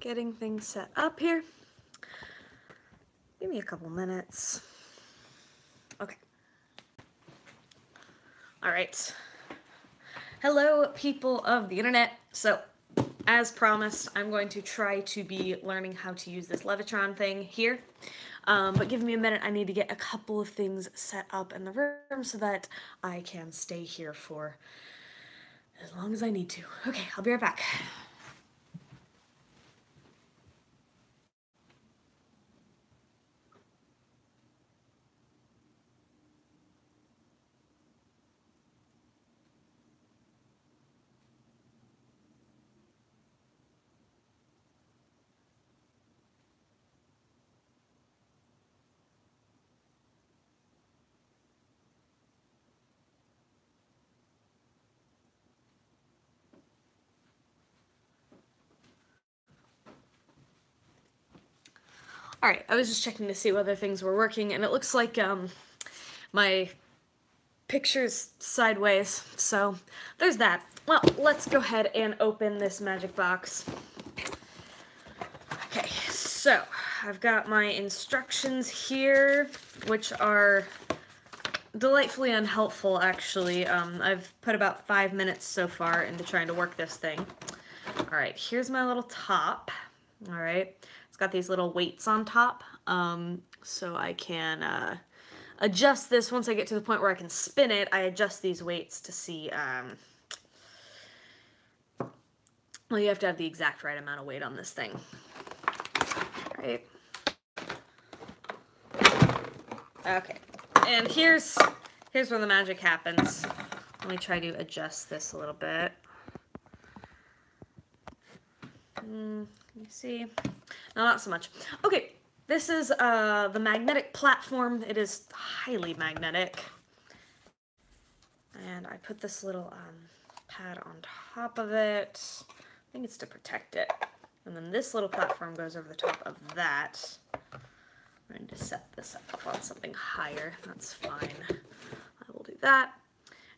getting things set up here. Give me a couple minutes. Okay. All right. Hello, people of the internet. So, as promised, I'm going to try to be learning how to use this Levitron thing here. But give me a minute, I need to get a couple of things set up in the room so that I can stay here for as long as I need to. Okay, I'll be right back. Alright, I was just checking to see whether things were working, and it looks like my picture's sideways, so there's that. Well, let's go ahead and open this magic box. Okay, so I've got my instructions here, which are delightfully unhelpful, actually. I've put about 5 minutes so far into trying to work this thing. Alright, here's my little top. Alright, it's got these little weights on top, so I can adjust this. Once I get to the point where I can spin it, I adjust these weights to see, well, you have to have the exact right amount of weight on this thing. Right. Okay, and here's where the magic happens. Let me try to adjust this a little bit. You see? No, not so much. Okay, this is the magnetic platform. It is highly magnetic. And I put this little pad on top of it. I think it's to protect it. And then this little platform goes over the top of that. I'm going to set this up on something higher. That's fine. I will do that.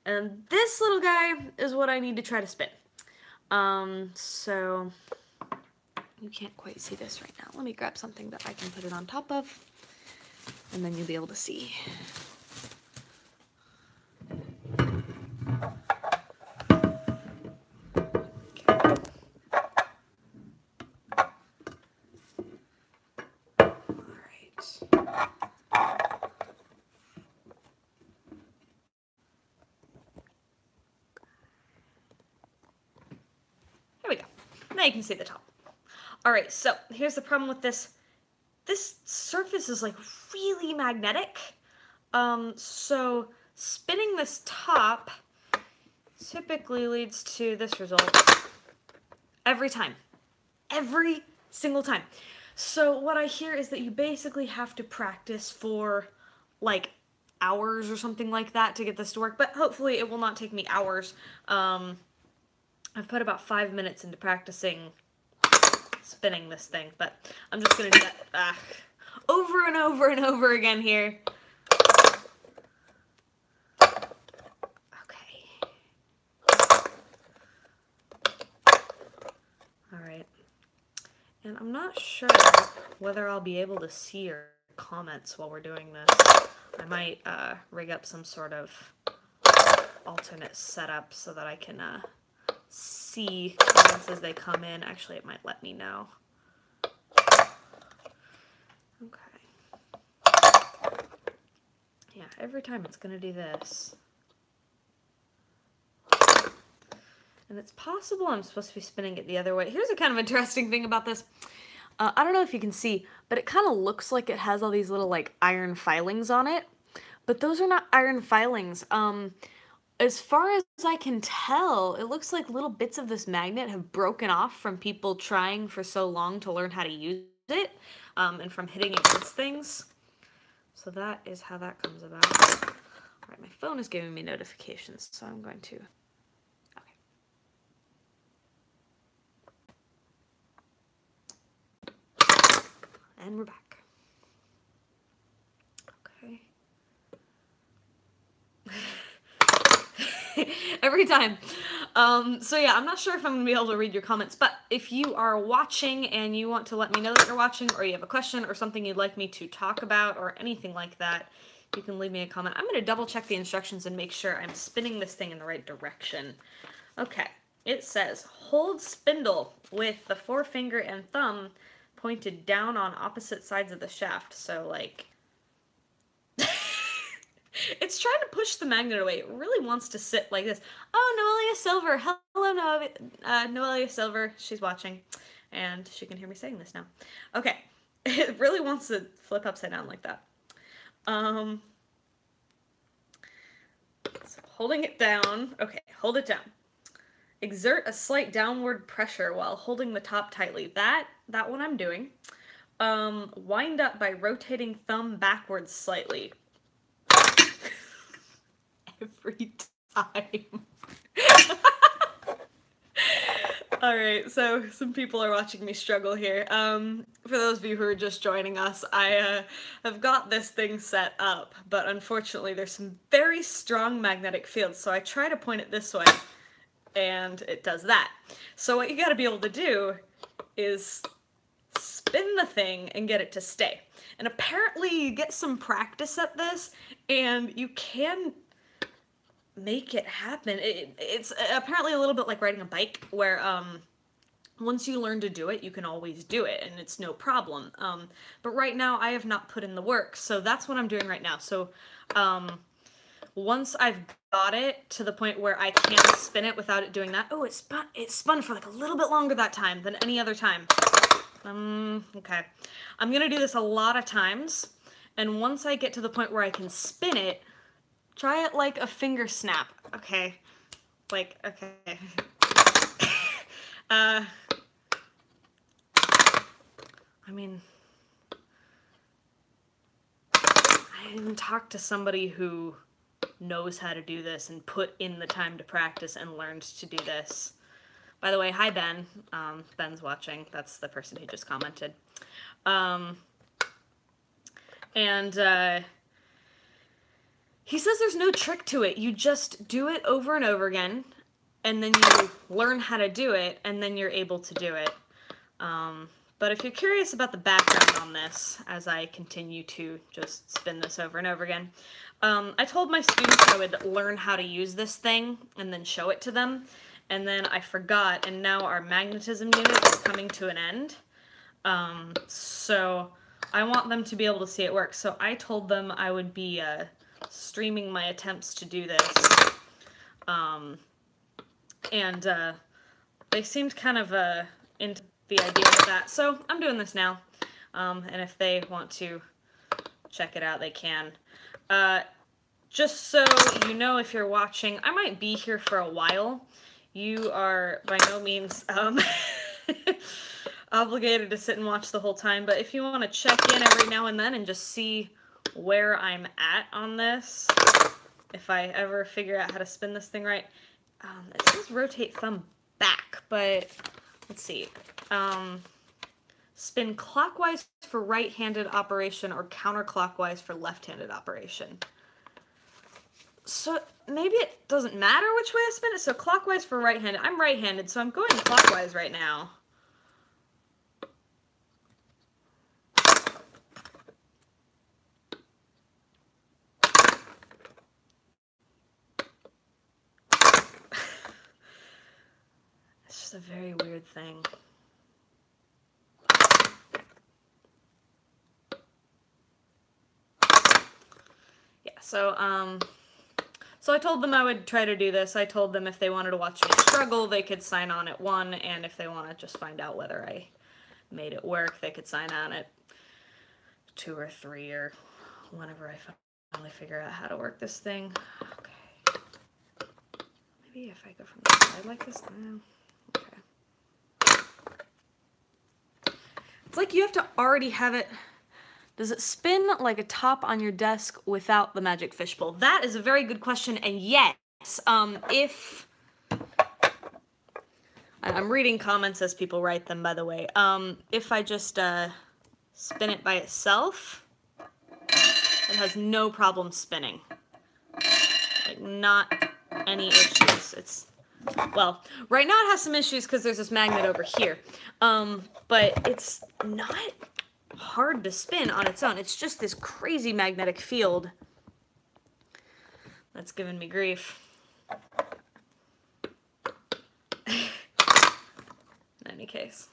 And this little guy is what I need to try to spin. So you can't quite see this right now. Let me grab something that I can put it on top of, and then you'll be able to see. Okay. All right. There we go. Now you can see the top. Alright, so here's the problem with this. This surface is like really magnetic. So spinning this top typically leads to this result. Every time. Every single time. So what I hear is that you basically have to practice for like hours or something like that to get this to work, but hopefully it will not take me hours. I've put about 5 minutes into practicing spinning this thing, but I'm just gonna do that over and over and over again here. Okay. Alright. And I'm not sure whether I'll be able to see your comments while we're doing this. I might rig up some sort of alternate setup so that I can see comments as they come in. Actually, it might let me know. Okay. Yeah, every time it's gonna do this. And it's possible I'm supposed to be spinning it the other way. Here's a kind of interesting thing about this. I don't know if you can see, but it kind of looks like it has all these little like iron filings on it, but those are not iron filings. As far as I can tell, it looks like little bits of this magnet have broken off from people trying for so long to learn how to use it, and from hitting against things. So that is how that comes about. All right, my phone is giving me notifications, so I'm going to... Okay. And we're back. Okay. Every time. So yeah, I'm not sure if I'm gonna be able to read your comments, but if you are watching and you want to let me know that you're watching, or you have a question or something you'd like me to talk about or anything like that, you can leave me a comment. I'm gonna double check the instructions and make sure I'm spinning this thing in the right direction. Okay, it says hold spindle with the forefinger and thumb pointed down on opposite sides of the shaft. So like, it's trying to push the magnet away. It really wants to sit like this. Oh, Noelia Silver. Hello, Noelia Silver. She's watching, and she can hear me saying this now. Okay. It really wants to flip upside down like that. So holding it down. Okay, hold it down. Exert a slight downward pressure while holding the top tightly. That one I'm doing. Wind up by rotating thumb backwards slightly. Every time. Alright, so some people are watching me struggle here. For those of you who are just joining us, I have got this thing set up, but unfortunately there's some very strong magnetic fields, so I try to point it this way, and it does that. So what you gotta be able to do is spin the thing and get it to stay. And apparently you get some practice at this, and you can make it happen. It's apparently a little bit like riding a bike, where once you learn to do it, you can always do it, and it's no problem. But right now, I have not put in the work, so that's what I'm doing right now. So once I've got it to the point where I can spin it without it doing that. Oh, it spun for like a little bit longer that time than any other time. Okay. I'm gonna do this a lot of times, and once I get to the point where I can spin it, try it like a finger snap. Okay. Like, okay. I mean, I didn't talk to somebody who knows how to do this and put in the time to practice and learned to do this. By the way, hi Ben. Ben's watching. That's the person who just commented. He says there's no trick to it. You just do it over and over again, and then you learn how to do it, and then you're able to do it. But if you're curious about the background on this, as I continue to just spin this over and over again, I told my students I would learn how to use this thing and then show it to them, and then I forgot, and now our magnetism unit is coming to an end. So I want them to be able to see it work. So I told them I would be streaming my attempts to do this. They seemed kind of into the idea of that. So I'm doing this now. And if they want to check it out, they can. Just so you know, if you're watching, I might be here for a while. You are by no means obligated to sit and watch the whole time, but if you want to check in every now and then and just see where I'm at on this, if I ever figure out how to spin this thing right. It says rotate thumb back, but let's see. Spin clockwise for right-handed operation or counterclockwise for left-handed operation. So maybe it doesn't matter which way I spin it. So clockwise for right-handed. I'm right-handed, so I'm going clockwise right now. It's just a very weird thing. Yeah, so I told them I would try to do this. I told them if they wanted to watch me struggle, they could sign on at 1, and if they want to just find out whether I made it work, they could sign on at 2 or 3 or whenever I finally figure out how to work this thing. Okay. Maybe if I go from the side like this. Okay. It's like you have to already have it. Does it spin like a top on your desk without the magic fishbowl? That is a very good question, and yes, if... I'm reading comments as people write them, by the way. If I just spin it by itself, it has no problem spinning. Like, not any issues. Well, right now it has some issues because there's this magnet over here. But it's not hard to spin on its own. It's just this crazy magnetic field that's giving me grief. In any case.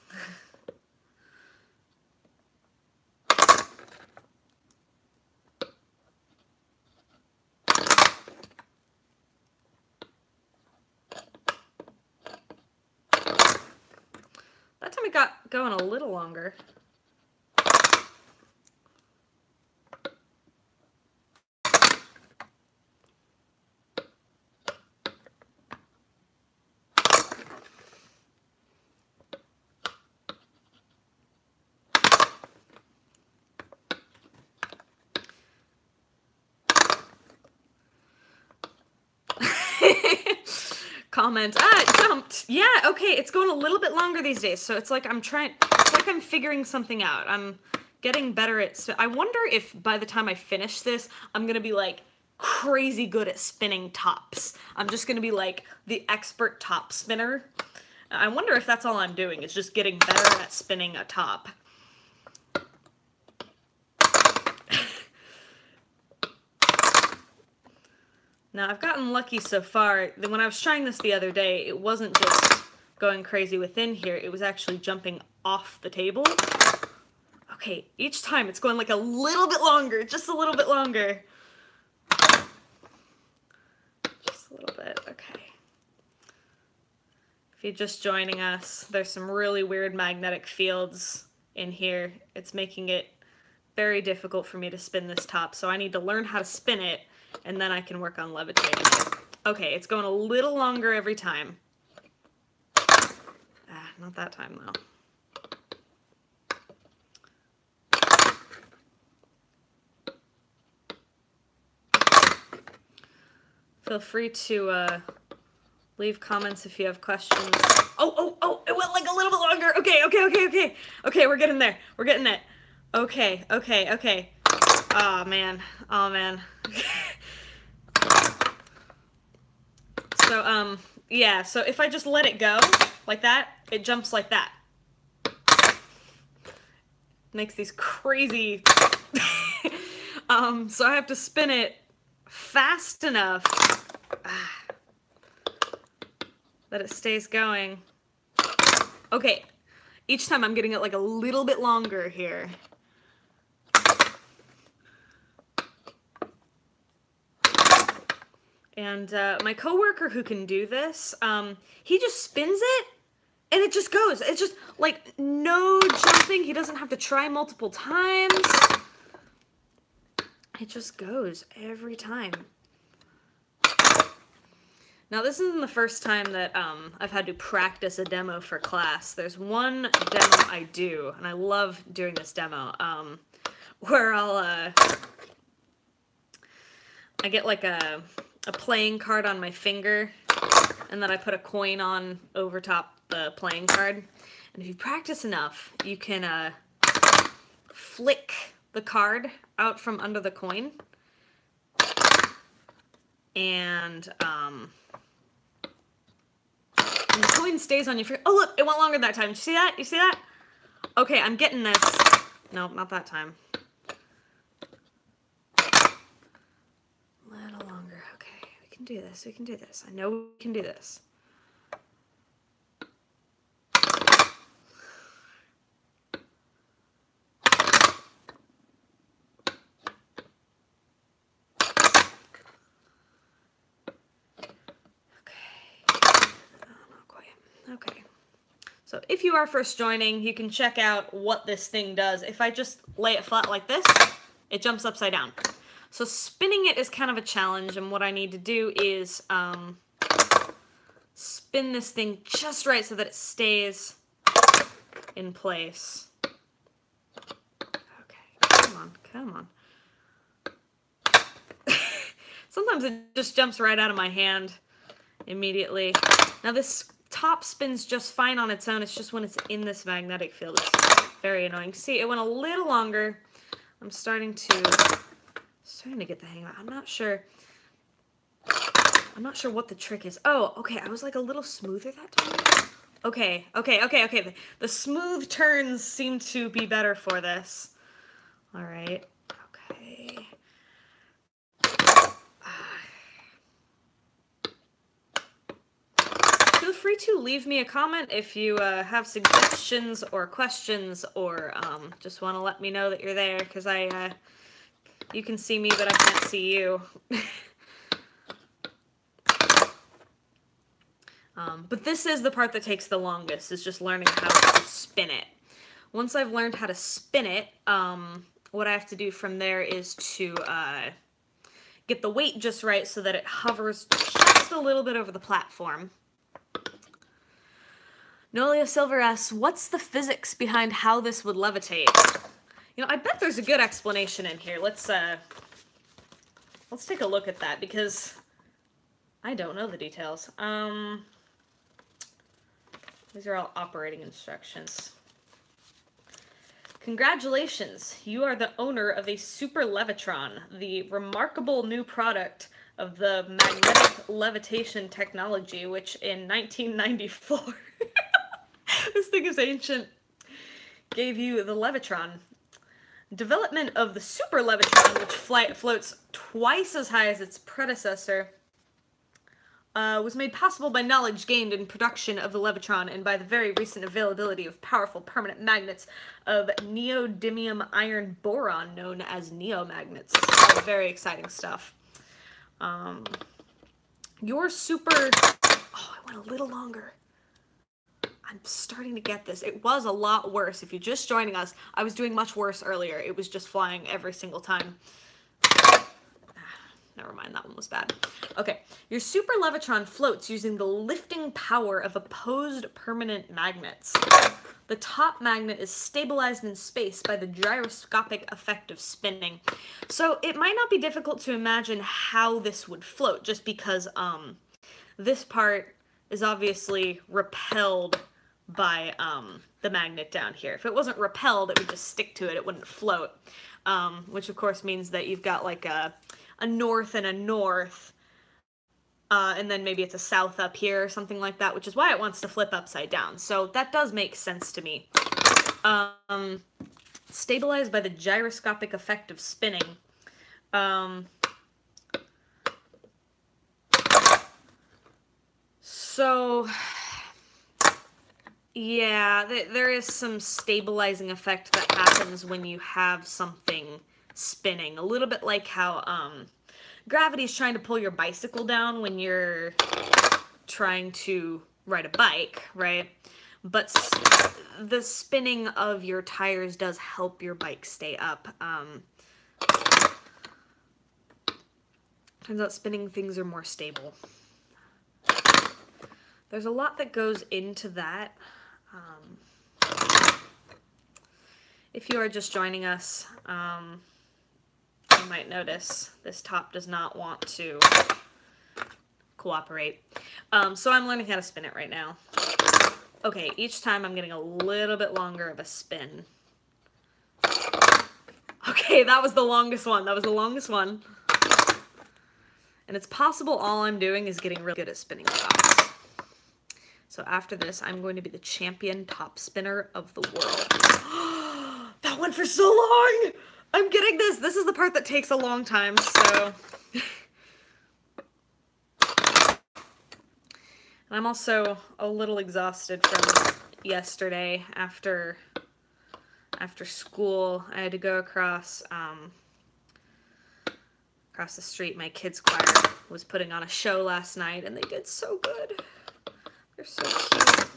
That time it got going a little longer. Comment, it jumped. Yeah, okay, it's going a little bit longer these days, so it's like I'm figuring something out. I'm getting better at, I wonder if by the time I finish this, I'm gonna be like crazy good at spinning tops. I'm just gonna be like the expert top spinner. I wonder if that's all I'm doing, is just getting better at spinning a top. Now, I've gotten lucky so far. When I was trying this the other day, it wasn't just going crazy within here, it was actually jumping off the table. Okay, each time it's going like a little bit longer, just a little bit longer. Just a little bit, okay. If you're just joining us, there's some really weird magnetic fields in here. It's making it very difficult for me to spin this top, so I need to learn how to spin it, and then I can work on levitating it. Okay, it's going a little longer every time. Not that time, though. Feel free to leave comments if you have questions. Oh, it went like a little bit longer. Okay. Okay, we're getting there. We're getting it. Okay. Oh, man. So, yeah, so if I just let it go like that, it jumps like that. Makes these crazy... so I have to spin it fast enough that it stays going. Okay, each time I'm getting it like a little bit longer here. And my coworker who can do this, he just spins it and it just goes. It's just like no jumping. He doesn't have to try multiple times. It just goes every time. Now this isn't the first time that I've had to practice a demo for class. There's one demo I do, and I love doing this demo, where I get like a playing card on my finger, and then I put a coin on over top the playing card. And if you practice enough, you can flick the card out from under the coin. And the coin stays on your finger. Oh, look, it went longer that time. Did you see that? You see that? Okay, I'm getting this. No, not that time. We can do this. I know we can do this. Not quite. Okay. So if you are first joining, you can check out what this thing does. If I just lay it flat like this, it jumps upside down. So spinning it is kind of a challenge, and what I need to do is spin this thing just right so that it stays in place. Okay, come on. Sometimes it just jumps right out of my hand immediately. Now this top spins just fine on its own, it's just when it's in this magnetic field, it's very annoying. See, it went a little longer. I'm starting to get the hang of it. I'm not I'm not sure what the trick is. Oh, okay, I was like a little smoother that time. Okay. The smooth turns seem to be better for this. All right, okay. Feel free to leave me a comment if you have suggestions or questions, or just want to let me know that you're there, because you can see me, but I can't see you. But this is the part that takes the longest, is just learning how to spin it. Once I've learned how to spin it, what I have to do from there is to get the weight just right so that it hovers just a little bit over the platform. Nolia Silver asks, what's the physics behind how this would levitate? You know, I bet there's a good explanation in here. Let's take a look at that, because I don't know the details. These are all operating instructions. Congratulations, you are the owner of a Super Levitron, the remarkable new product of the magnetic levitation technology, which in 1994, this thing is ancient, gave you the Levitron. Development of the Super Levitron, which floats twice as high as its predecessor, was made possible by knowledge gained in production of the Levitron and by the very recent availability of powerful permanent magnets of neodymium iron boron, known as neomagnets. This is very exciting stuff. Your super... Oh, I went a little longer. I'm starting to get this. It was a lot worse. If you're just joining us, I was doing much worse earlier. It was just flying every single time. Never mind, that one was bad. Okay, your Super Levitron floats using the lifting power of opposed permanent magnets. The top magnet is stabilized in space by the gyroscopic effect of spinning. So it might not be difficult to imagine how this would float, just because this part is obviously repelled by the magnet down here. If it wasn't repelled, it would just stick to it. It wouldn't float, which of course means that you've got like a north and a north, and then maybe it's a south up here or something like that, which is why it wants to flip upside down. So that does make sense to me. Stabilized by the gyroscopic effect of spinning. So, yeah, there is some stabilizing effect that happens when you have something spinning. A little bit like how gravity's trying to pull your bicycle down when you're trying to ride a bike, right? But the spinning of your tires does help your bike stay up. Turns out spinning things are more stable. There's a lot that goes into that. If you are just joining us, you might notice this top does not want to cooperate. So I'm learning how to spin it right now. Okay, each time I'm getting a little bit longer of a spin. Okay, that was the longest one. That was the longest one. And it's possible all I'm doing is getting really good at spinning tops. So after this, I'm going to be the champion top spinner of the world. That went for so long! I'm getting this. This is the part that takes a long time, so... And I'm also a little exhausted from yesterday after school. I had to go across the street. My kids' choir was putting on a show last night, and they did so good. They're so cute.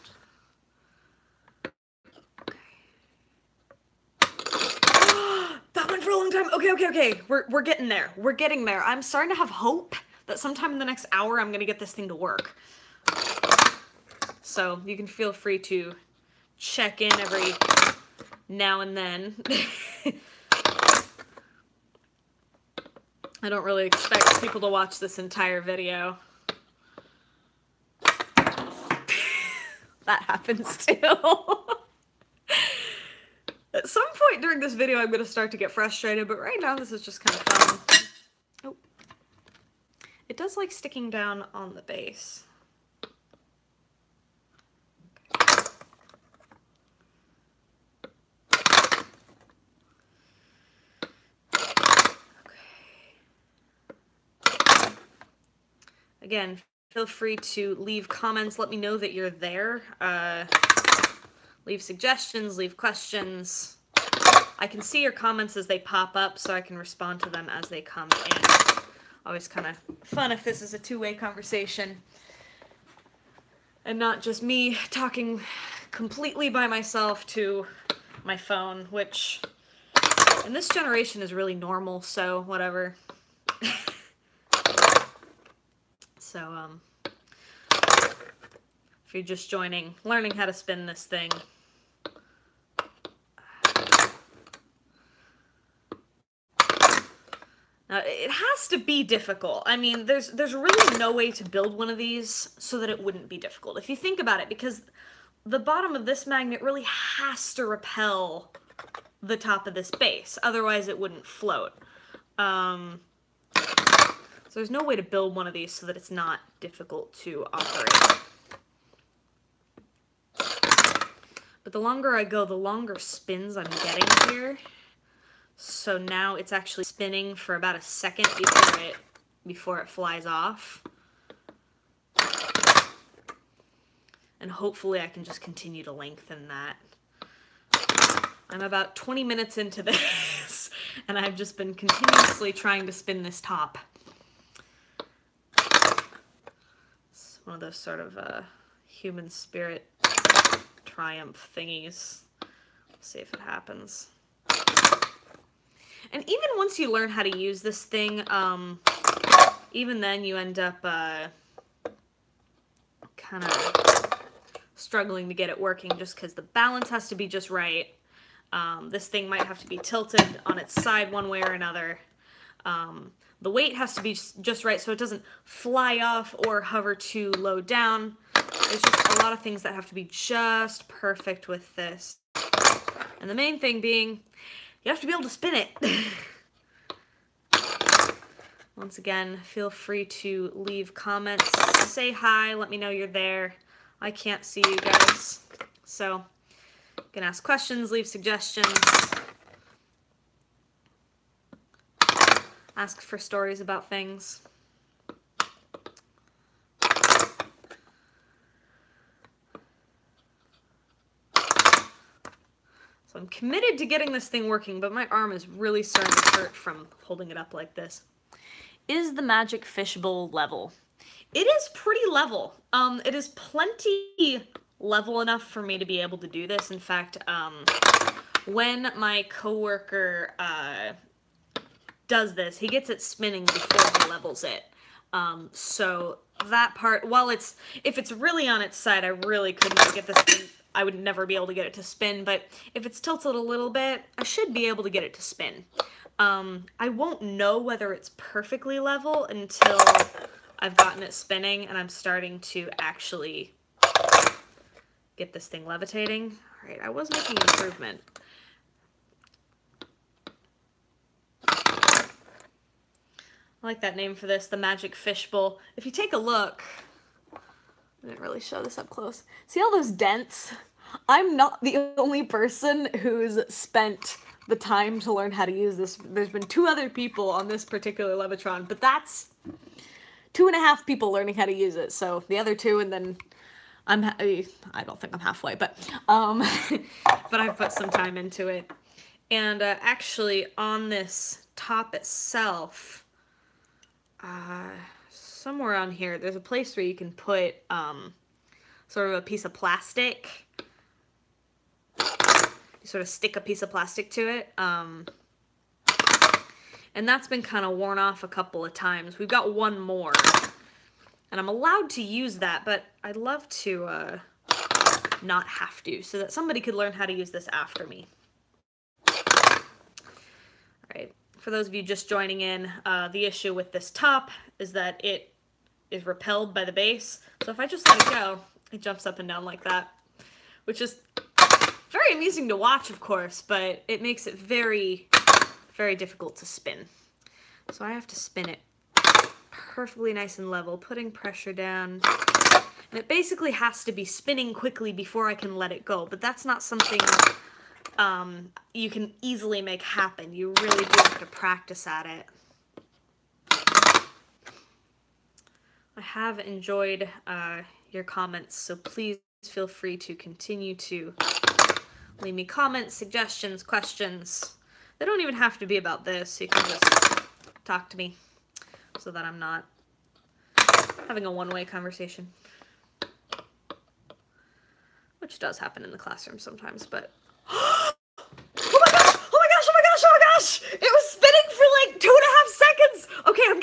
That went for a long time. Okay. We're getting there. We're getting there. I'm starting to have hope that sometime in the next hour I'm gonna get this thing to work. So you can feel free to check in every now and then. I don't really expect people to watch this entire video. That happens too. At some point during this video, I'm going to start to get frustrated, but right now this is just kind of fun. Oh. It does like sticking down on the base. Again, feel free to leave comments. Let me know that you're there. Leave suggestions, leave questions. I can see your comments as they pop up, so I can respond to them as they come in. Always kind of fun if this is a two-way conversation and not just me talking completely by myself to my phone, which in this generation is really normal, so whatever. So, if you're just joining, learning how to spin this thing. Now, it has to be difficult. I mean, there's really no way to build one of these so that it wouldn't be difficult. If you think about it, because the bottom of this magnet really has to repel the top of this base, otherwise it wouldn't float. So there's no way to build one of these so that it's not difficult to operate. But the longer I go, the longer spins I'm getting here. So now it's actually spinning for about a second before it flies off. And hopefully I can just continue to lengthen that. I'm about 20 minutes into this, and I've just been continuously trying to spin this top. It's one of those sort of human spirit triumph thingies. We'll see if it happens. And even once you learn how to use this thing, even then you end up kind of struggling to get it working just because the balance has to be just right. This thing might have to be tilted on its side one way or another. The weight has to be just right so it doesn't fly off or hover too low down. There's just a lot of things that have to be just perfect with this. And the main thing being, you have to be able to spin it. Once again, feel free to leave comments, say hi, let me know you're there. I can't see you guys, so you can ask questions, leave suggestions, ask for stories about things. So I'm committed to getting this thing working, but my arm is really starting to hurt from holding it up like this. Is the magic fishbowl level? It is pretty level. It is plenty level enough for me to be able to do this. In fact, when my coworker does this, he gets it spinning before he levels it. So that part, while if it's really on its side, I really couldn't get this thing. I would never be able to get it to spin, but if it's tilted a little bit, I should be able to get it to spin. I won't know whether it's perfectly level until I've gotten it spinning and I'm starting to actually get this thing levitating. All right, I was making improvement. I like that name for this, the magic fishbowl. If you take a look, I didn't really show this up close. See all those dents? I'm not the only person who's spent the time to learn how to use this. There's been 2 other people on this particular Levitron, but that's 2.5 people learning how to use it. So the other 2, and then I don't think I'm halfway, but but I've put some time into it. And actually on this top itself, somewhere on here, there's a place where you can put sort of a piece of plastic. You sort of stick a piece of plastic to it. And that's been kind of worn off a couple of times. We've got one more. And I'm allowed to use that, but I'd love to not have to, so that somebody could learn how to use this after me. All right. For those of you just joining in, the issue with this top is that it is repelled by the base. So if I just let it go, it jumps up and down like that, which is very amusing to watch, of course, but it makes it very, very difficult to spin. So I have to spin it perfectly nice and level, putting pressure down. And it basically has to be spinning quickly before I can let it go, but that's not something you can easily make happen. You really do have to practice at it. I have enjoyed your comments, so please feel free to continue to leave me comments, suggestions, questions. They don't even have to be about this. You can just talk to me so that I'm not having a one-way conversation. Which does happen in the classroom sometimes, but... Oh my gosh! Oh my gosh! Oh my gosh! Oh my gosh! It was spinning for like 2.5 seconds! Okay, I'm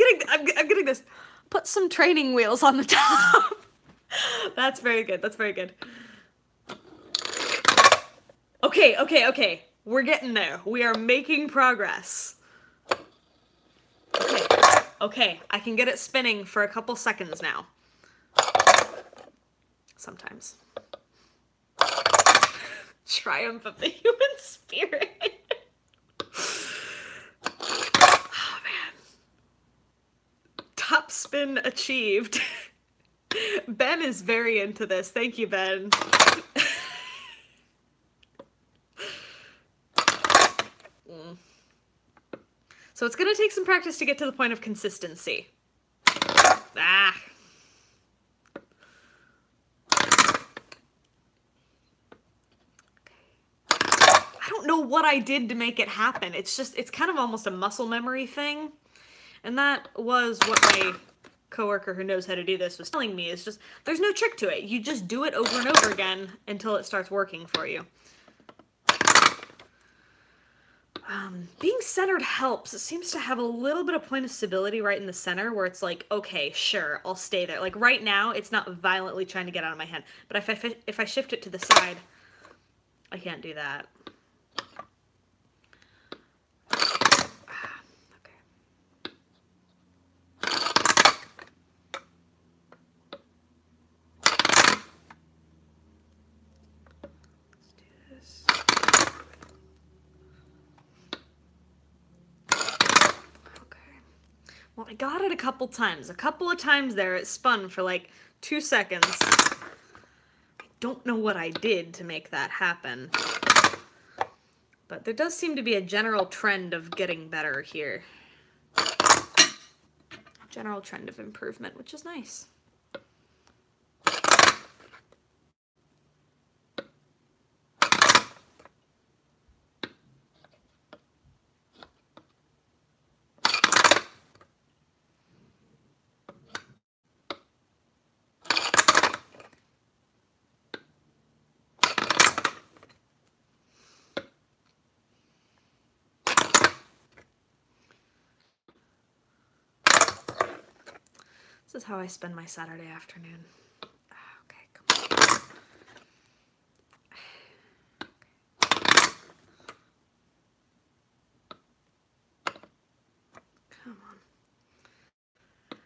getting this. Put some training wheels on the top. That's very good. That's very good. Okay. We're getting there. We are making progress. Okay. I can get it spinning for a couple seconds now. Sometimes. Triumph of the human spirit. Oh, man. Top spin achieved. Ben is very into this. Thank you, Ben. So it's gonna take some practice to get to the point of consistency. Ah. I don't know what I did to make it happen. It's kind of almost a muscle memory thing. And that was what my coworker who knows how to do this was telling me, is just, there's no trick to it. You just do it over and over again until it starts working for you. Being centered helps. It seems to have a little bit of point of stability right in the center where it's like, okay, sure, I'll stay there. Like right now, it's not violently trying to get out of my hand. But if I shift it to the side, I can't do that. Well, I got it a couple times. A couple of times there, it spun for like 2 seconds. I don't know what I did to make that happen. But there does seem to be a general trend of getting better here. General trend of improvement, which is nice. This is how I spend my Saturday afternoon. Okay, come on. Come on.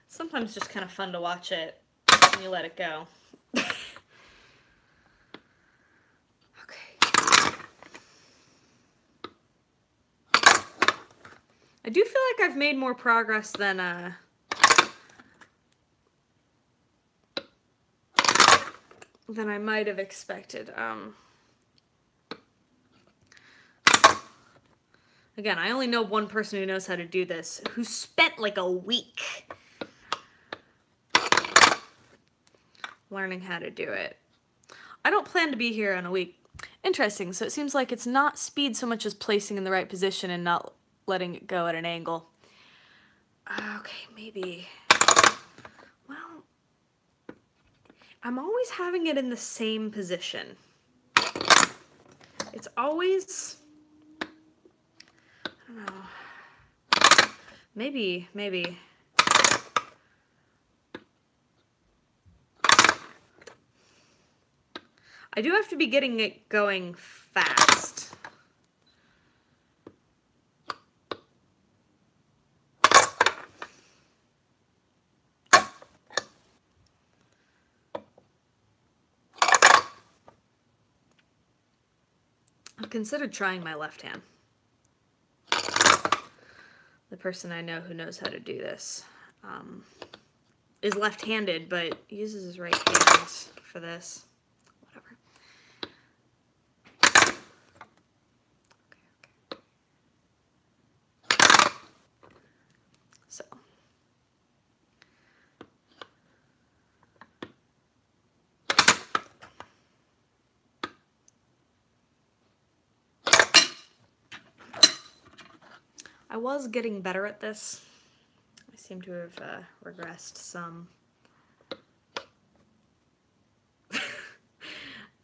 Sometimes just kind of fun to watch it and you let it go. I do feel like I've made more progress than I might have expected. Again, I only know one person who knows how to do this, who spent like a week learning how to do it. I don't plan to be here in a week. Interesting, so it seems like it's not speed so much as placing in the right position and not letting it go at an angle. Okay, maybe. Well, I'm always having it in the same position. It's always, I don't know, maybe. I do have to be getting it going fast. I've considered trying my left hand. The person I know who knows how to do this. is left-handed, but uses his right hand for this. Whatever. Okay. So. I was getting better at this. I seem to have regressed some.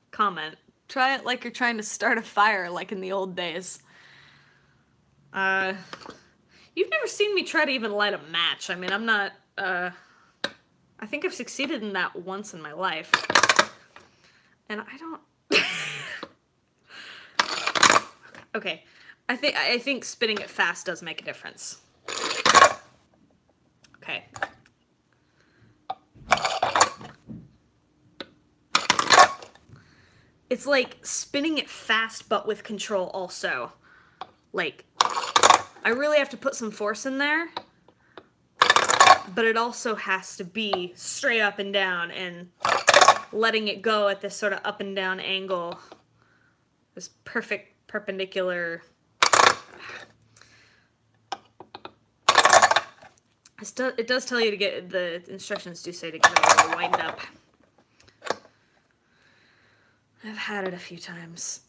Comment. Try it like you're trying to start a fire like in the old days. You've never seen me try to even light a match. I mean, I'm not, I think I've succeeded in that once in my life. And I don't... Okay. I think spinning it fast does make a difference. Okay. It's like spinning it fast, but with control also. Like, I really have to put some force in there, but it also has to be straight up and down, and letting it go at this sort of up and down angle. This perfect perpendicular... It does tell you to get, the instructions do say to get it all wind up. I've had it a few times.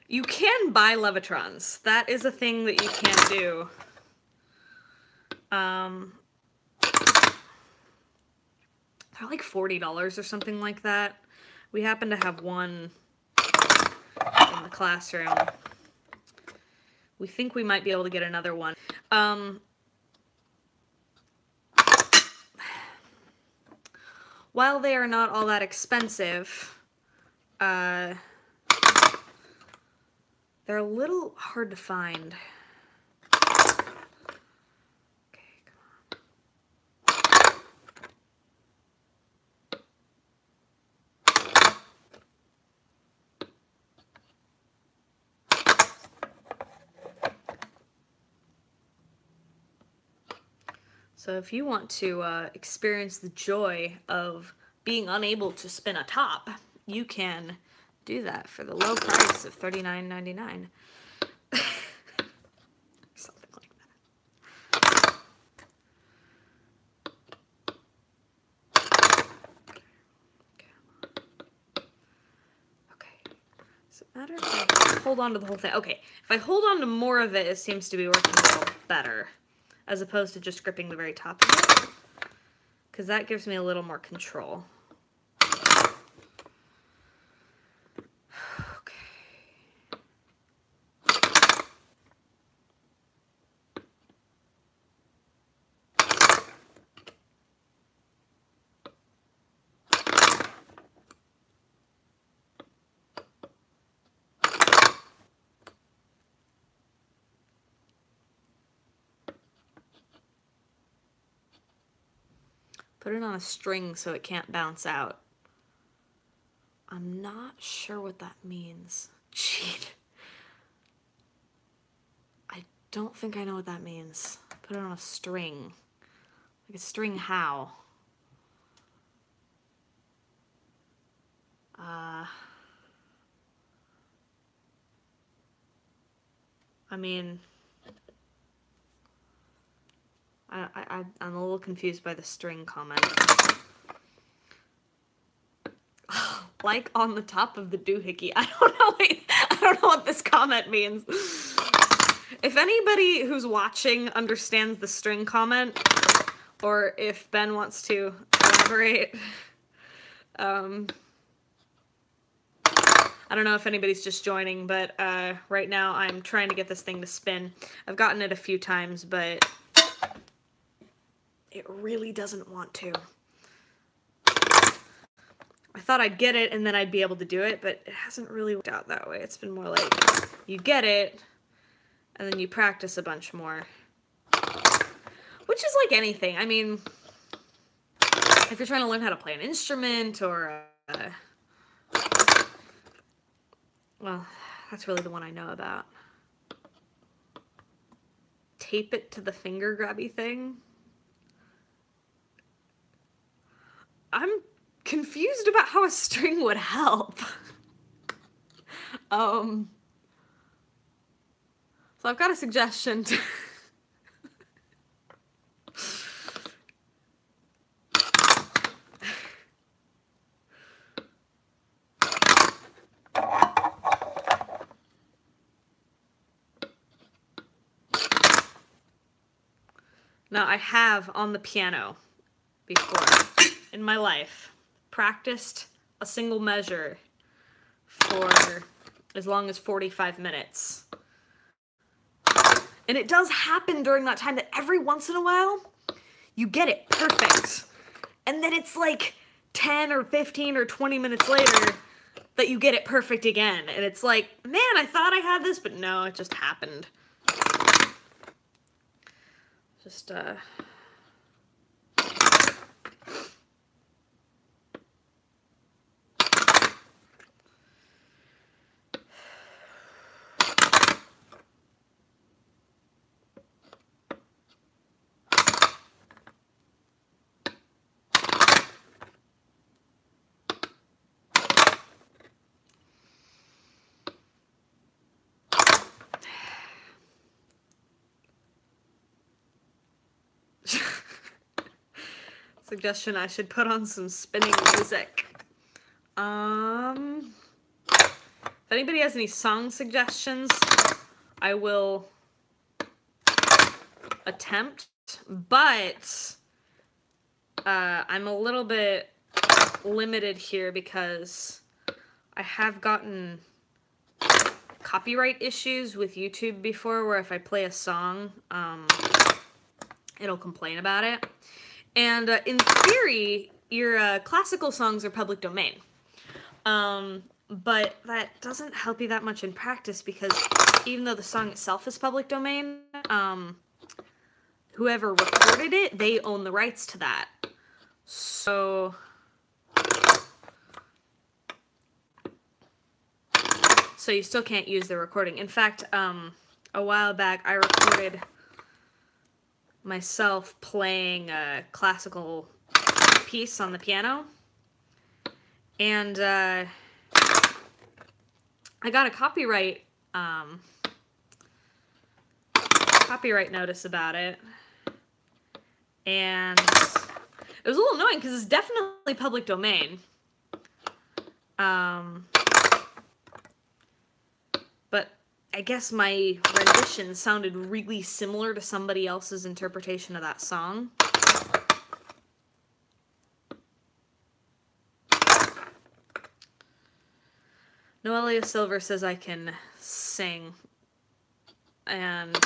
You can buy Levitrons. That is a thing that you can do. They're like $40 or something like that. We happen to have one in the classroom. We think we might be able to get another one. While they are not all that expensive, they're a little hard to find. So if you want to experience the joy of being unable to spin a top, you can do that for the low price of $39.99. Something like that. Okay. Does it matter if I hold on to the whole thing? Okay. If I hold on to more of it, it seems to be working a little better, as opposed to just gripping the very top of it, because that gives me a little more control. Put it on a string so it can't bounce out. I'm not sure what that means. Cheat. I don't think I know what that means. Put it on a string. Like a string how? I mean... I'm a little confused by the string comment. Like on the top of the doohickey. I don't know. I don't know what this comment means. If anybody who's watching understands the string comment, or if Ben wants to elaborate, I don't know if anybody's just joining, but right now I'm trying to get this thing to spin. I've gotten it a few times, but it really doesn't want to. I thought I'd get it and then I'd be able to do it, but it hasn't really worked out that way. It's been more like you get it and then you practice a bunch more. Which is like anything. I mean, if you're trying to learn how to play an instrument or Well, that's really the one I know about. Tape it to the finger grabby thing. I'm confused about how a string would help. So I've got a suggestion. Now, I have on the piano before in my life practiced a single measure for as long as 45 minutes. And it does happen during that time that every once in a while you get it perfect. And then it's like 10 or 15 or 20 minutes later that you get it perfect again. And it's like, man, I thought I had this, but no, it just happened. Just, suggestion, I should put on some spinning music. If anybody has any song suggestions, I will attempt, but I'm a little bit limited here because I have gotten copyright issues with YouTube before where if I play a song, it'll complain about it. And in theory, your classical songs are public domain. But that doesn't help you that much in practice because even though the song itself is public domain, whoever recorded it, they own the rights to that. So you still can't use the recording. In fact, a while back, I recorded myself playing a classical piece on the piano, and I got a copyright notice about it, and it was a little annoying because it's definitely public domain. But I guess my rendition sounded really similar to somebody else's interpretation of that song. Noelia Silver says I can sing. And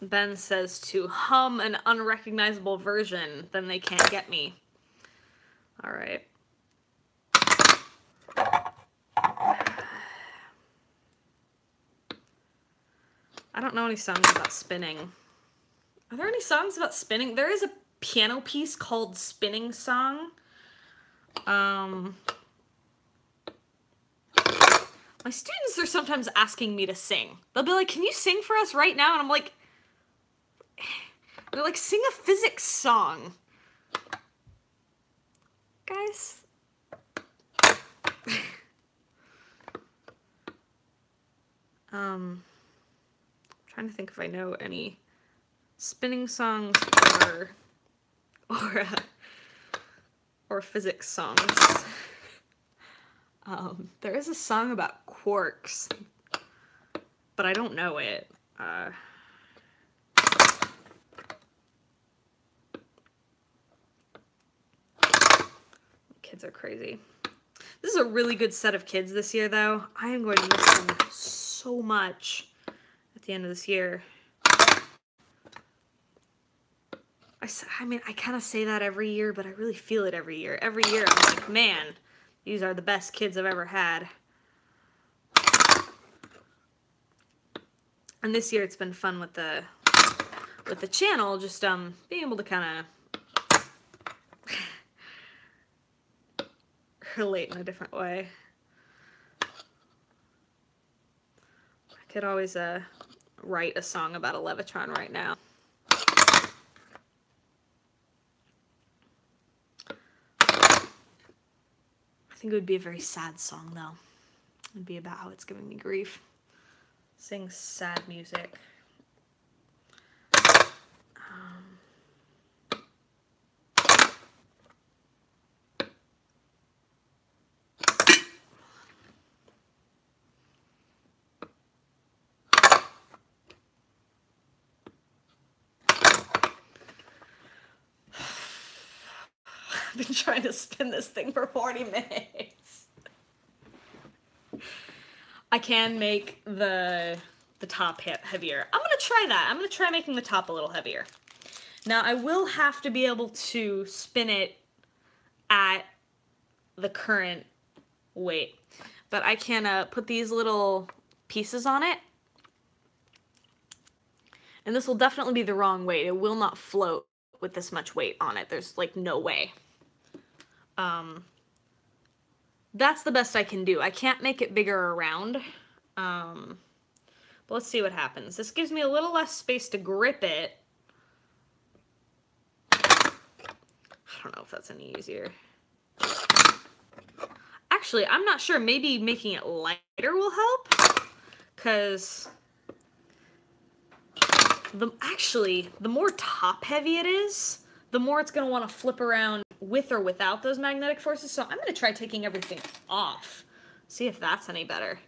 Ben says to hum an unrecognizable version, then they can't get me. Alright. I don't know any songs about spinning. Are there any songs about spinning? There is a piano piece called Spinning Song. My students are sometimes asking me to sing. They'll be like, can you sing for us right now? And I'm like, they're like, sing a physics song. Guys. Trying to think if I know any spinning songs or physics songs. There is a song about quarks, but I don't know it. Kids are crazy. This is a really good set of kids this year, though. I am going to miss them so much at the end of this year. I mean, I kind of say that every year, but I really feel it every year. Every year, I'm like, man, these are the best kids I've ever had. And this year, it's been fun with the channel, just being able to kind of relate in a different way. Could always write a song about a Levitron right now. I think it would be a very sad song, though. It'd be about how it's giving me grief. Sing sad music. I've been trying to spin this thing for 40 minutes. I can make the top heavier. I'm gonna try that. I'm gonna try making the top a little heavier. Now I will have to be able to spin it at the current weight, but I can put these little pieces on it, and this will definitely be the wrong weight. It will not float with this much weight on it. There's like no way. That's the best I can do. I can't make it bigger around. But let's see what happens. This gives me a little less space to grip it. I don't know if that's any easier. Actually, I'm not sure. Maybe making it lighter will help. Because the more top heavy it is, the more it's going to want to flip around with or without those magnetic forces. So I'm going to try taking everything off. See if that's any better.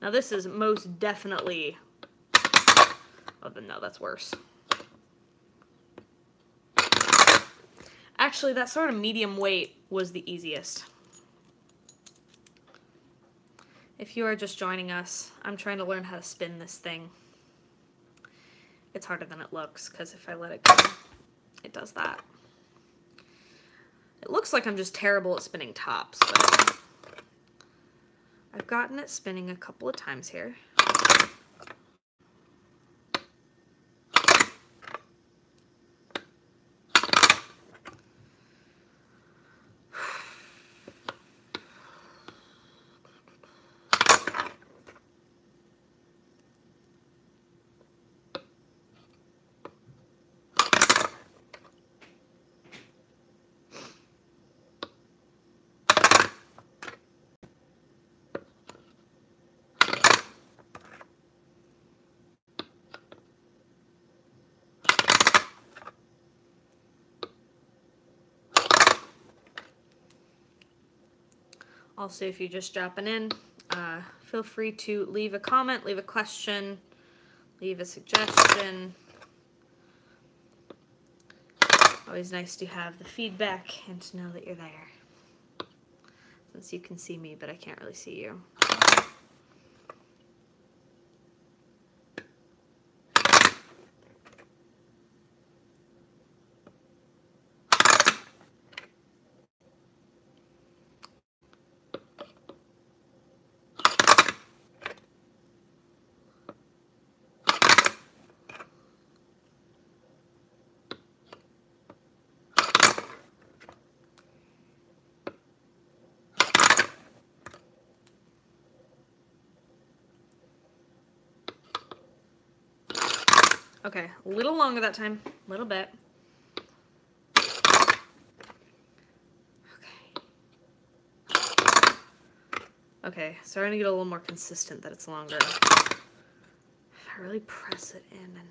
Now this is most definitely... Oh, no, that's worse. Actually, that sort of medium weight was the easiest. If you are just joining us, I'm trying to learn how to spin this thing. It's harder than it looks, because if I let it go, it does that. It looks like I'm just terrible at spinning tops, but I've gotten it spinning a couple of times here. Also, if you're just dropping in, feel free to leave a comment, leave a question, leave a suggestion. Always nice to have the feedback and to know that you're there. Since you can see me, but I can't really see you. Okay, a little longer that time, a little bit. Okay, starting to get a little more consistent that it's longer. If I really press it in and...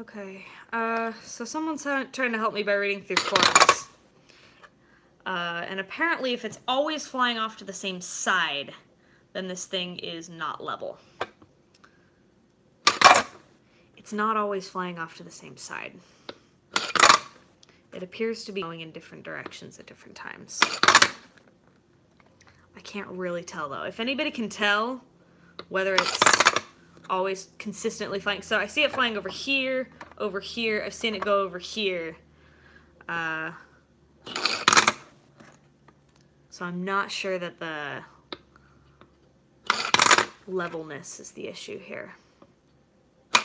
Okay, so someone's trying to help me by reading through forums. And apparently if it's always flying off to the same side, then this thing is not level. It's not always flying off to the same side. It appears to be going in different directions at different times. I can't really tell though. If anybody can tell whether it's always consistently flying. So I see it flying over here. I've seen it go over here. So I'm not sure that the levelness is the issue here. I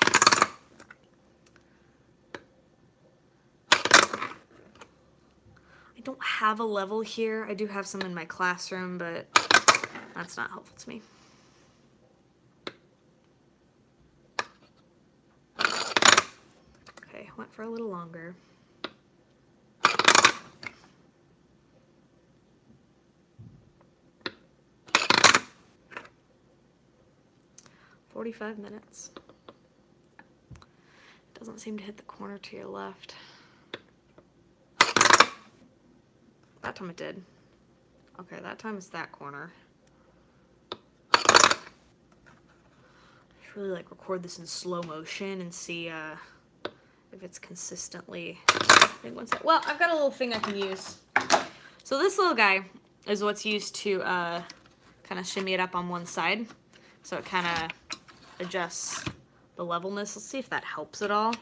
don't have a level here. I do have some in my classroom, but that's not helpful to me. Okay, went for a little longer. "45 minutes. Doesn't seem to hit the corner to your left. That time it did. Okay, that time it's that corner. I should really like record this in slow motion and see if it's consistently. Well, I've got a little thing I can use. So this little guy is what's used to kind of shimmy it up on one side, so it kind of adjusts the levelness. Let's see if that helps at all.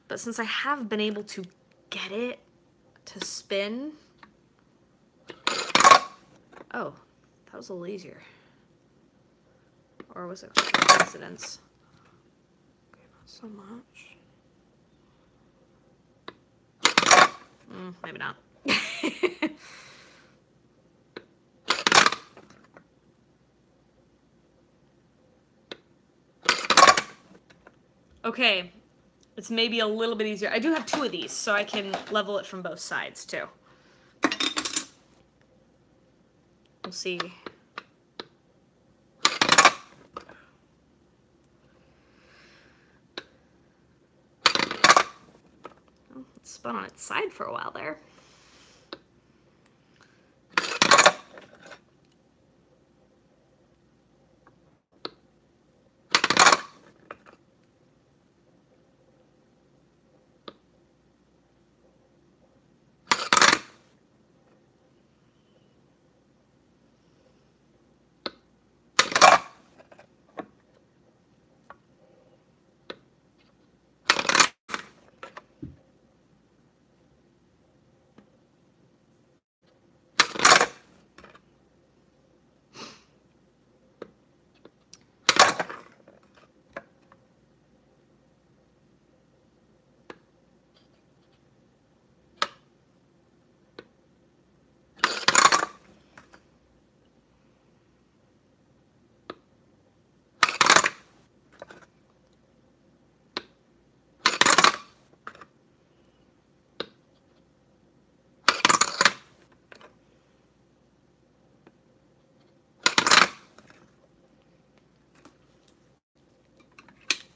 But since I have been able to get it to spin. Oh, that was a little easier. Or was it coincidence? Okay, not so much. Maybe not. Okay, it's maybe a little bit easier. I do have 2 of these, so I can level it from both sides, too. We'll see. Oh, it spun on its side for a while there.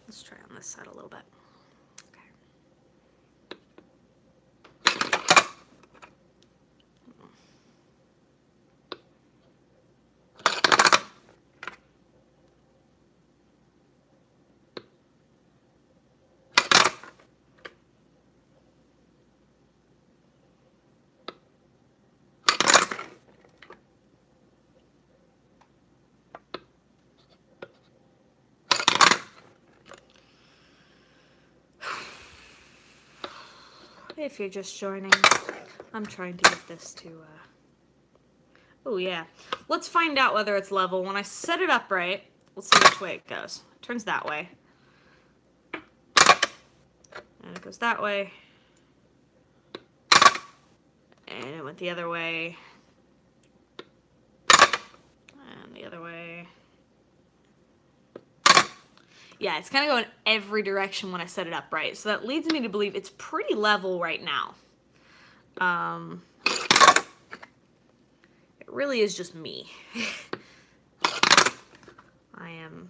Let's try on this side a little bit. If you're just joining, I'm trying to get this to, oh yeah. Let's find out whether it's level. When I set it up right, let's see which way it goes. It turns that way. And it goes that way. And it went the other way. And the other way. Yeah, it's kind of going every direction when I set it up right. So that leads me to believe it's pretty level right now. It really is just me. I am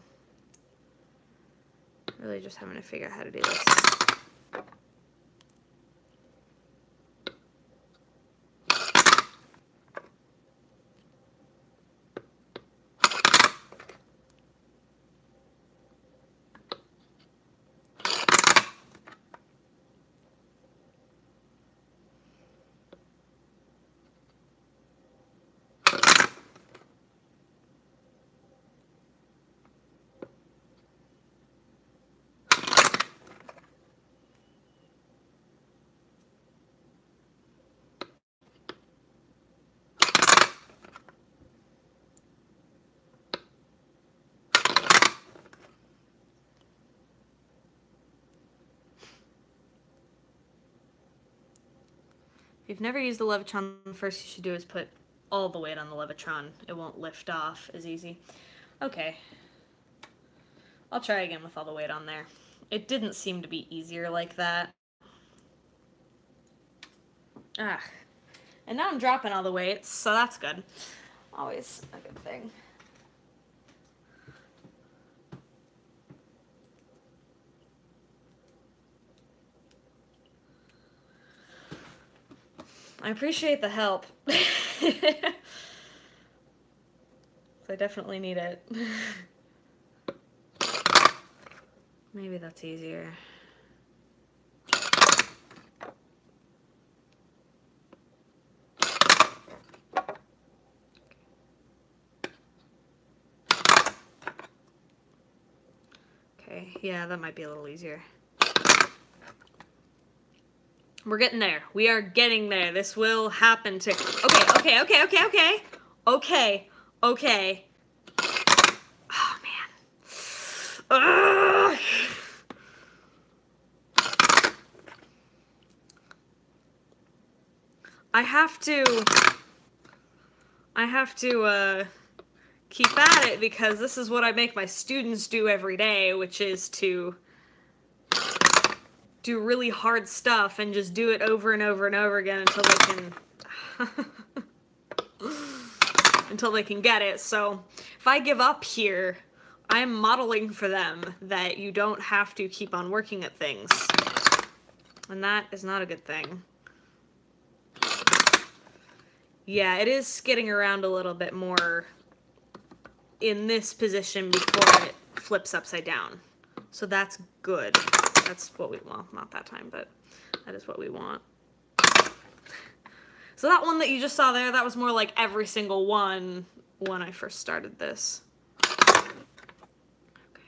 Really just having to figure out how to do this. If you've never used the Levitron, the first you should do is put all the weight on the Levitron. It won't lift off as easy. Okay. I'll try again with all the weight on there. It didn't seem to be easier like that. Ah. And now I'm dropping all the weights, so that's good. Always a good thing. I appreciate the help. I definitely need it. Maybe that's easier. Okay, yeah, that might be a little easier. We're getting there. We are getting there. This will happen to... Okay. Oh, man. Ugh. I have to keep at it because this is what I make my students do every day, which is to do really hard stuff and just do it over and over and over again until they can until they can get it. So if I give up here, I'm modeling for them that you don't have to keep on working at things, and that is not a good thing. Yeah, it is skidding around a little bit more in this position before it flips upside down, so that's good. That's what we want. Not that time, but that is what we want. So that one that you just saw there, that was more like every single one when I first started this. Okay.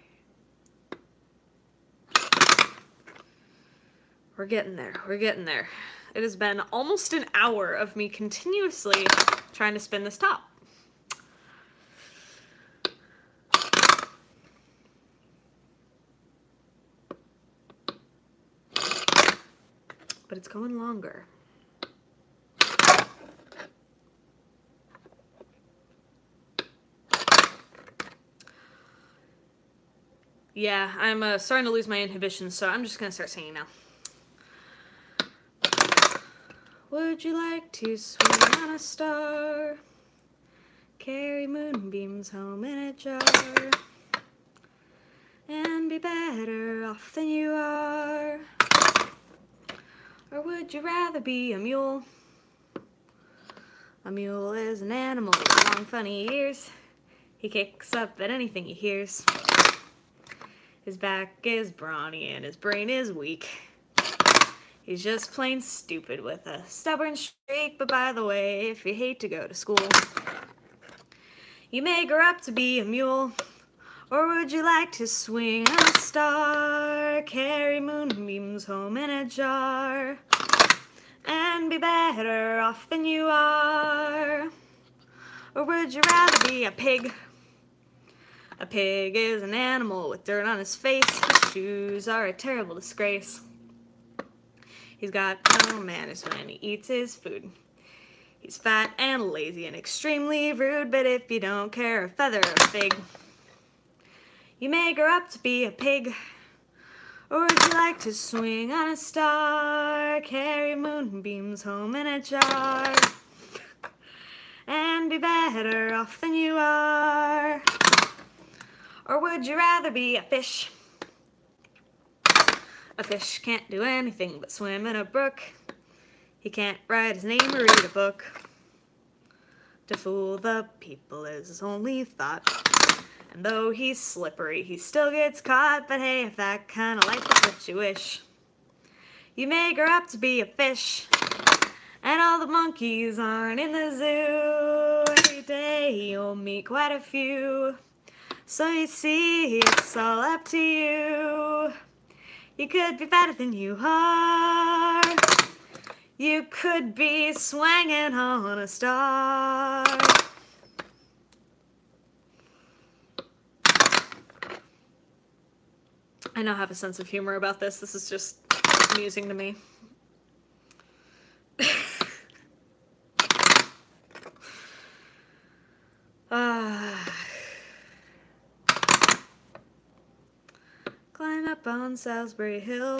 We're getting there. We're getting there. It has been almost an hour of me continuously trying to spin this top. But it's going longer. Yeah, I'm starting to lose my inhibitions, so I'm just gonna start singing now. Would you like to swing on a star? Carry moonbeams home in a jar? And be better off than you are? Or would you rather be a mule? A mule is an animal with long funny ears. He kicks up at anything he hears. His back is brawny and his brain is weak. He's just plain stupid with a stubborn streak. But by the way, if you hate to go to school, you may grow up to be a mule. Or would you like to swing on a star? Carry moonbeams home in a jar? And be better off than you are? Or would you rather be a pig? A pig is an animal with dirt on his face. His shoes are a terrible disgrace. He's got no manners when he eats his food. He's fat and lazy and extremely rude, but if you don't care a feather a fig, you may grow up to be a pig. Or would you like to swing on a star? Carry moonbeams home in a jar? And be better off than you are? Or would you rather be a fish? A fish can't do anything but swim in a brook. He can't write his name or read a book. To fool the people is his only thought. And though he's slippery, he still gets caught. But hey, if that kind of life is what you wish, you may grow up to be a fish. And all the monkeys aren't in the zoo. Every day you'll meet quite a few. So you see, it's all up to you. You could be better than you are. You could be swinging on a star. I now have a sense of humor about this. This is just amusing to me. Climb up on Salisbury Hill.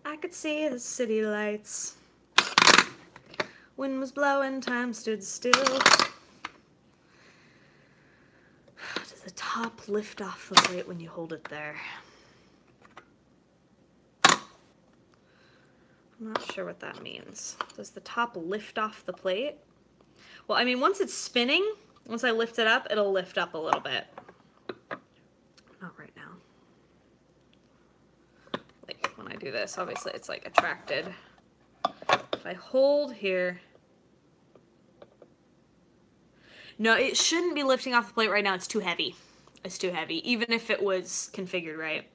I could see the city lights. Wind was blowing, time stood still. Does the top lift off the plate when you hold it there? I'm not sure what that means. Does the top lift off the plate? Well, I mean, once it's spinning, once I lift it up, it'll lift up a little bit. Not right now. Like, when I do this, obviously it's like attracted. If I hold here... No, it shouldn't be lifting off the plate right now. It's too heavy. It's too heavy, even if it was configured right.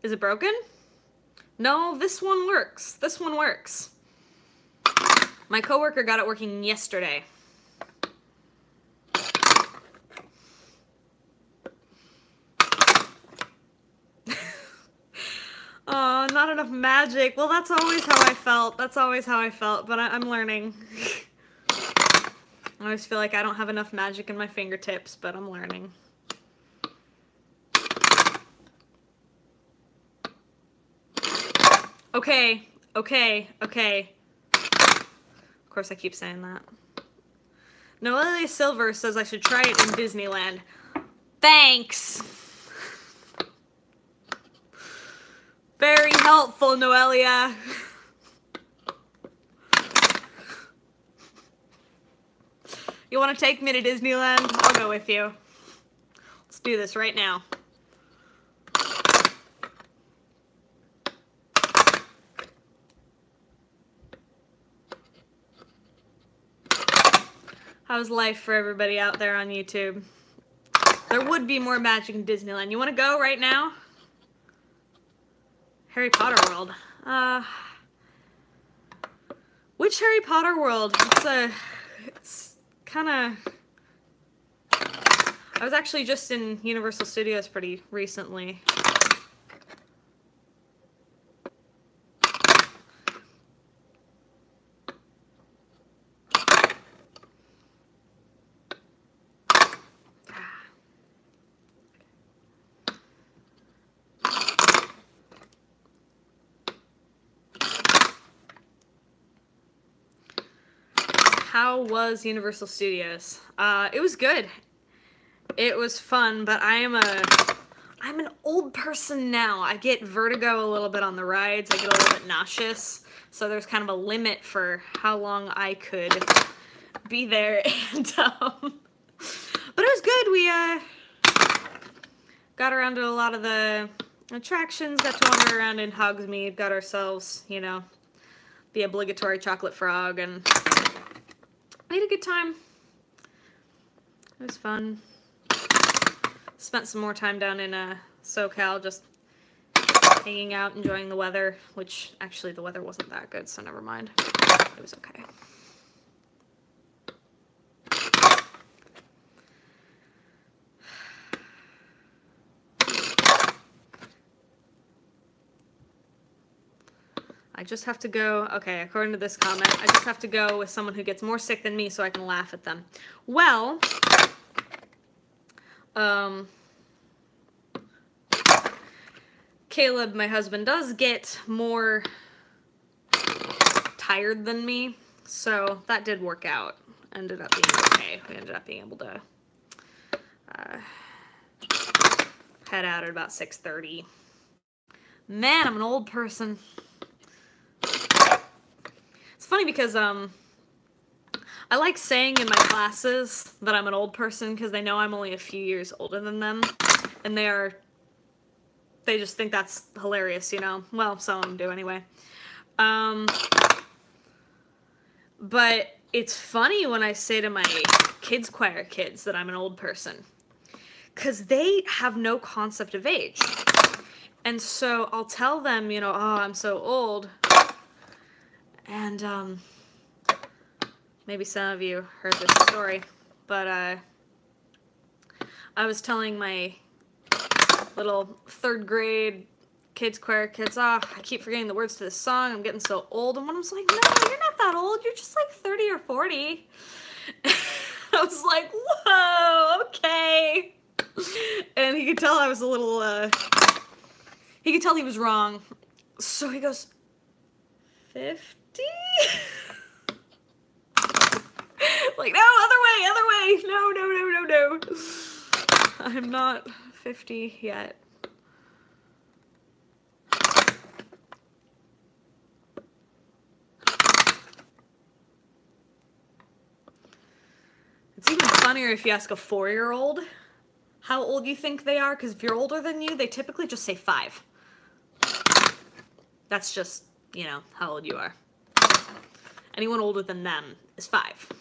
Is it broken? No, this one works. This one works. My coworker got it working yesterday. Oh, not enough magic. Well, that's always how I felt. That's always how I felt, but I'm learning. I always feel like I don't have enough magic in my fingertips, but I'm learning. Okay, okay, okay. Of course I keep saying that. Noelia Silver says I should try it in Disneyland. Thanks! Very helpful, Noelia. You want to take me to Disneyland? I'll go with you. Let's do this right now. How's life for everybody out there on YouTube? There would be more magic in Disneyland. You want to go right now? Harry Potter World. Which Harry Potter world? It's kind of... I was actually just in Universal Studios pretty recently. How was Universal Studios? It was good. It was fun, but I'm an old person now. I get vertigo a little bit on the rides. I get a little bit nauseous. So there's kind of a limit for how long I could be there. And but it was good. We got around to a lot of the attractions, got to wander around in Hogsmeade, got ourselves, you know, the obligatory chocolate frog, and we had a good time. It was fun. Spent some more time down in SoCal, just hanging out, enjoying the weather, which actually the weather wasn't that good, so never mind. It was okay. I just have to go, okay, according to this comment, I just have to go with someone who gets more sick than me so I can laugh at them. Well, Caleb, my husband, does get more tired than me, so that did work out. Ended up being okay. We ended up being able to head out at about 6:30. Man, I'm an old person. It's funny because I like saying in my classes that I'm an old person because they know I'm only a few years older than them, and they just think that's hilarious, you know? Well, some of them do anyway. But it's funny when I say to my kids choir kids that I'm an old person, because they have no concept of age. And so I'll tell them, you know, oh, I'm so old. And maybe some of you heard this story, but I was telling my little 3rd grade kids choir kids, oh, I keep forgetting the words to this song, I'm getting so old. And one of them's like, no, you're not that old, you're just like 30 or 40. I was like, whoa, okay. And he could tell I was a little, he could tell he was wrong. So he goes, 50? Like, no, other way, no. I'm not 50 yet. It's even funnier if you ask a 4-year-old how old you think they are, because if you're older than you, they typically just say 5. That's just, you know, how old you are. Anyone older than them is 5.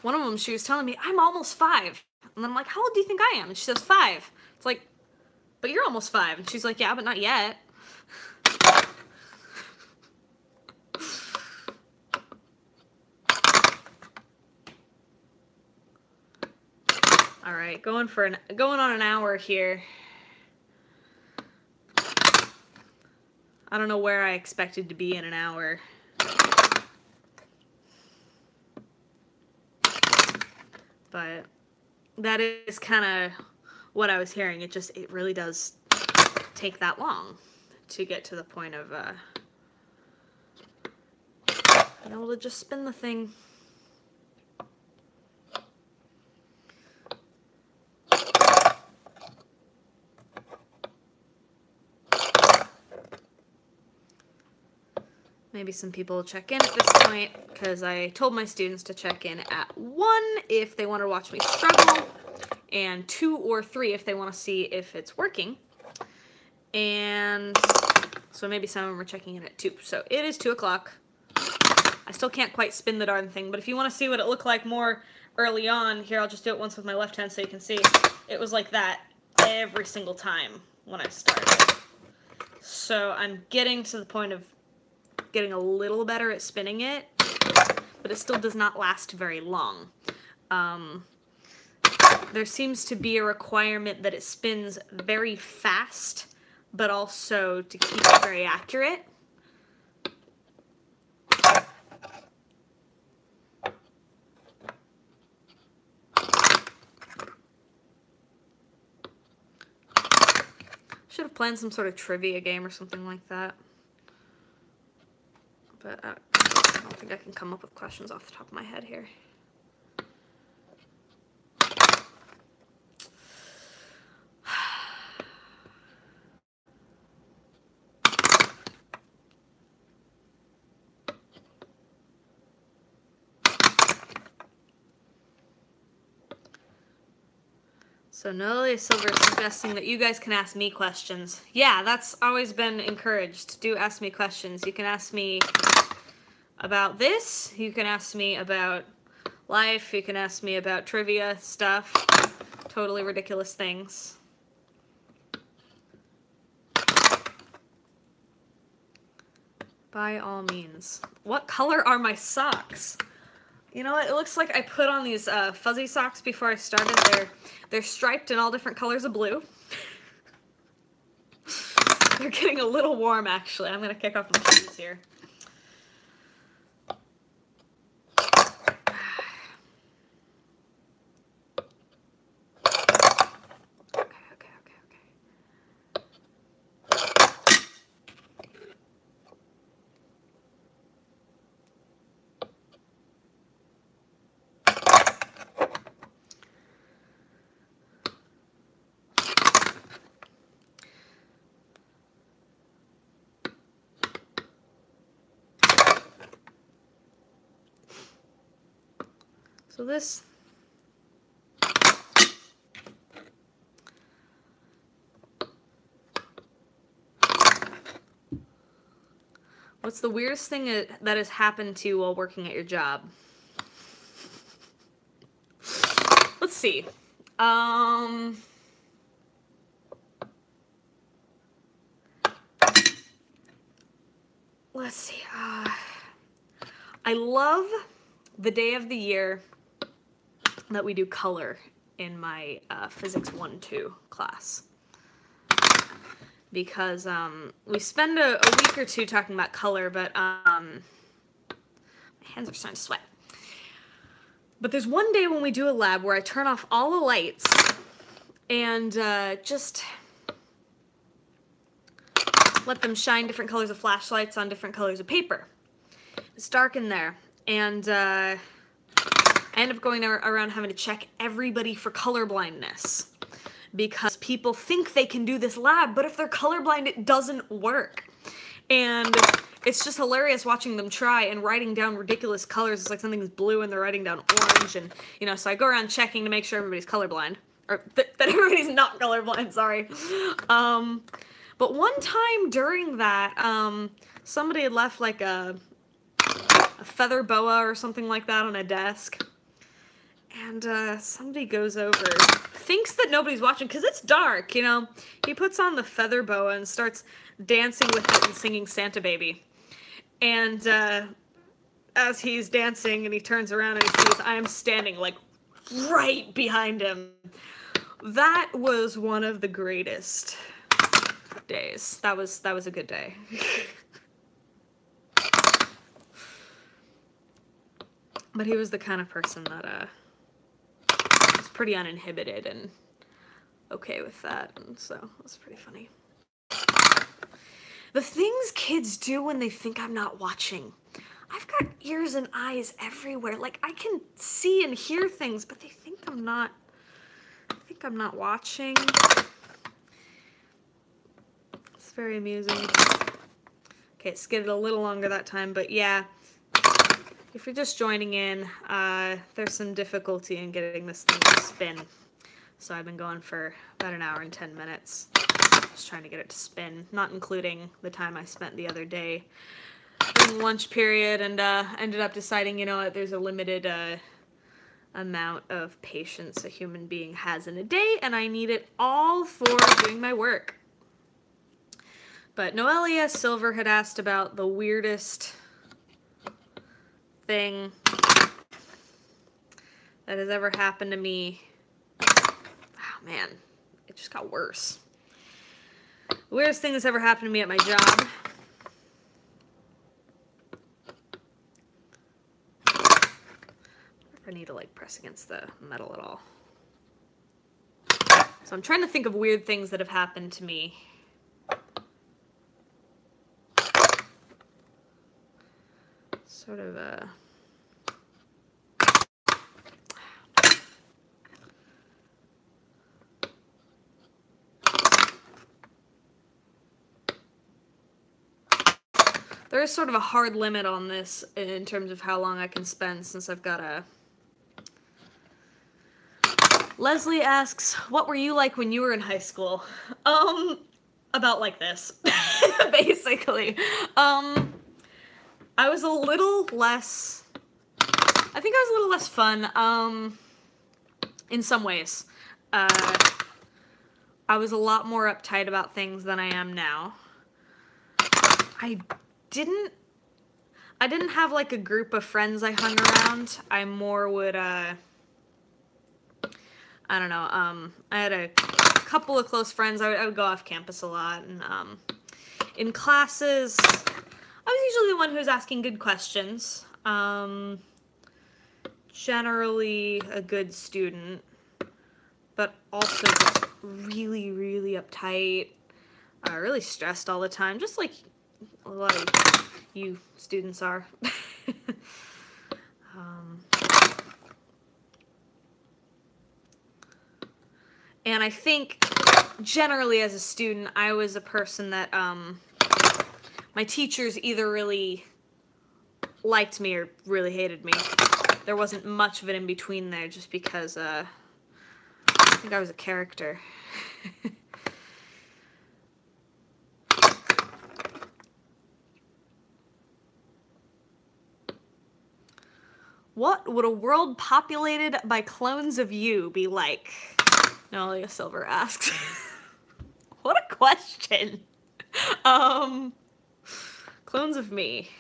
One of them, she was telling me, I'm almost 5. And I'm like, how old do you think I am? And she says, 5. It's like, but you're almost 5. And she's like, yeah, but not yet. All right, going on an hour here. I don't know where I expected to be in an hour. But that is kind of what I was hearing. It really does take that long to get to the point of being able to just spin the thing. Maybe some people will check in at this point, because I told my students to check in at 1 if they want to watch me struggle, and 2 or 3 if they want to see if it's working. And so maybe some of them are checking in at 2. So it is 2 o'clock. I still can't quite spin the darn thing, but if you want to see what it looked like more early on, here, I'll just do it once with my left hand so you can see. It was like that every single time when I started. So I'm getting to the point of getting a little better at spinning it, but it still does not last very long. There seems to be a requirement that it spins very fast, but also to keep it very accurate. Should have planned some sort of trivia game or something like that. But I don't think I can come up with questions off the top of my head here. So Noelia Silver is suggesting that you guys can ask me questions. Yeah, that's always been encouraged. Do ask me questions. You can ask me about this. You can ask me about life. You can ask me about trivia stuff. Totally ridiculous things. By all means. What color are my socks? You know what? It looks like I put on these fuzzy socks before I started. They're striped in all different colors of blue. They're getting a little warm, actually. I'm gonna kick off my shoes here. So this, what's the weirdest thing that has happened to you while working at your job? Let's see. Let's see. I love the day of the year that we do color in my Physics 1-2 class. Because we spend a week or two talking about color, but my hands are starting to sweat. But there's one day when we do a lab where I turn off all the lights and just let them shine different colors of flashlights on different colors of paper. It's dark in there, and I end up going around having to check everybody for color blindness. Because people think they can do this lab, but if they're colorblind, it doesn't work. And it's just hilarious watching them try and writing down ridiculous colors. It's like something's blue and they're writing down orange, and you know, so I go around checking to make sure everybody's colorblind. Or that everybody's not colorblind, sorry. But one time during that, somebody had left like a feather boa or something like that on a desk. And somebody goes over, thinks that nobody's watching, because it's dark, you know. He puts on the feather boa and starts dancing with it and singing Santa Baby. And as he's dancing and he turns around and he sees I am standing, like, right behind him. That was one of the greatest days. That was a good day. But he was the kind of person that, was pretty uninhibited and okay with that, and so it was pretty funny. The things kids do when they think I'm not watching. I've got ears and eyes everywhere. Like, I can see and hear things, but they think I'm not watching. It's very amusing. Okay, it skidded a little longer that time, but yeah. If you're just joining in, there's some difficulty in getting this thing to spin. So I've been going for about an hour and 10 minutes, just trying to get it to spin, not including the time I spent the other day during lunch period, and ended up deciding, you know what, there's a limited amount of patience a human being has in a day, and I need it all for doing my work. But Noelia Silver had asked about the weirdest thing that has ever happened to me. Oh man, it just got worse. The weirdest thing that's ever happened to me at my job. I need to like press against the metal at all. So I'm trying to think of weird things that have happened to me. Sort of there is sort of a hard limit on this in terms of how long I can spend, since I've got a... Leslie asks, what were you like when you were in high school? About like this, basically. I was a little less, I think I was a little less fun, in some ways. I was a lot more uptight about things than I am now. I didn't have like a group of friends I hung around. I more would, I don't know, I had a couple of close friends. I would go off campus a lot, and In classes, I was usually the one who was asking good questions. Generally a good student, but also just really, really uptight, really stressed all the time, just like a lot of you students are. And I think generally as a student, I was a person that my teachers either really liked me or really hated me. There wasn't much of it in between there, just because I think I was a character. What would a world populated by clones of you be like? Nolia Silver asks. What a question. Clones of me.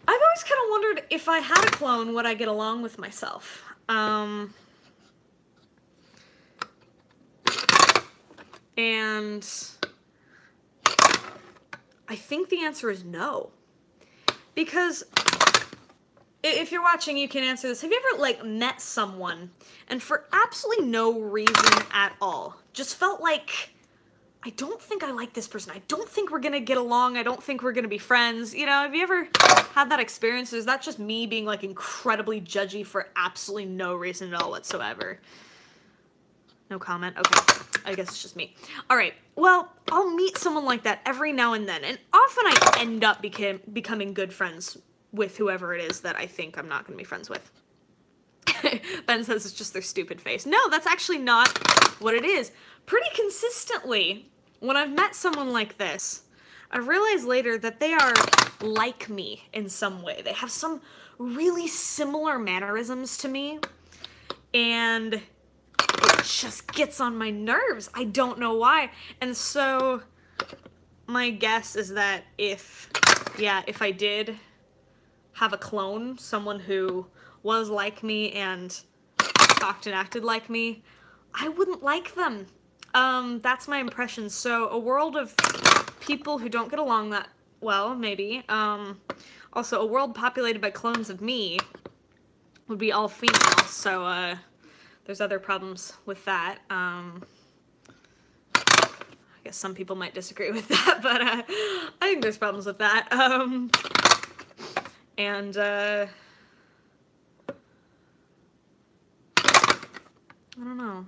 I've always kind of wondered if I had a clone, would I get along with myself? And I think the answer is no. Because if you're watching, you can answer this. Have you ever, like, met someone and for absolutely no reason at all just felt like, I don't think I like this person. I don't think we're gonna get along. I don't think we're gonna be friends. You know, have you ever had that experience? Or is that just me being, like, incredibly judgy for absolutely no reason at all whatsoever? No comment? Okay. I guess it's just me. All right. Well, I'll meet someone like that every now and then, and often I end up becoming good friends with whoever it is that I think I'm not going to be friends with. Ben says it's just their stupid face. No, that's actually not what it is. Pretty consistently, when I've met someone like this, I realize later that they are like me in some way. They have some really similar mannerisms to me, and it just gets on my nerves. I don't know why. And so my guess is that if I did have a clone, someone who was like me and talked and acted like me, I wouldn't like them. That's my impression. So a world of people who don't get along that well, maybe. Also, a world populated by clones of me would be all female, so there's other problems with that. I guess some people might disagree with that, but I think there's problems with that. And I don't know.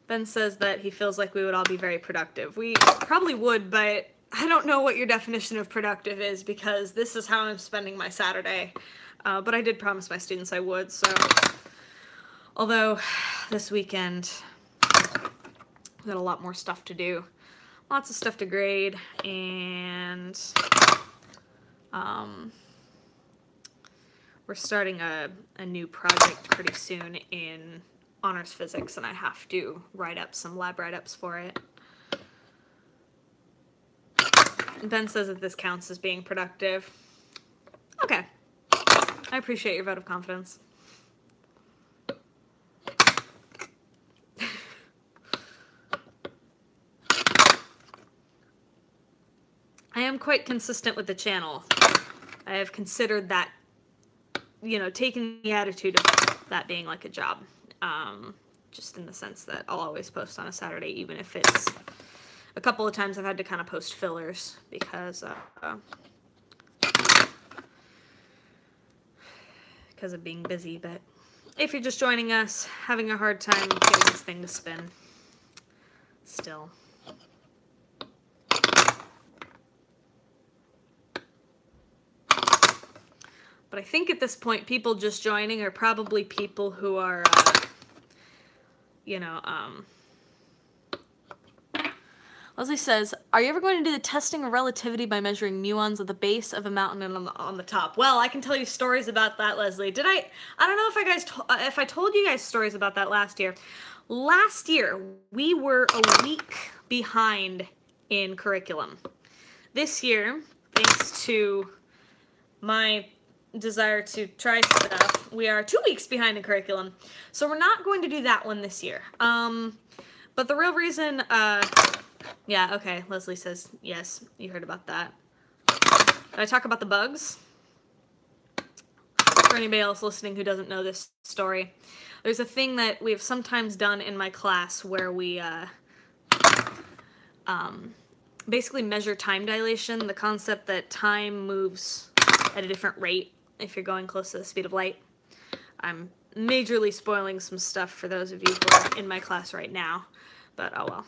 Ben says that he feels like we would all be very productive. We probably would, but I don't know what your definition of productive is, because this is how I'm spending my Saturday. But I did promise my students I would, so... Although, this weekend, we got a lot more stuff to do. Lots of stuff to grade, and we're starting a new project pretty soon in honors physics, and I have to write up some lab write-ups for it. Ben says that this counts as being productive. Okay. I appreciate your vote of confidence. I am quite consistent with the channel. I have considered that, you know, taking the attitude of that being like a job. Just in the sense that I'll always post on a Saturday, even if it's... A couple of times I've had to kind of post fillers because of being busy, but if you're just joining us, having a hard time getting this thing to spin, still. But I think at this point, people just joining are probably people who are, you know, Leslie says, are you ever going to do the testing of relativity by measuring muons at the base of a mountain and on the top? Well, I can tell you stories about that, Leslie. Did I don't know if I told you guys stories about that last year. Last year, we were a week behind in curriculum. This year, thanks to my desire to try stuff, we are 2 weeks behind in curriculum. So we're not going to do that one this year. But the real reason, yeah, okay, Leslie says, yes, you heard about that. Did I talk about the bugs? For anybody else listening who doesn't know this story, there's a thing that we have sometimes done in my class where we, basically measure time dilation, the concept that time moves at a different rate if you're going close to the speed of light. I'm majorly spoiling some stuff for those of you who are in my class right now, but oh well.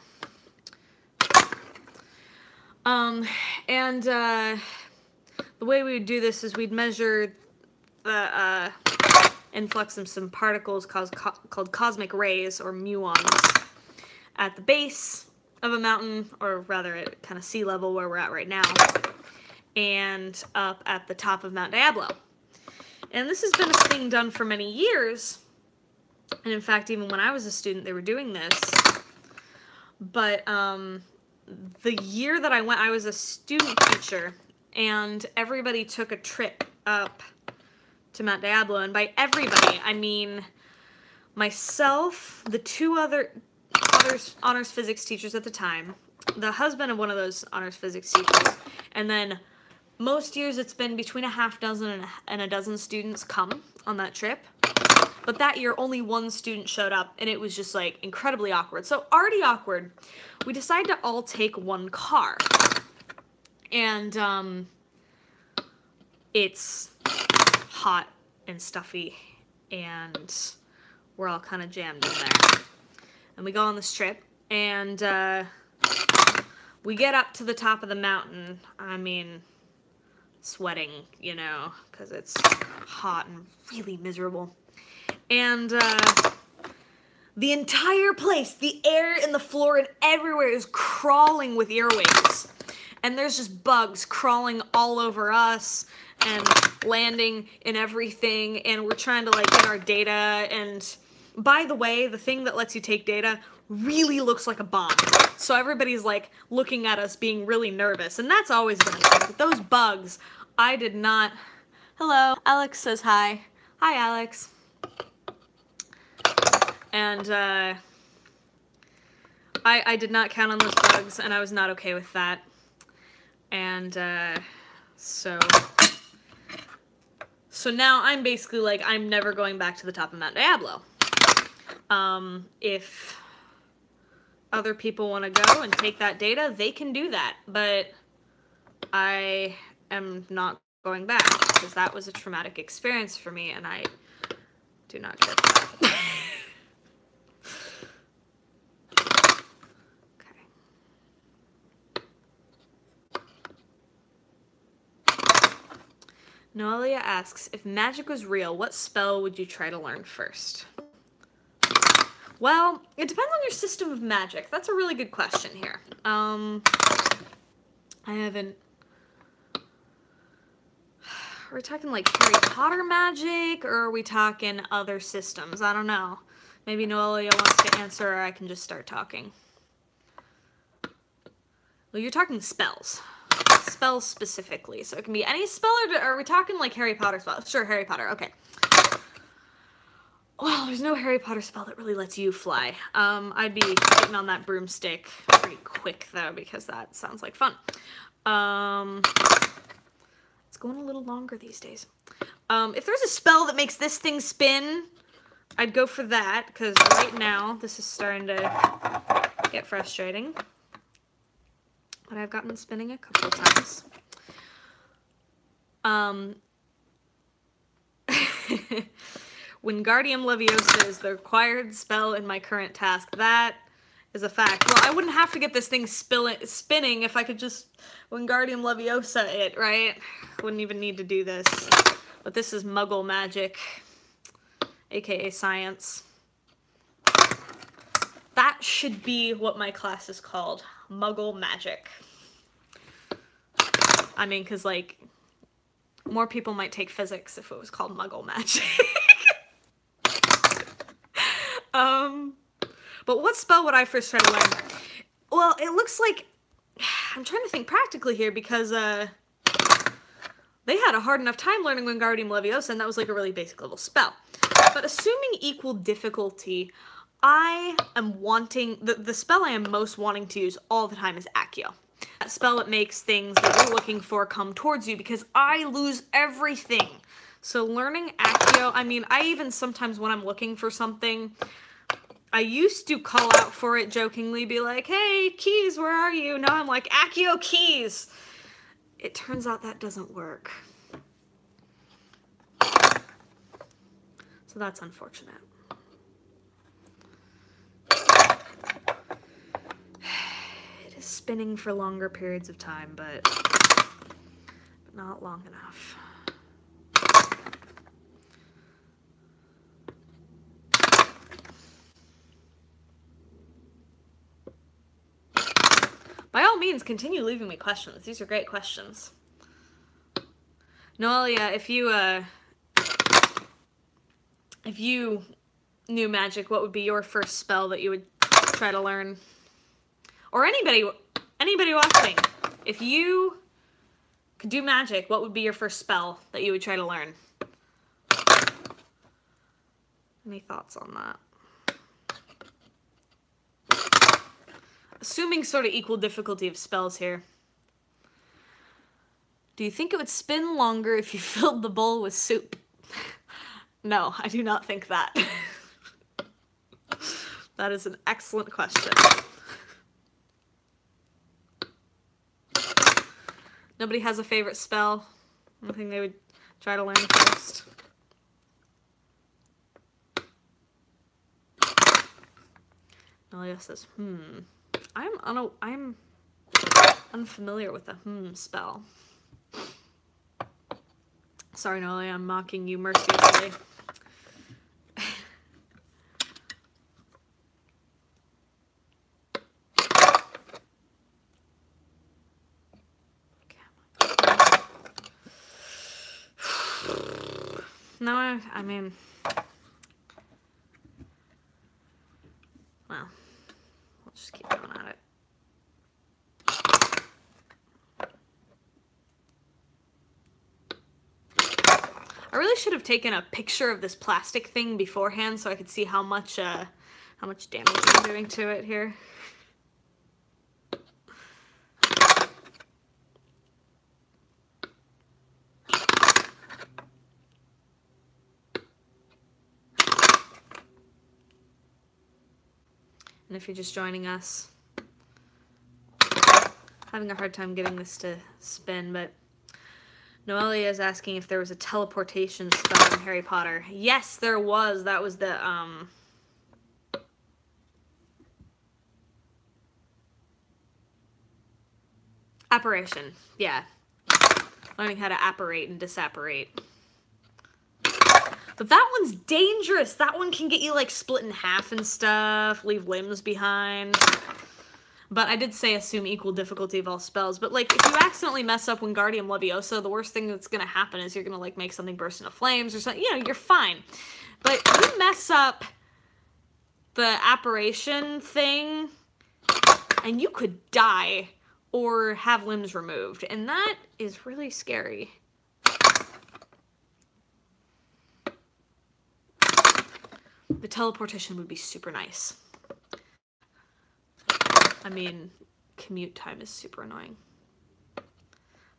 The way we would do this is we'd measure the influx of some particles called cosmic rays, or muons, at the base of a mountain, or rather at kind of sea level where we're at right now, and up at the top of Mount Diablo. And this has been a thing done for many years, and in fact, even when I was a student, they were doing this. But the year that I went, I was a student teacher, and everybody took a trip up to Mount Diablo, and by everybody, I mean myself, the two other honors physics teachers at the time, the husband of one of those honors physics teachers, and then most years it's been between a half dozen and a dozen students come on that trip. But that year, only one student showed up, and it was just, like, incredibly awkward. So, already awkward, we decided to all take one car. And, it's hot and stuffy, and we're all kind of jammed in there. And we go on this trip, and, we get up to the top of the mountain. I mean, sweating, you know, because it's hot and really miserable. And the entire place, the air and the floor and everywhere is crawling with earwigs. And there's just bugs crawling all over us and landing in everything. And we're trying to, like, get our data. And by the way, the thing that lets you take data really looks like a bomb. So everybody's, like, looking at us being really nervous. And that's always been a thing. But those bugs, I did not... Hello, Alex says hi. Hi, Alex. And, I did not count on those bugs, and I was not okay with that. And, so now I'm basically like, I'm never going back to the top of Mount Diablo. If other people want to go and take that data, they can do that, but I am not going back, because that was a traumatic experience for me, and I do not care for that. Noelia asks, if magic was real, what spell would you try to learn first? Well, it depends on your system of magic. That's a really good question here. I haven't... Are we talking like Harry Potter magic, or are we talking other systems? I don't know. Maybe Noelia wants to answer, or I can just start talking. Well, you're talking spells. Spells specifically, so it can be any spell, or are we talking like Harry Potter spells? Sure, Harry Potter, okay. Well, there's no Harry Potter spell that really lets you fly. I'd be getting on that broomstick pretty quick, though, because that sounds like fun. It's going a little longer these days. If there's a spell that makes this thing spin, I'd go for that, because right now, this is starting to get frustrating. But I've gotten spinning a couple of times. Wingardium Leviosa is the required spell in my current task. That is a fact. Well, I wouldn't have to get this thing spinning if I could just Wingardium Leviosa it, right? Wouldn't even need to do this. But this is Muggle magic, aka science. That should be what my class is called. Muggle magic. I mean, because, like, more people might take physics if it was called Muggle magic. But what spell would I first try to learn? Well, it looks like... I'm trying to think practically here, because, they had a hard enough time learning Wingardium Leviosa, and that was, like, a really basic level spell. But assuming equal difficulty, I am wanting, the spell I am most wanting to use all the time is Accio. That spell that makes things that you're looking for come towards you, because I lose everything. So learning Accio, I mean, I even sometimes when I'm looking for something, I used to call out for it jokingly, be like, hey, keys, where are you? Now I'm like, Accio keys. It turns out that doesn't work. So that's unfortunate. It is spinning for longer periods of time, but not long enough. By all means, continue leaving me questions. These are great questions. Noelia, if you knew magic, what would be your first spell that you would try to learn? Or anybody watching, if you could do magic, what would be your first spell that you would try to learn? Any thoughts on that? Assuming sort of equal difficulty of spells here. Do you think it would spin longer if you filled the bowl with soup? No, I do not think that. That is an excellent question. Nobody has a favorite spell? Anything they would try to learn first? Noelia says, I'm unfamiliar with the spell. Sorry, Noelia, I'm mocking you mercilessly. No, I mean, well, we'll just keep going at it. I really should have taken a picture of this plastic thing beforehand so I could see how much damage I'm doing to it here. And if you're just joining us, having a hard time getting this to spin, but Noelia is asking if there was a teleportation spell in Harry Potter. Yes, there was. That was the, apparition. Yeah. Learning how to apparate and disapparate. But that one's dangerous. That one can get you, like, split in half and stuff, leave limbs behind. But I did say assume equal difficulty of all spells. But, like, if you accidentally mess up Wingardium Leviosa, the worst thing that's going to happen is you're going to, like, make something burst into flames or something. You know, you're fine. But you mess up the apparition thing, and you could die or have limbs removed. And that is really scary. The teleportation would be super nice. I mean, commute time is super annoying.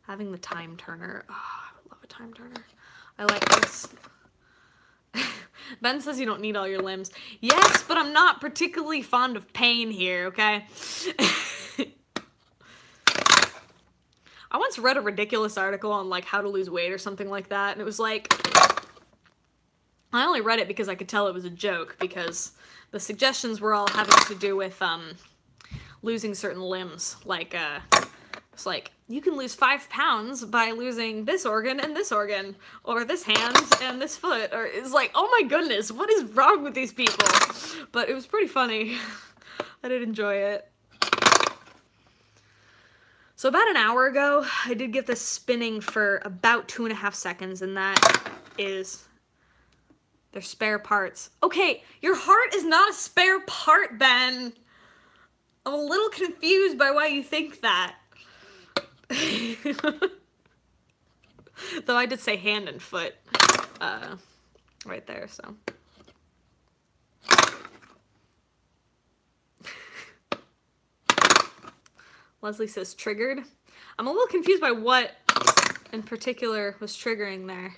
Having the time turner. Oh, I would love a time turner. I like this. Ben says you don't need all your limbs. Yes, but I'm not particularly fond of pain here, okay? I once read a ridiculous article on, like, how to lose weight or something like that, and it was like... I only read it because I could tell it was a joke, because the suggestions were all having to do with, losing certain limbs. Like, it's like, you can lose 5 pounds by losing this organ and this organ, or this hand and this foot, or it's like, oh my goodness, what is wrong with these people? But it was pretty funny. I did enjoy it. So about an hour ago, I did get this spinning for about 2.5 seconds, and that is... They're spare parts. Okay, your heart is not a spare part, Ben. I'm a little confused by why you think that. Though I did say hand and foot right there, so. Leslie says triggered. I'm a little confused by what in particular was triggering there.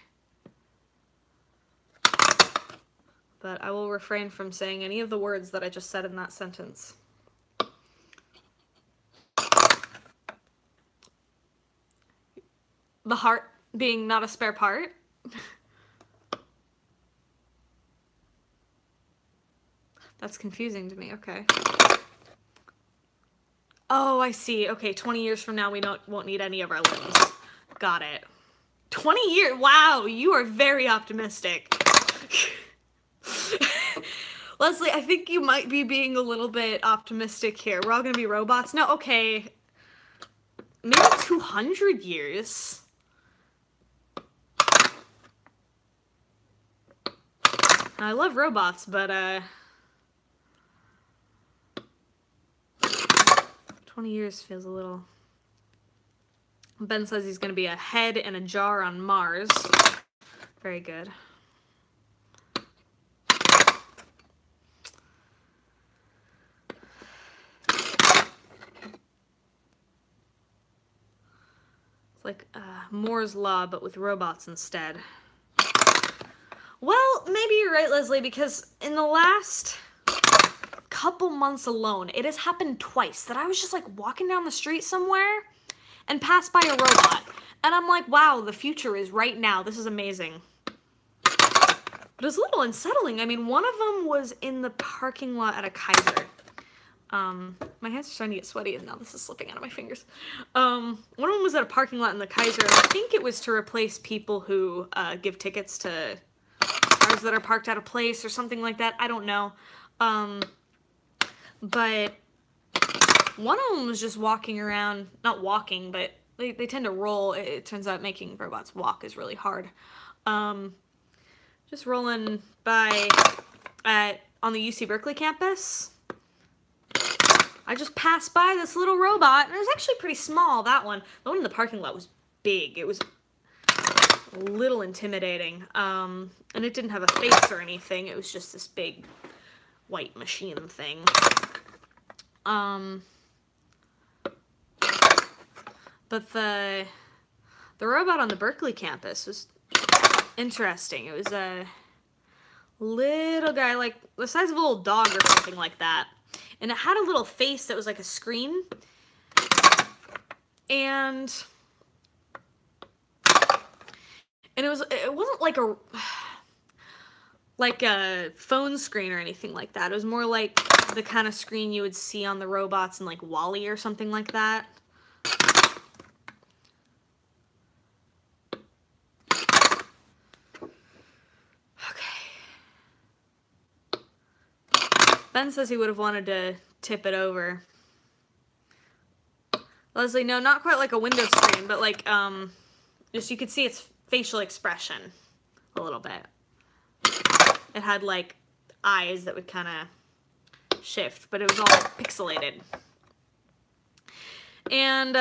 But I will refrain from saying any of the words that I just said in that sentence. The heart being not a spare part. That's confusing to me, okay. Oh, I see. Okay, 20 years from now we won't need any of our limbs. Got it. 20 years? Wow, you are very optimistic. Leslie, I think you might be being a little bit optimistic here. We're all gonna be robots? No, okay. Maybe 200 years. I love robots, but 20 years feels a little... Ben says he's gonna be a head in a jar on Mars. Very good. It's like Moore's Law, but with robots instead. Well, maybe you're right, Leslie, because in the last couple months alone, it has happened twice that I was just like walking down the street somewhere and passed by a robot. And I'm like, wow, the future is right now. This is amazing. But it's a little unsettling. I mean, one of them was in the parking lot at a Kaiser. My hands are starting to get sweaty and now this is slipping out of my fingers. One of them was at a parking lot in the Kaiser. I think it was to replace people who give tickets to cars that are parked out of place or something like that. I don't know. But one of them was just walking around, not walking, but they tend to roll. It turns out making robots walk is really hard. Just rolling by on the UC Berkeley campus. I just passed by this little robot, and it was actually pretty small, that one. The one in the parking lot was big. It was a little intimidating. And it didn't have a face or anything. It was just this big white machine thing. But the robot on the Berkeley campus was interesting. It was a little guy, like the size of a little dog or something like that. And it had a little face that was like a screen. And it wasn't like a phone screen or anything like that. It was more like the kind of screen you would see on the robots in like WALL-E or something like that. Ben says he would have wanted to tip it over. Leslie, no, not quite like a window screen, but like, just you could see its facial expression a little bit. It had like eyes that would kind of shift, but it was all pixelated. And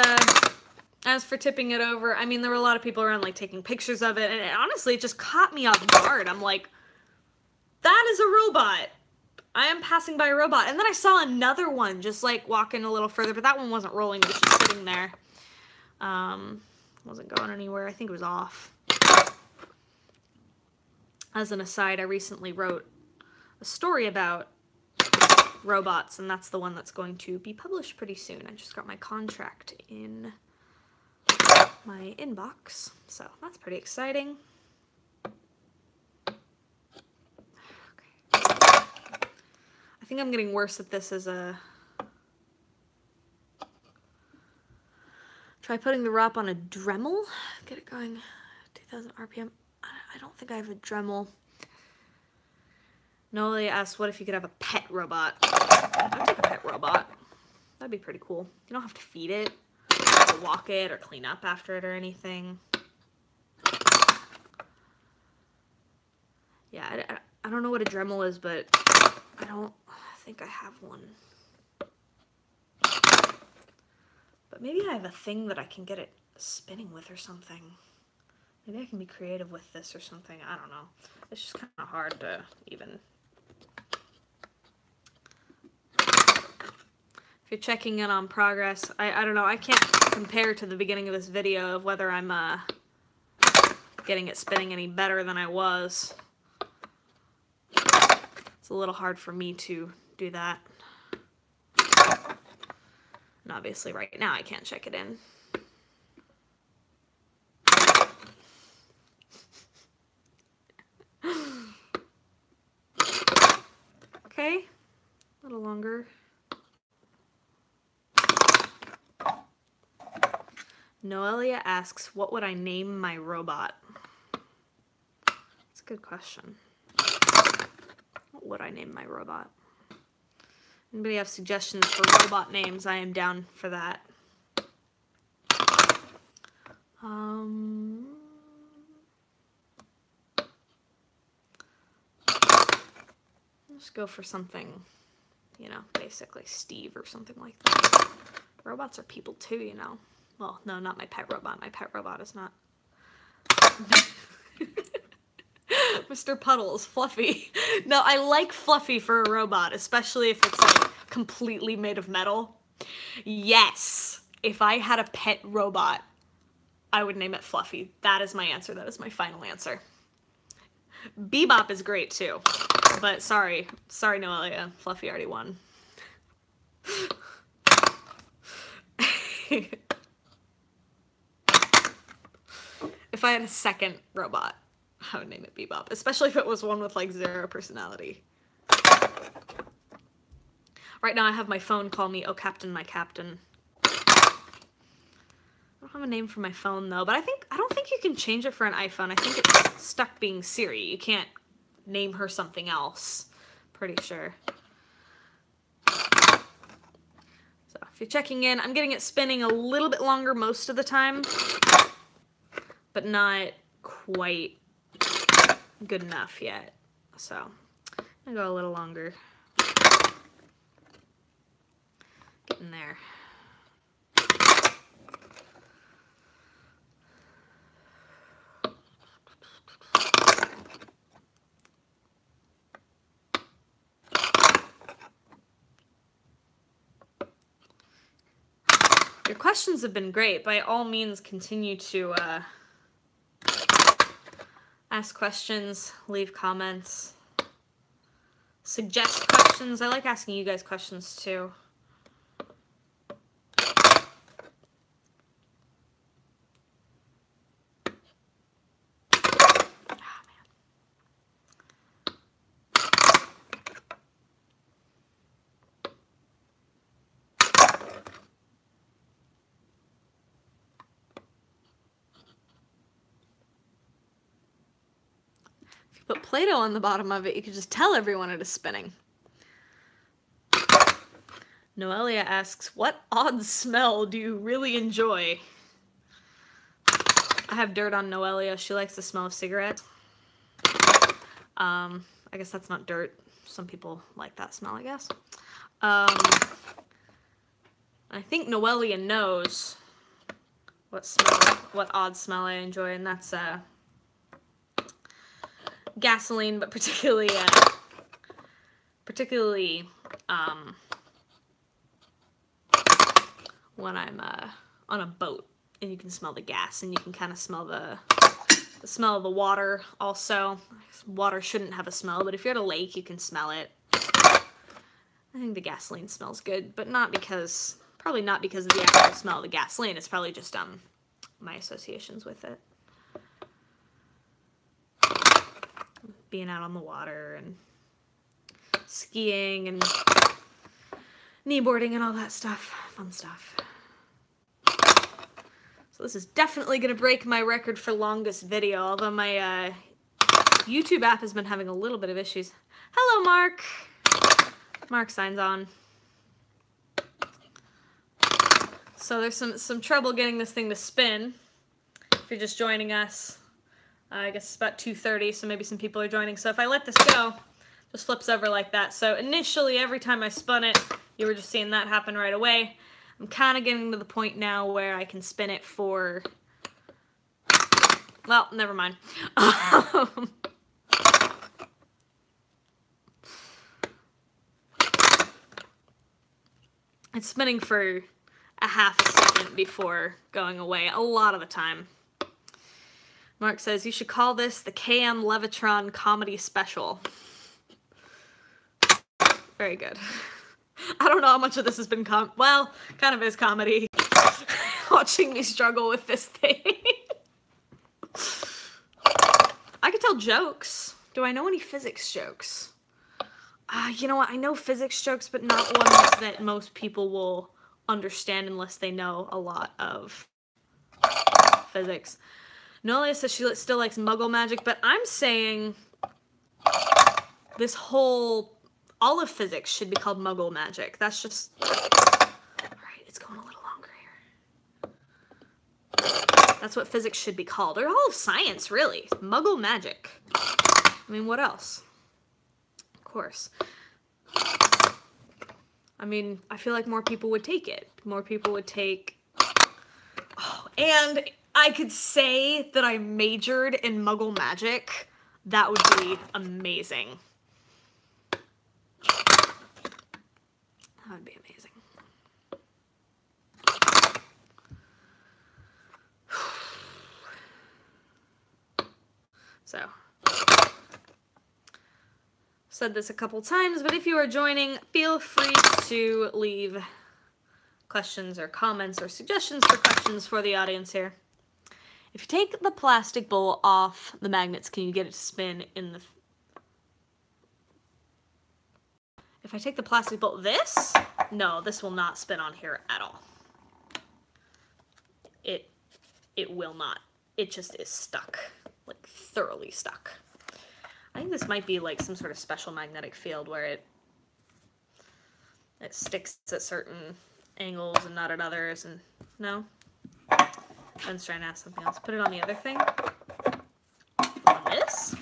as for tipping it over, I mean, there were a lot of people around like taking pictures of it, and honestly, it just caught me off guard. I'm like, that is a robot. I am passing by a robot. And then I saw another one just like walking a little further, but that one wasn't rolling, it was just sitting there. Wasn't going anywhere. I think it was off. As an aside, I recently wrote a story about robots, and that's the one that's going to be published pretty soon. I just got my contract in my inbox, so that's pretty exciting. I think I'm getting worse at this as a... Try putting the ROP on a Dremel. Get it going. 2000 RPM. I don't think I have a Dremel. Noli asked, what if you could have a pet robot? I'd take a pet robot. That'd be pretty cool. You don't have to feed it, or walk it, or clean up after it or anything. Yeah, I don't know what a Dremel is, but I don't think I have one. But maybe I have a thing that I can get it spinning with or something. Maybe I can be creative with this or something. I don't know. It's just kind of hard to even If you're checking in on progress, I don't know, I can't compare to the beginning of this video of whether I'm getting it spinning any better than I was. It's a little hard for me to do that. And obviously right now I can't check it in. Okay, a little longer. Noelia asks, what would I name my robot? That's a good question. What would I name my robot? Anybody have suggestions for robot names? I am down for that. Let's go for something, you know, basically Steve or something like that. Robots are people too, you know. Well, no, not my pet robot. My pet robot is not. Mr. Puddles, Fluffy. No, I like Fluffy for a robot, especially if it's like completely made of metal. Yes, if I had a pet robot, I would name it Fluffy. That is my answer. That is my final answer. Bebop is great too, but sorry, Noelia, Fluffy already won. If I had a second robot, I would name it Bebop, especially if it was one with like 0 personality. Right now I have my phone call me, oh Captain, my Captain. I don't have a name for my phone though, but I don't think you can change it for an iPhone. I think it's stuck being Siri. You can't name her something else. Pretty sure. So if you're checking in, I'm getting it spinning a little bit longer most of the time, but not quite good enough yet. So I'm gonna go a little longer. Getting there. Your questions have been great. By all means, continue to ask questions, leave comments, suggest questions. I like asking you guys questions too. Put Play-Doh on the bottom of it, you could just tell everyone it is spinning. Noelia asks, what odd smell do you really enjoy? I have dirt on Noelia. She likes the smell of cigarettes. I guess that's not dirt. Some people like that smell, I guess. I think Noelia knows what odd smell I enjoy, and that's gasoline, but particularly when I'm on a boat and you can smell the gas and you can kind of smell the smell of the water also. Water shouldn't have a smell, but if you're at a lake, you can smell it. I think the gasoline smells good, but probably not because of the actual smell of the gasoline. It's probably just my associations with it. Being out on the water and skiing and kneeboarding and all that stuff. Fun stuff. So this is definitely going to break my record for longest video, although my YouTube app has been having a little bit of issues. Hello, Mark. Mark signs on. So there's some trouble getting this thing to spin. If you're just joining us. I guess it's about 2:30, so maybe some people are joining. So if I let this go, it just flips over like that. So initially, every time I spun it, you were just seeing that happen right away. I'm kind of getting to the point now where I can spin it for... Well, never mind. It's spinning for a half a second before going away a lot of the time. Mark says, you should call this the KM Levitron comedy special. Very good. I don't know how much of this has been well, kind of is comedy. Watching me struggle with this thing. I could tell jokes. Do I know any physics jokes? You know what? I know physics jokes, but not ones that most people will understand unless they know a lot of physics. Noelia says she still likes Muggle magic, but I'm saying this whole, all of physics should be called Muggle magic. That's just, all right, it's going a little longer here. That's what physics should be called, or all of science, really. Muggle magic. I mean, what else? Of course. I mean, I feel like more people would take it. More people would take, oh, and I could say that I majored in Muggle magic. That would be amazing. That would be amazing. So, said this a couple times, but if you are joining, feel free to leave questions or comments or suggestions for questions for the audience here. If you take the plastic bowl off the magnets, can you get it to spin in the... If I take the plastic bowl, no, this will not spin on here at all. It will not. It just is stuck, like thoroughly stuck. I think this might be like some sort of special magnetic field where it sticks at certain angles and not at others, and no? Ben's trying to ask something else. Put it on the other thing. On this?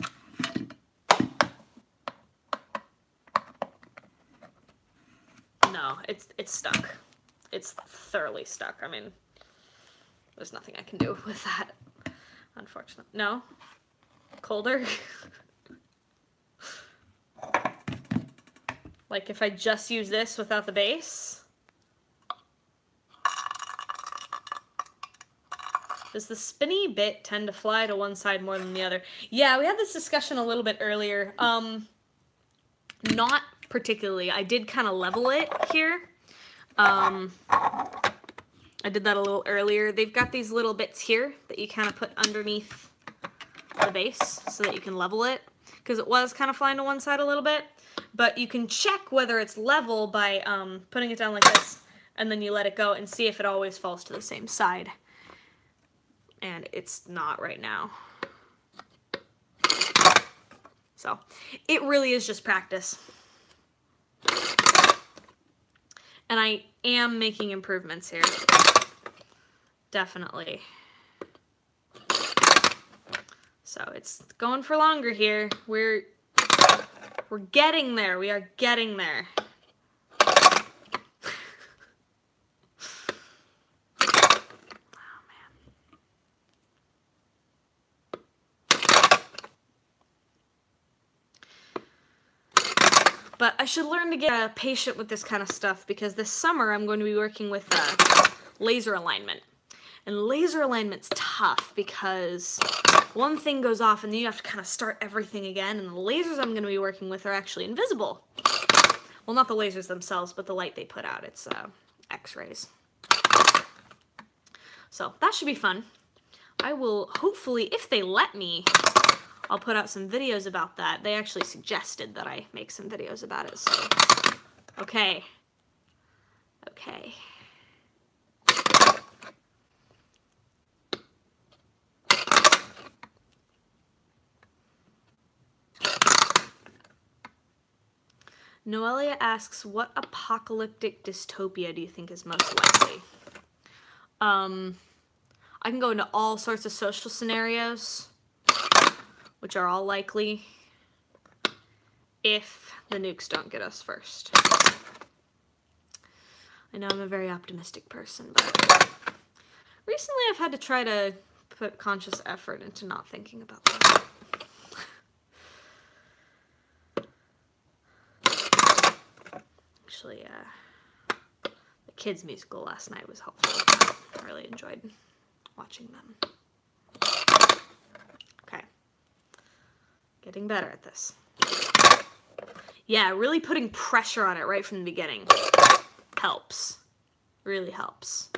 No, it's stuck. It's thoroughly stuck. I mean, there's nothing I can do with that, unfortunately. No? Colder? Like if I just use this without the base? Does the spinny bit tend to fly to one side more than the other? Yeah, we had this discussion a little bit earlier. Not particularly. I did kind of level it here. I did that a little earlier. They've got these little bits here that you kind of put underneath the base so that you can level it, because it was kind of flying to one side a little bit. But you can check whether it's level by putting it down like this, and then you let it go and see if it always falls to the same side. And it's not right now. So, it really is just practice. And I am making improvements here. Definitely. So, it's going for longer here. We're getting there. We are getting there. But I should learn to get patient with this kind of stuff, because this summer I'm going to be working with laser alignment. And laser alignment's tough because one thing goes off and then you have to kind of start everything again, and the lasers I'm going to be working with are actually invisible. Well, not the lasers themselves, but the light they put out. It's X-rays. So that should be fun. I will, hopefully, if they let me, I'll put out some videos about that. They actually suggested that I make some videos about it, so... Okay. Okay. Noelia asks, what apocalyptic dystopia do you think is most likely? I can go into all sorts of social scenarios, which are all likely if the nukes don't get us first. I know I'm a very optimistic person, but recently I've had to try to put conscious effort into not thinking about that. Actually, the kids musical last night was helpful. I really enjoyed watching them. Okay. Getting better at this. Yeah, really putting pressure on it right from the beginning helps. Really helps.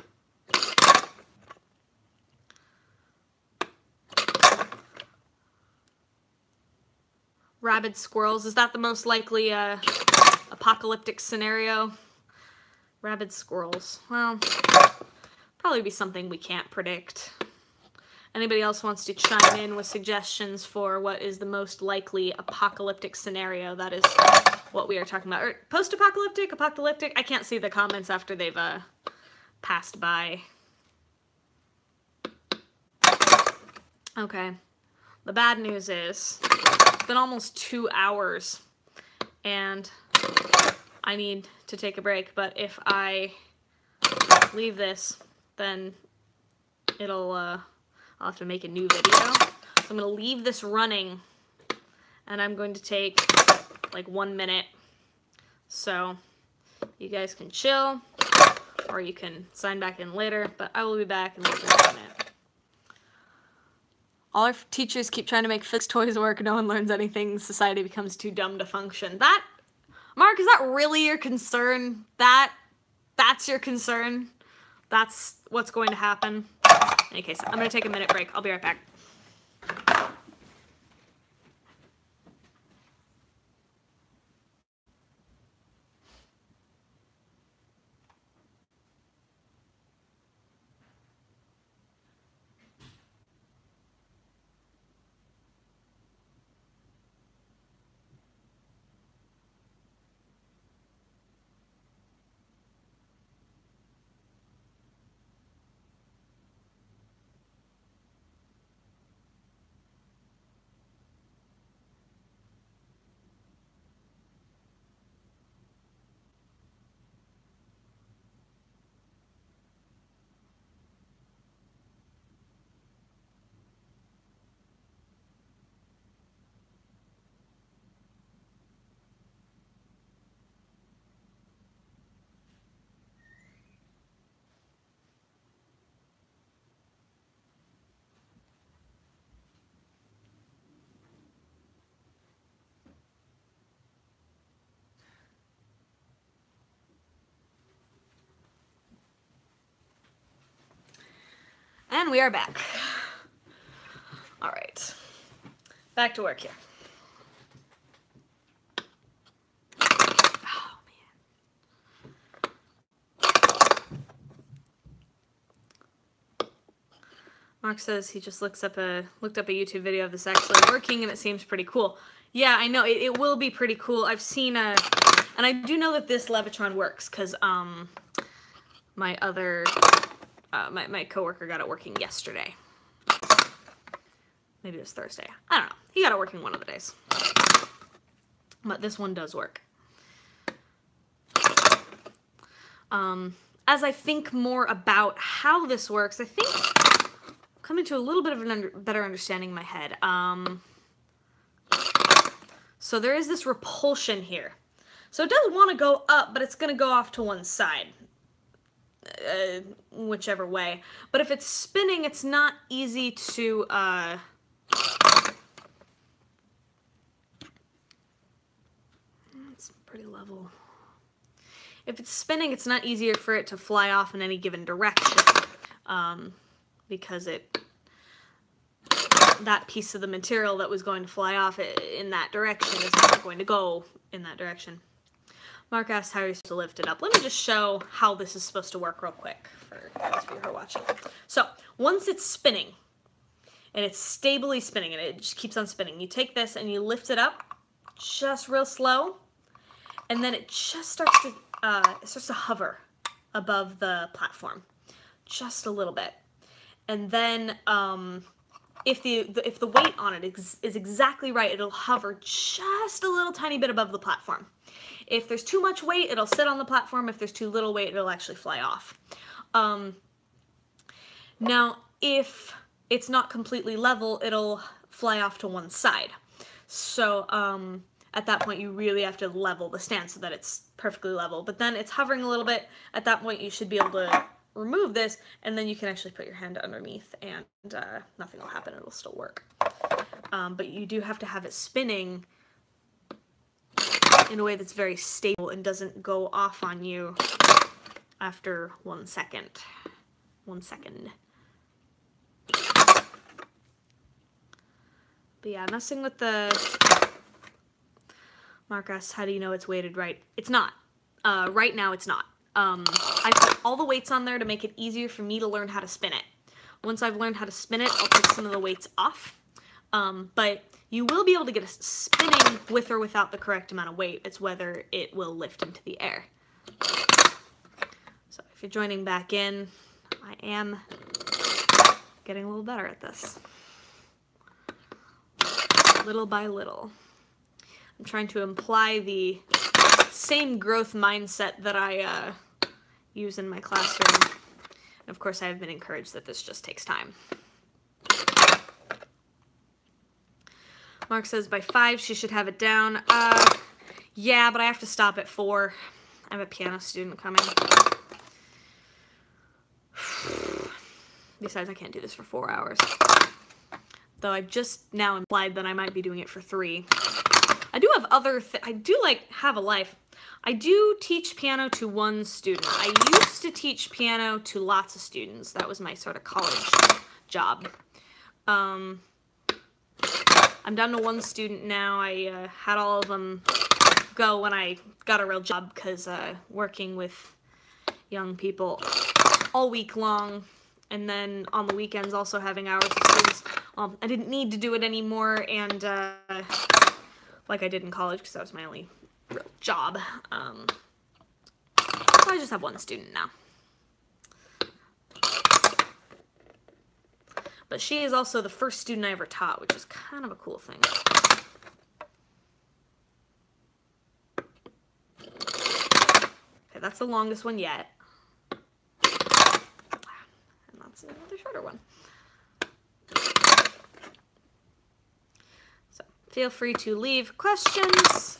Rabid squirrels, is that the most likely apocalyptic scenario? Rabid squirrels, well, probably be something we can't predict. Anybody else wants to chime in with suggestions for what is the most likely apocalyptic scenario? That is what we are talking about. Or post-apocalyptic, apocalyptic? I can't see the comments after they've passed by. Okay. The bad news is it's been almost 2 hours and I need to take a break, but if I leave this, then I'll have to make a new video. So I'm going to leave this running, and I'm going to take like 1 minute. So you guys can chill, or you can sign back in later, but I will be back in like 1 minute. All our teachers keep trying to make physics toys work. No one learns anything. Society becomes too dumb to function. Mark, is that really your concern? That's your concern? That's what's going to happen? In any case, I'm going to take a minute break. I'll be right back. And we are back. All right. Back to work here. Oh, man. Mark says he just looked up a YouTube video of this actually working, and it seems pretty cool. Yeah, I know. It will be pretty cool. I've seen and I do know that this Levitron works, because my other... my coworker got it working yesterday. Maybe it was Thursday. I don't know. He got it working one of the days. But this one does work. As I think more about how this works, I think I'm coming to a little bit of a better understanding in my head. So there is this repulsion here. So it does want to go up, but it's going to go off to one side. Whichever way. But if it's spinning, it's not easy to it's pretty level. If it's spinning, it's not easier for it to fly off in any given direction, because that piece of the material that was going to fly off in that direction is not going to go in that direction. Mark asked how you're supposed to lift it up. Let me just show how this is supposed to work real quick for those of you who are watching. So, once it's spinning, and it's stably spinning, and it just keeps on spinning, you take this and you lift it up just real slow, and then it just starts to hover above the platform, just a little bit. And then, if the weight on it is exactly right, it'll hover just a little tiny bit above the platform. If there's too much weight, it'll sit on the platform. If there's too little weight, it'll actually fly off. Now, if it's not completely level, it'll fly off to one side. So at that point you really have to level the stand so that it's perfectly level. But then it's hovering a little bit. At that point you should be able to remove this, and then you can actually put your hand underneath and nothing will happen. It'll still work. But you do have to have it spinning in a way that's very stable and doesn't go off on you after 1 second. 1 second. But yeah, messing with the... Mark asks, how do you know it's weighted right? It's not. Right now it's not. I put all the weights on there to make it easier for me to learn how to spin it. Once I've learned how to spin it, I'll take some of the weights off. But you will be able to get a spinning with or without the correct amount of weight. It's whether it will lift into the air. So if you're joining back in, I am getting a little better at this. Little by little. I'm trying to imply the same growth mindset that I use in my classroom. And of course, I have been encouraged that this just takes time. Mark says by 5 she should have it down. Yeah, but I have to stop at 4. I have a piano student coming. Besides, I can't do this for 4 hours. Though I just now implied that I might be doing it for 3. I do have other I do have a life. I do teach piano to 1 student. I used to teach piano to lots of students. That was my sort of college job. I'm down to 1 student now. I had all of them go when I got a real job because working with young people all week long, and then on the weekends also having hours of students. I didn't need to do it anymore, and like I did in college because that was my only real job. So I just have 1 student now. But she is also the first student I ever taught, which is kind of a cool thing. Okay, that's the longest one yet. And that's another shorter one. So feel free to leave questions.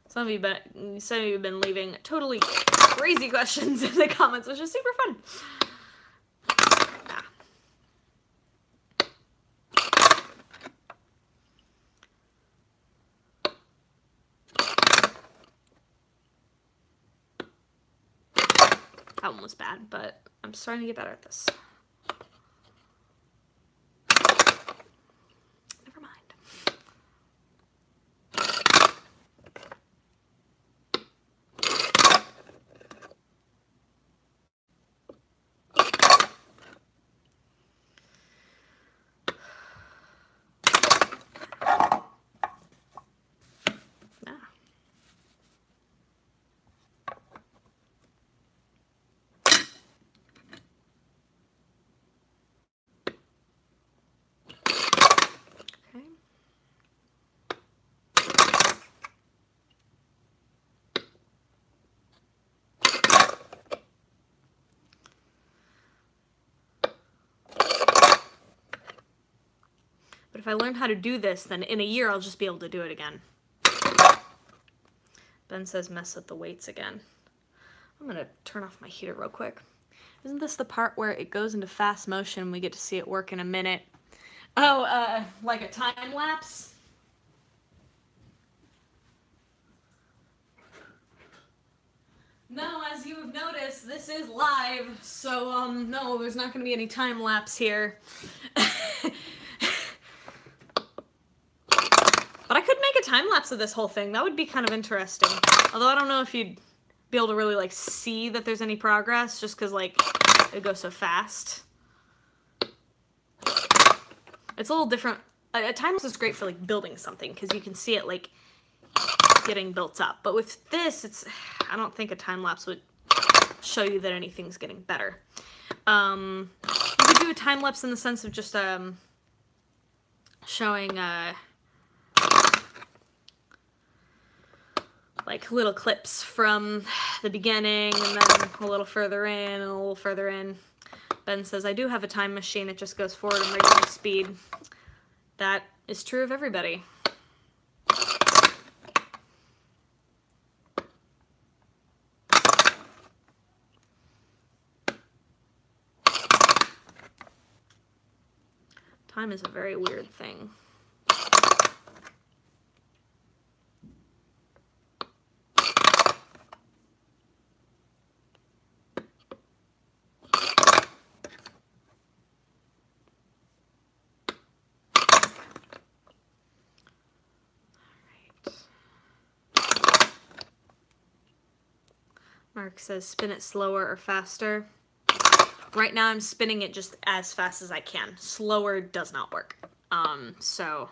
Some of you have been leaving totally crazy questions in the comments, which is super fun. That one was bad, but I'm starting to get better at this. Never mind. But if I learn how to do this, then in a year I'll just be able to do it again. Ben says mess with the weights again. I'm gonna turn off my heater real quick. Isn't this the part where it goes into fast motion and we get to see it work in a minute? Oh, like a time lapse? No, as you have noticed, this is live, so, no, there's not gonna be any time lapse here. But I could make a time lapse of this whole thing. That would be kind of interesting. Although I don't know if you'd be able to really, like, see that there's any progress, just because, like, it goes so fast. It's a little different. A time lapse is great for, like, building something, because you can see it, like, getting built up. But with this, I don't think a time lapse would show you that anything's getting better. You could do a time lapse in the sense of just, showing, like little clips from the beginning and then a little further in and a little further in. Ben says, I do have a time machine, it just goes forward in regular speed. That is true of everybody. Time is a very weird thing. Mark says spin it slower or faster. Right now I'm spinning it just as fast as I can. Slower does not work. So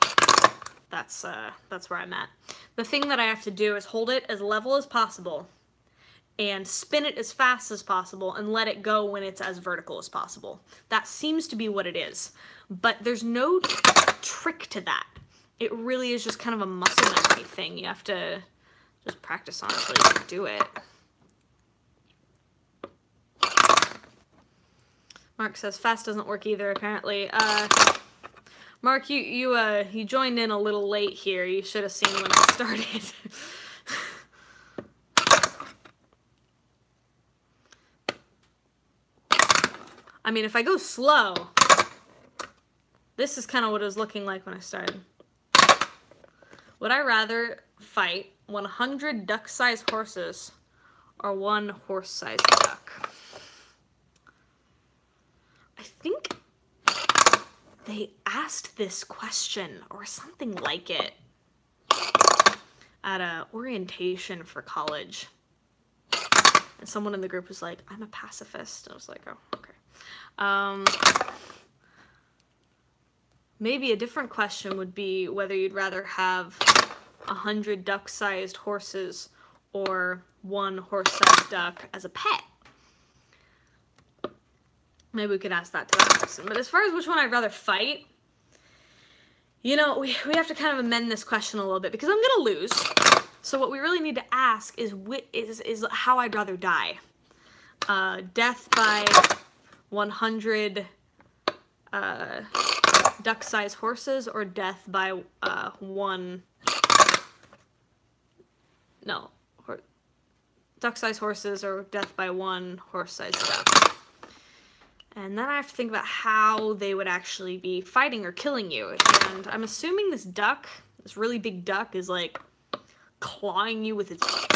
that's where I'm at. The thing that I have to do is hold it as level as possible and spin it as fast as possible and let it go when it's as vertical as possible. That seems to be what it is. But there's no trick to that. It really is just kind of a muscle memory thing. You have to just practice on it until you can do it. Mark says fast doesn't work either, apparently. Mark, you joined in a little late here. You should have seen when it started. I mean, if I go slow, this is kind of what it was looking like when I started. Would I rather fight 100 duck-sized horses or 1 horse-sized duck? I think they asked this question or something like it at a orientation for college. And someone in the group was like, I'm a pacifist. I was like, oh, okay. Maybe a different question would be whether you'd rather have 100 duck-sized horses or 1 horse-sized duck as a pet. Maybe we could ask that to that person. But as far as which one I'd rather fight, you know, we have to kind of amend this question a little bit because I'm going to lose. So what we really need to ask is how I'd rather die. Death by 100 duck-sized horses or death by duck-sized horses or death by 1 horse-sized duck. And then I have to think about how they would actually be fighting or killing you. And I'm assuming this duck, this really big duck, is like clawing you with its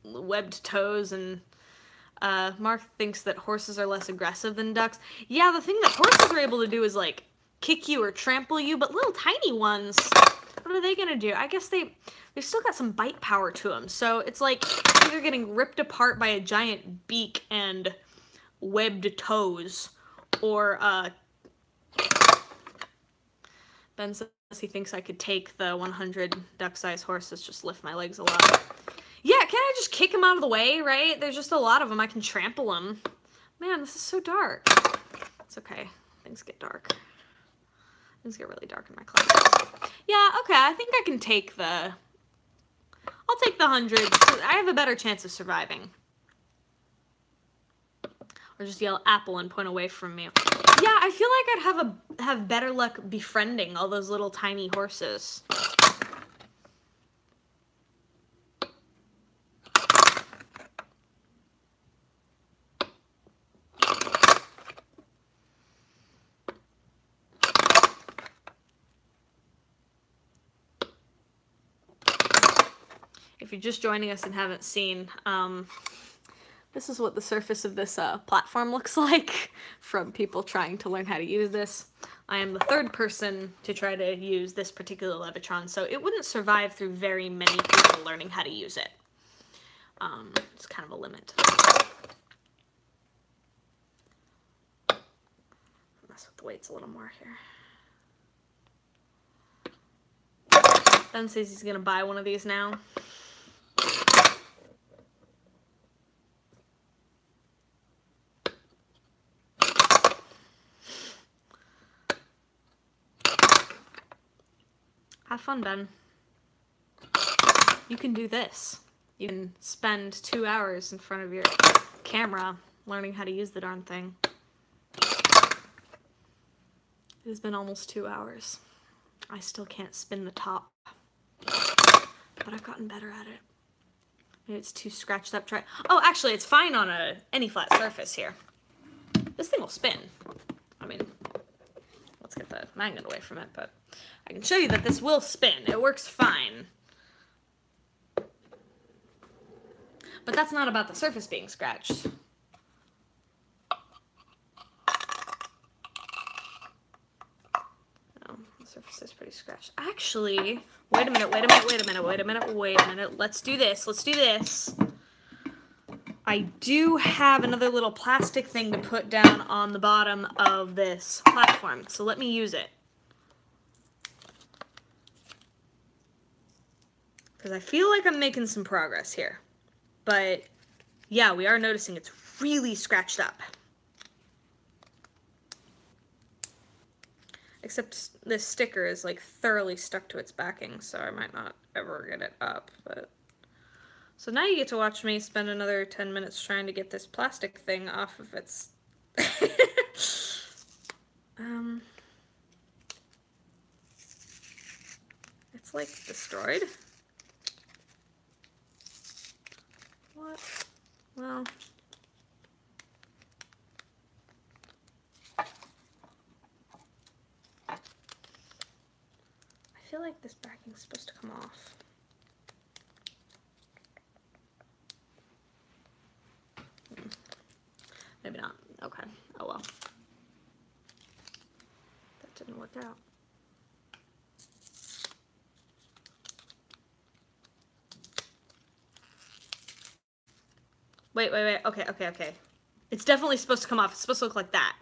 webbed toes. And Mark thinks that horses are less aggressive than ducks. Yeah, the thing that horses are able to do is like kick you or trample you, but little tiny ones, what are they gonna do? I guess they've still got some bite power to them. So it's like either getting ripped apart by a giant beak and webbed toes, or Ben says he thinks I could take the 100 duck-sized horses, just lift my legs a lot. Yeah, can't I just kick them out of the way, right? There's just a lot of them. I can trample them. Man, this is so dark. It's okay. Things get dark. Things get really dark in my class. Yeah, okay, I think I can take the... I'll take the 100. I have a better chance of surviving. Or just yell apple and point away from me. Yeah, I feel like I'd have better luck befriending all those little tiny horses. If you're just joining us and haven't seen, this is what the surface of this platform looks like from people trying to learn how to use this. I am the 3rd person to try to use this particular Levitron, so it wouldn't survive through very many people learning how to use it. It's kind of a limit. Mess with the weights a little more here. Ben says he's gonna buy one of these now. Have fun, Ben. You can do this. You can spend 2 hours in front of your camera learning how to use the darn thing. It has been almost 2 hours. I still can't spin the top, but I've gotten better at it. Maybe it's too scratched up. Oh, actually, it's fine on any flat surface here. This thing will spin. I mean, get the magnet away from it, but I can show you that this will spin. It works fine. But that's not about the surface being scratched. Oh, the surface is pretty scratched. Actually, wait a minute. Let's do this. I do have another little plastic thing to put down on the bottom of this platform, so let me use it. Because I feel like I'm making some progress here. But yeah, we are noticing it's really scratched up. Except this sticker is like thoroughly stuck to its backing, so I might not ever get it up, but... So now you get to watch me spend another 10 minutes trying to get this plastic thing off of its... It's like destroyed. What? Well... I feel like this backing's supposed to come off. Maybe not. Okay. Oh well. That didn't work out. Wait. Okay. It's definitely supposed to come off. It's supposed to look like that.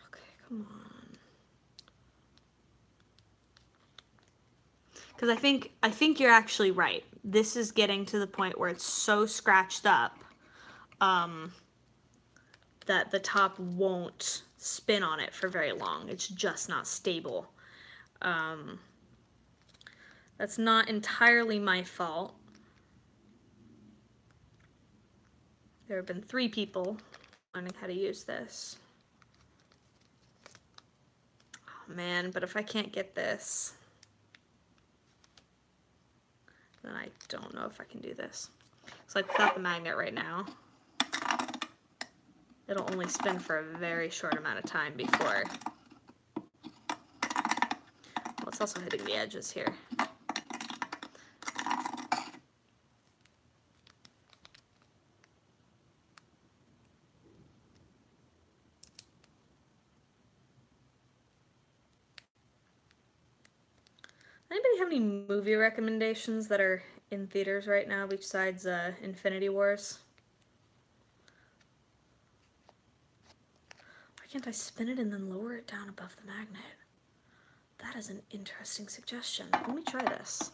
Okay, come on. Because I think you're actually right. This is getting to the point where it's so scratched up that the top won't spin on it for very long. It's just not stable. That's not entirely my fault. There have been 3 people learning how to use this. Oh man, but if I can't get this, then I don't know if I can do this. It's like without the magnet right now, it'll only spin for a very short amount of time before... Well, it's also hitting the edges here. Anybody have any movie recommendations that are in theaters right now besides Infinity Wars? Why can't I spin it and then lower it down above the magnet? That is an interesting suggestion. Let me try this.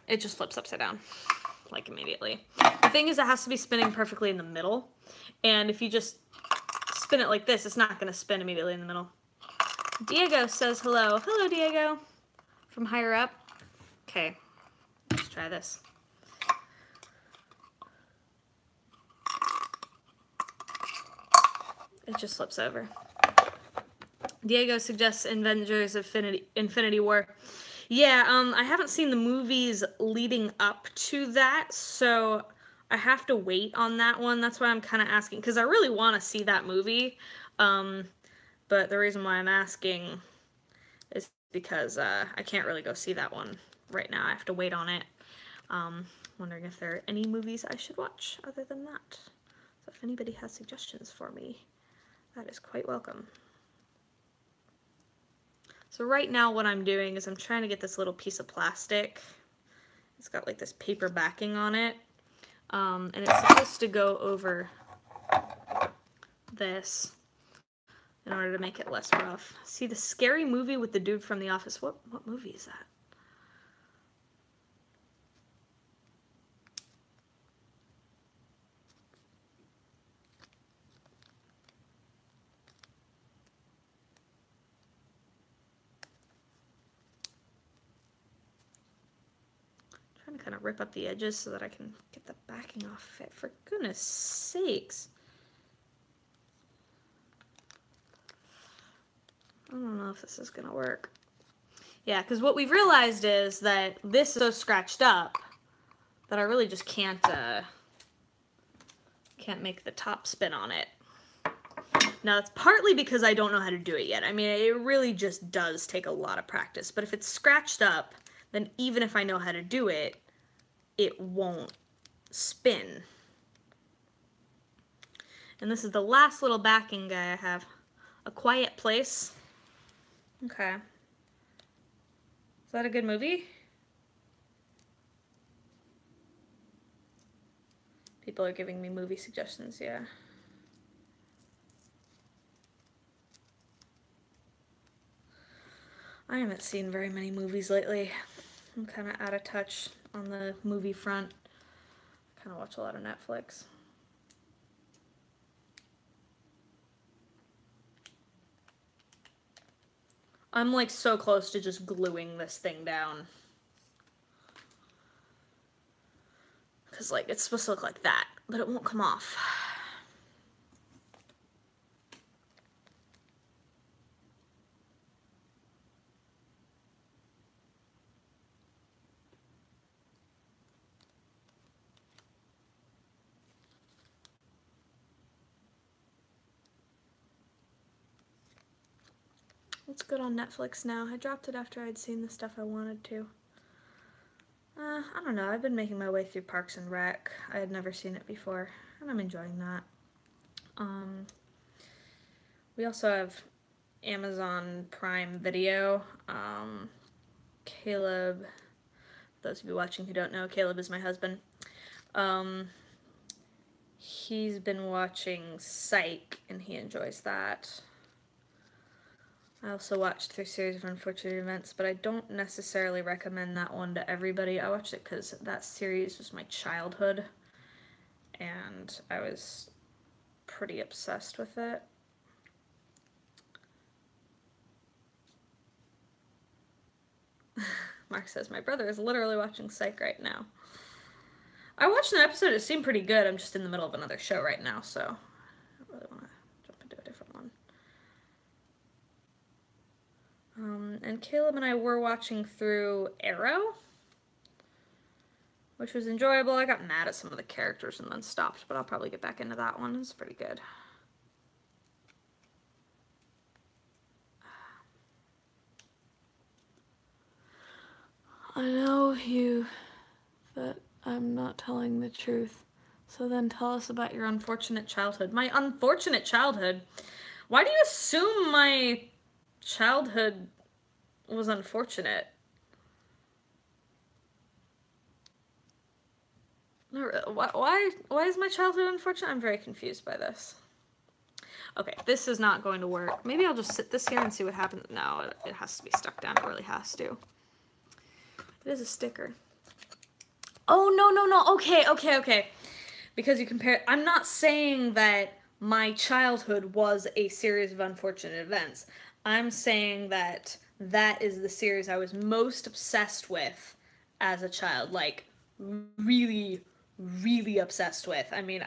It just flips upside down, like immediately. The thing is, it has to be spinning perfectly in the middle, and if you just spin it like this, it's not going to spin immediately in the middle. Diego says hello. Hello, Diego. From higher up. Okay, let's try this. It just flips over. Diego suggests Avengers Infinity War. Yeah, I haven't seen the movies leading up to that, so I have to wait on that one. That's why I'm kind of asking, because I really want to see that movie. But the reason why I'm asking is because I can't really go see that one right now. I have to wait on it. Wondering if there are any movies I should watch other than that. So if anybody has suggestions for me, that is quite welcome. So right now what I'm doing is I'm trying to get this little piece of plastic. It's got like this paper backing on it. And it's supposed to go over this in order to make it less rough. See the scary movie with the dude from The Office? What movie is that? I'm trying to kind of rip up the edges so that I can get the backing off of it. For goodness sakes. I don't know if this is going to work. Yeah, because what we've realized is that this is so scratched up that I really just can't make the top spin on it. Now, that's partly because I don't know how to do it yet. I mean, it really just does take a lot of practice. But if it's scratched up, then even if I know how to do it, it won't spin. And this is the last little backing guy I have. A Quiet Place. Okay. Is that a good movie? People are giving me movie suggestions, yeah. I haven't seen very many movies lately. I'm kind of out of touch on the movie front. I kind of watch a lot of Netflix. I'm like so close to just gluing this thing down. Because like it's supposed to look like that, but it won't come off. It's good on Netflix now. I dropped it after I'd seen the stuff I wanted to. I don't know. I've been making my way through Parks and Rec. I had never seen it before, and I'm enjoying that. We also have Amazon Prime Video. Caleb, those of you watching who don't know, Caleb is my husband. He's been watching Psych, and he enjoys that. I also watched through Series of Unfortunate Events, but I don't necessarily recommend that one to everybody. I watched it because that series was my childhood, and I was pretty obsessed with it. Mark says, my brother is literally watching Psych right now. I watched an episode, it seemed pretty good. I'm just in the middle of another show right now, so I don't really want to jump into a different one. And Caleb and I were watching through Arrow, which was enjoyable. I got mad at some of the characters and then stopped, but I'll probably get back into that one. It's pretty good. I know that I'm not telling the truth. So then tell us about your unfortunate childhood. My unfortunate childhood? Why do you assume my childhood was unfortunate? Why is my childhood unfortunate? I'm very confused by this. Okay, this is not going to work. Maybe I'll just sit this here and see what happens. No, it has to be stuck down. It really has to. It is a sticker. Oh, no. Okay. Because you compare... I'm not saying that my childhood was a series of unfortunate events. I'm saying that that is the series I was most obsessed with as a child. Like, really, really obsessed with. I mean,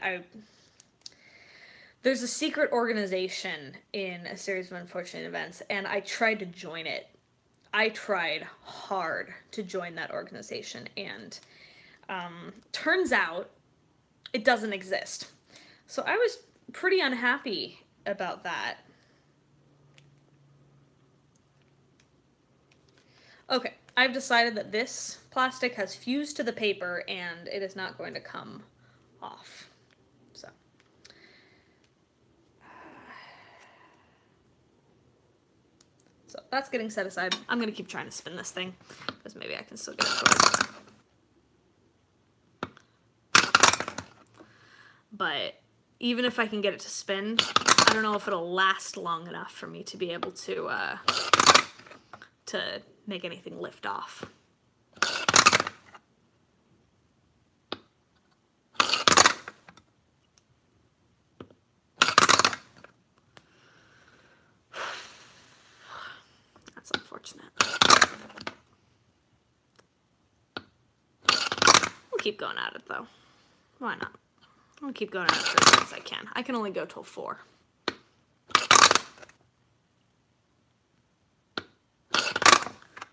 there's a secret organization in a series of unfortunate events, and I tried to join it. I tried hard to join that organization, and turns out it doesn't exist. So I was pretty unhappy about that. Okay, I've decided that this plastic has fused to the paper and it is not going to come off. So that's getting set aside. I'm going to keep trying to spin this thing because maybe I can still get it to work. But even if I can get it to spin, I don't know if it'll last long enough for me to be able to make anything lift off. That's unfortunate. We'll keep going at it though. Why not? I'll keep going at it for as long as I can. I can only go till 4.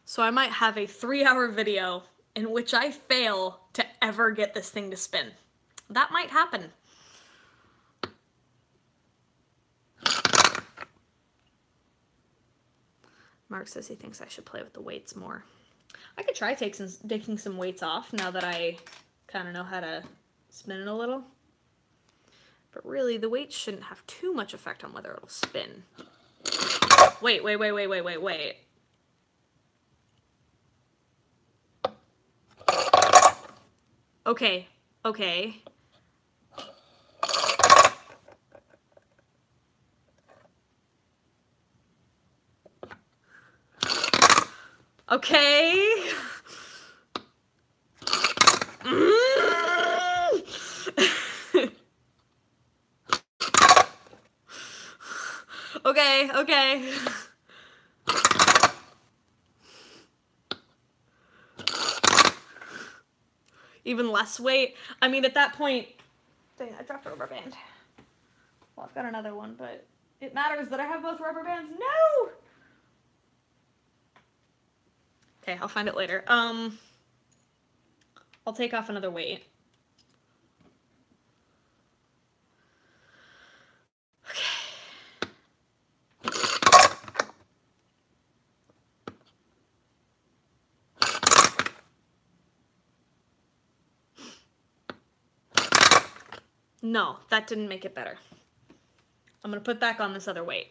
So I might have a 3-hour video in which I fail to ever get this thing to spin. That might happen. Mark says he thinks I should play with the weights more. I could try taking some weights off now that I kind of know how to spin it a little. But really, the weights shouldn't have too much effect on whether it'll spin. Wait. Okay. Okay. Okay. Even less weight. I mean, at that point, dang, I dropped a rubber band. Well, I've got another one, but it matters that I have both rubber bands. No! Okay, I'll find it later. I'll take off another weight. No, that didn't make it better. I'm gonna put back on this other weight.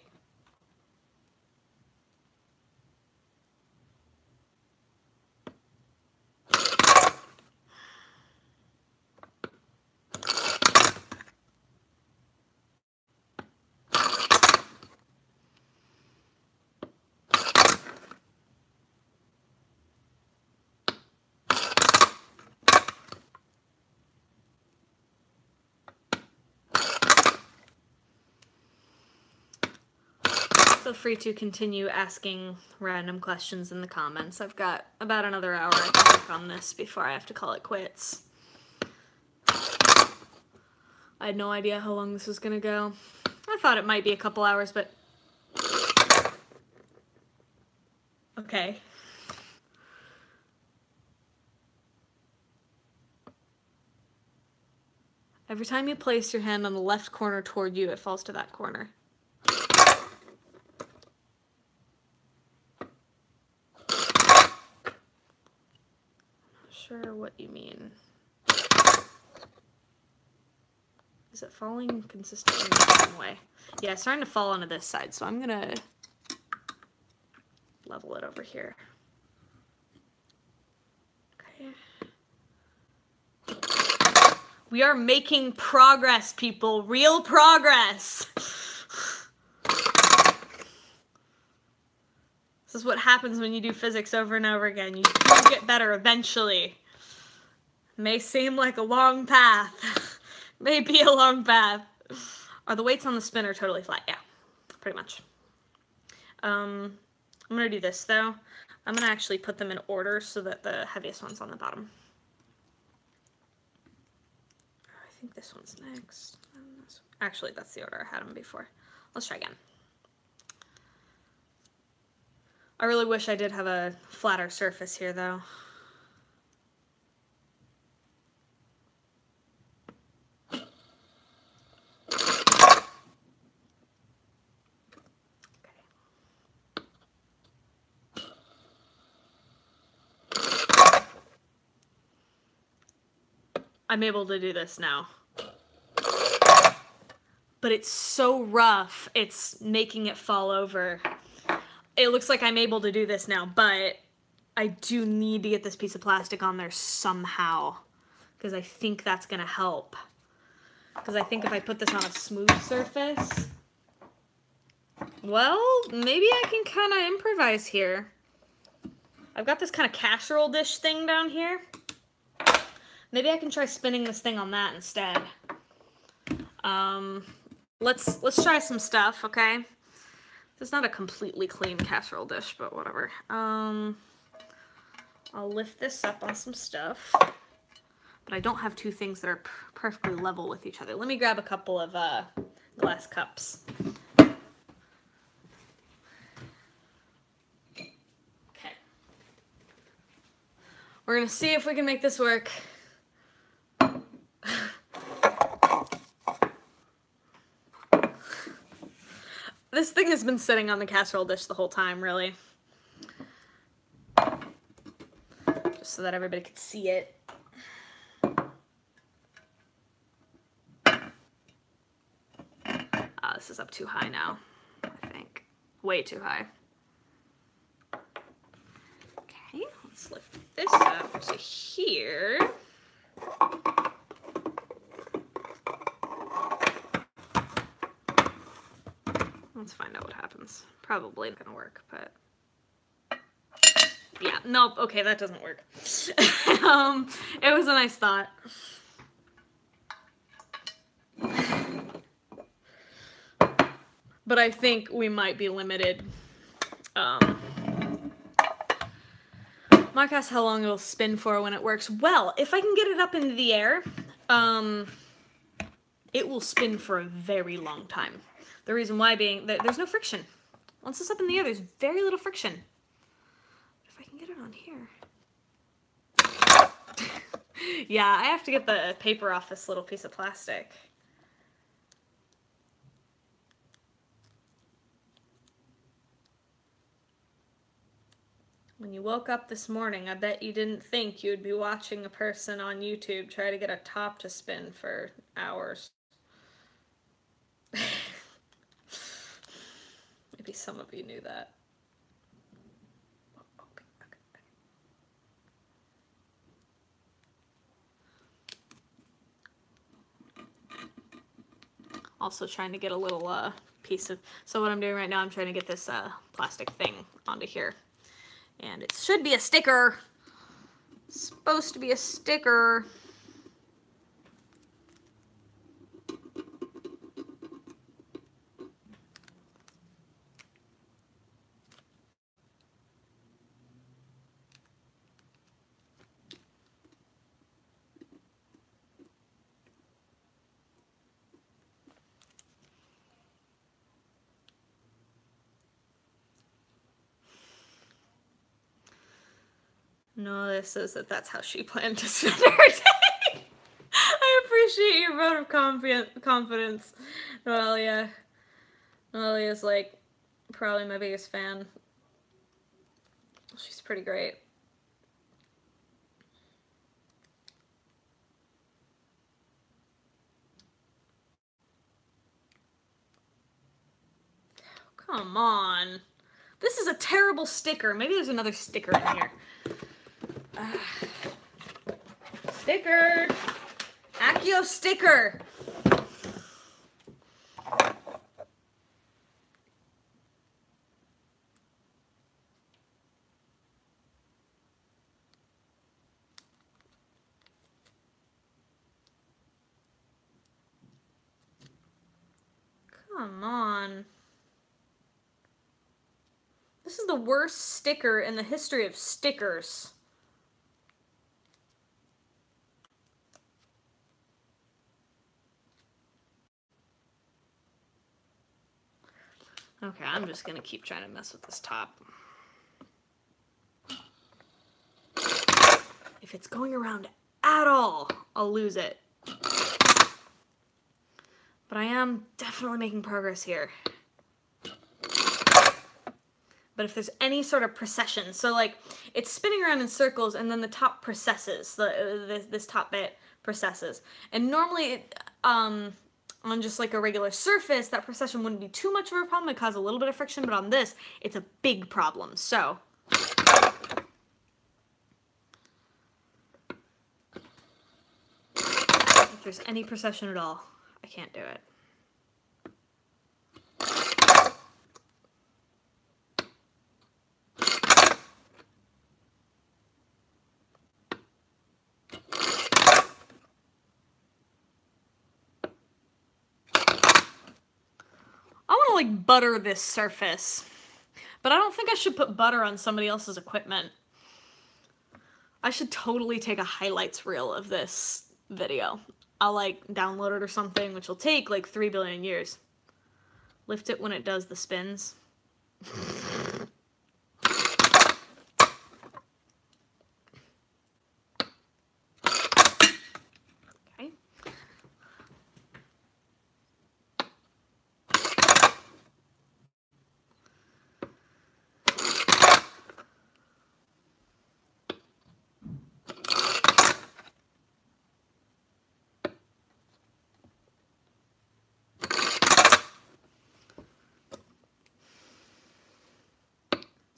Feel free to continue asking random questions in the comments. I've got about another hour I can work on this before I have to call it quits. I had no idea how long this was gonna go. I thought it might be a couple hours, but... Okay. Every time you place your hand on the left corner toward you, it falls to that corner. Sure what you mean. Is it falling consistently the same way? Yeah, it's starting to fall onto this side, so I'm gonna level it over here. Okay. We are making progress, people. Real progress. This is what happens when you do physics over and over again. You do get better eventually. It may seem like a long path. May be a long path. Are the weights on the spinner totally flat? Yeah, pretty much. I'm gonna do this though. I'm gonna actually put them in order so that the heaviest one's on the bottom. I think this one's next. Actually, that's the order I had them before. Let's try again. I really wish I did have a flatter surface here, though. I'm able to do this now. But it's so rough, it's making it fall over. It looks like I'm able to do this now, but I do need to get this piece of plastic on there somehow, because I think that's gonna help. Because I think if I put this on a smooth surface, well, maybe I can kind of improvise here. I've got this kind of casserole dish thing down here. Maybe I can try spinning this thing on that instead. Let's try some stuff, okay? It's not a completely clean casserole dish, but whatever. I'll lift this up on some stuff, but I don't have two things that are perfectly level with each other. Let me grab a couple of glass cups. Okay. We're gonna see if we can make this work. This thing has been sitting on the casserole dish the whole time, really. Just so that everybody could see it. This is up too high now, I think. Way too high. Okay, let's lift this up to here. Let's find out what happens. Probably not gonna work, but yeah, nope, okay, that doesn't work. It was a nice thought. But I think we might be limited. Mark asked how long it'll spin for when it works. Well, if I can get it up into the air, it will spin for a very long time. The reason why being that there's no friction. Once it's up in the air, there's very little friction. If I can get it on here. Yeah, I have to get the paper off this little piece of plastic. When you woke up this morning, I bet you didn't think you'd be watching a person on YouTube try to get a top to spin for hours. Maybe some of you knew that. Also trying to get a little piece of, so what I'm doing right now, I'm trying to get this plastic thing onto here. And it should be a sticker. It's supposed to be a sticker. No, this is that's how she planned to spend her day. I appreciate your vote of confidence, Noelia. Noelia's like probably my biggest fan. She's pretty great. Come on. This is a terrible sticker. Maybe there's another sticker in here. Sticker! Accio sticker! Come on. This is the worst sticker in the history of stickers. Okay, I'm just gonna keep trying to mess with this top. If it's going around at all, I'll lose it. But I am definitely making progress here. But if there's any sort of precession, so like it's spinning around in circles and then the top precesses, this top bit precesses. And normally, on just like a regular surface, that precession wouldn't be too much of a problem. It causes a little bit of friction, but on this, it's a big problem. So if there's any precession at all, I can't do it. I want to like butter this surface, but I don't think I should put butter on somebody else's equipment. I should totally take a highlights reel of this video. I'll like download it or something, which will take like 3 billion years. Lift it when it does the spins. Okay.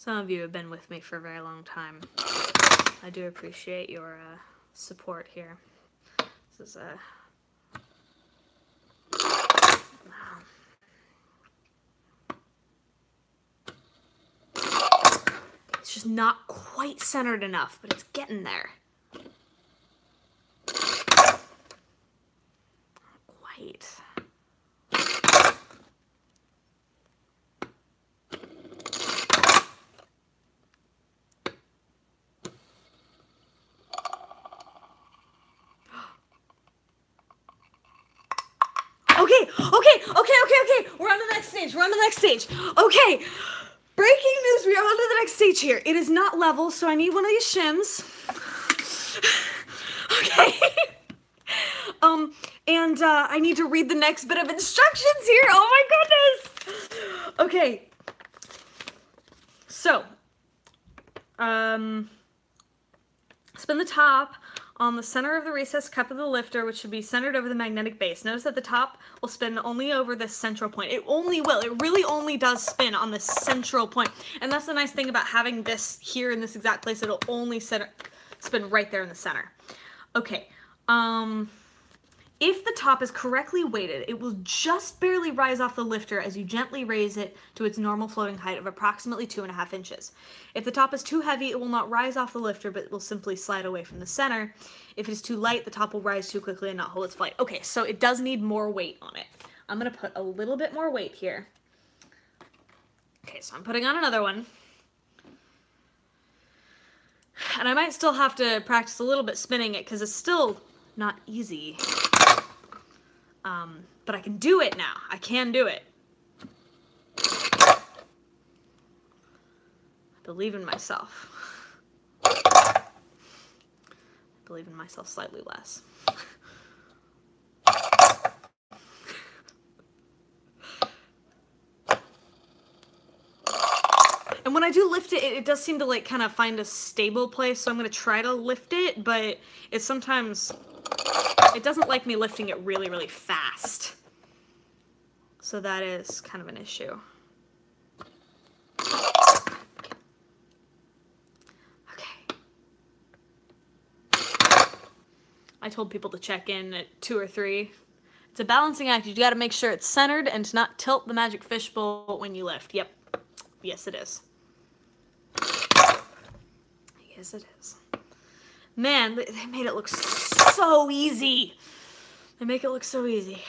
Some of you have been with me for a very long time. I do appreciate your support here. This is it's just not quite centered enough, but it's getting there. Not quite. Okay. We're on to the next stage. Okay. Breaking news, we are on to the next stage here. It is not level, so I need one of these shims. Okay. And I need to read the next bit of instructions here. Oh my goodness. Okay. So, spin the top on the center of the recessed cup of the lifter, which should be centered over the magnetic base. Notice that the top will spin only over this central point. It really only does spin on the central point. And that's the nice thing about having this here in this exact place. It'll only spin right there in the center. Okay, if the top is correctly weighted, it will just barely rise off the lifter as you gently raise it to its normal floating height of approximately 2.5 inches. If the top is too heavy, it will not rise off the lifter, but it will simply slide away from the center. If it is too light, the top will rise too quickly and not hold its flight. Okay, so it does need more weight on it. I'm going to put a little bit more weight here. Okay, so I'm putting on another one. And I might still have to practice a little bit spinning it because it's still not easy. But I can do it now. I can do it. I believe in myself. I believe in myself slightly less. And when I do lift it, it does seem to like kind of find a stable place, so I'm going to try to lift it, but it's sometimes, it doesn't like me lifting it really, really fast. So that is kind of an issue. Okay. I told people to check in at 2 or 3. It's a balancing act. You got to make sure it's centered and to not tilt the magic fishbowl when you lift. Yep. Yes, it is. Yes, it is. Man, they made it look so easy. They make it look so easy.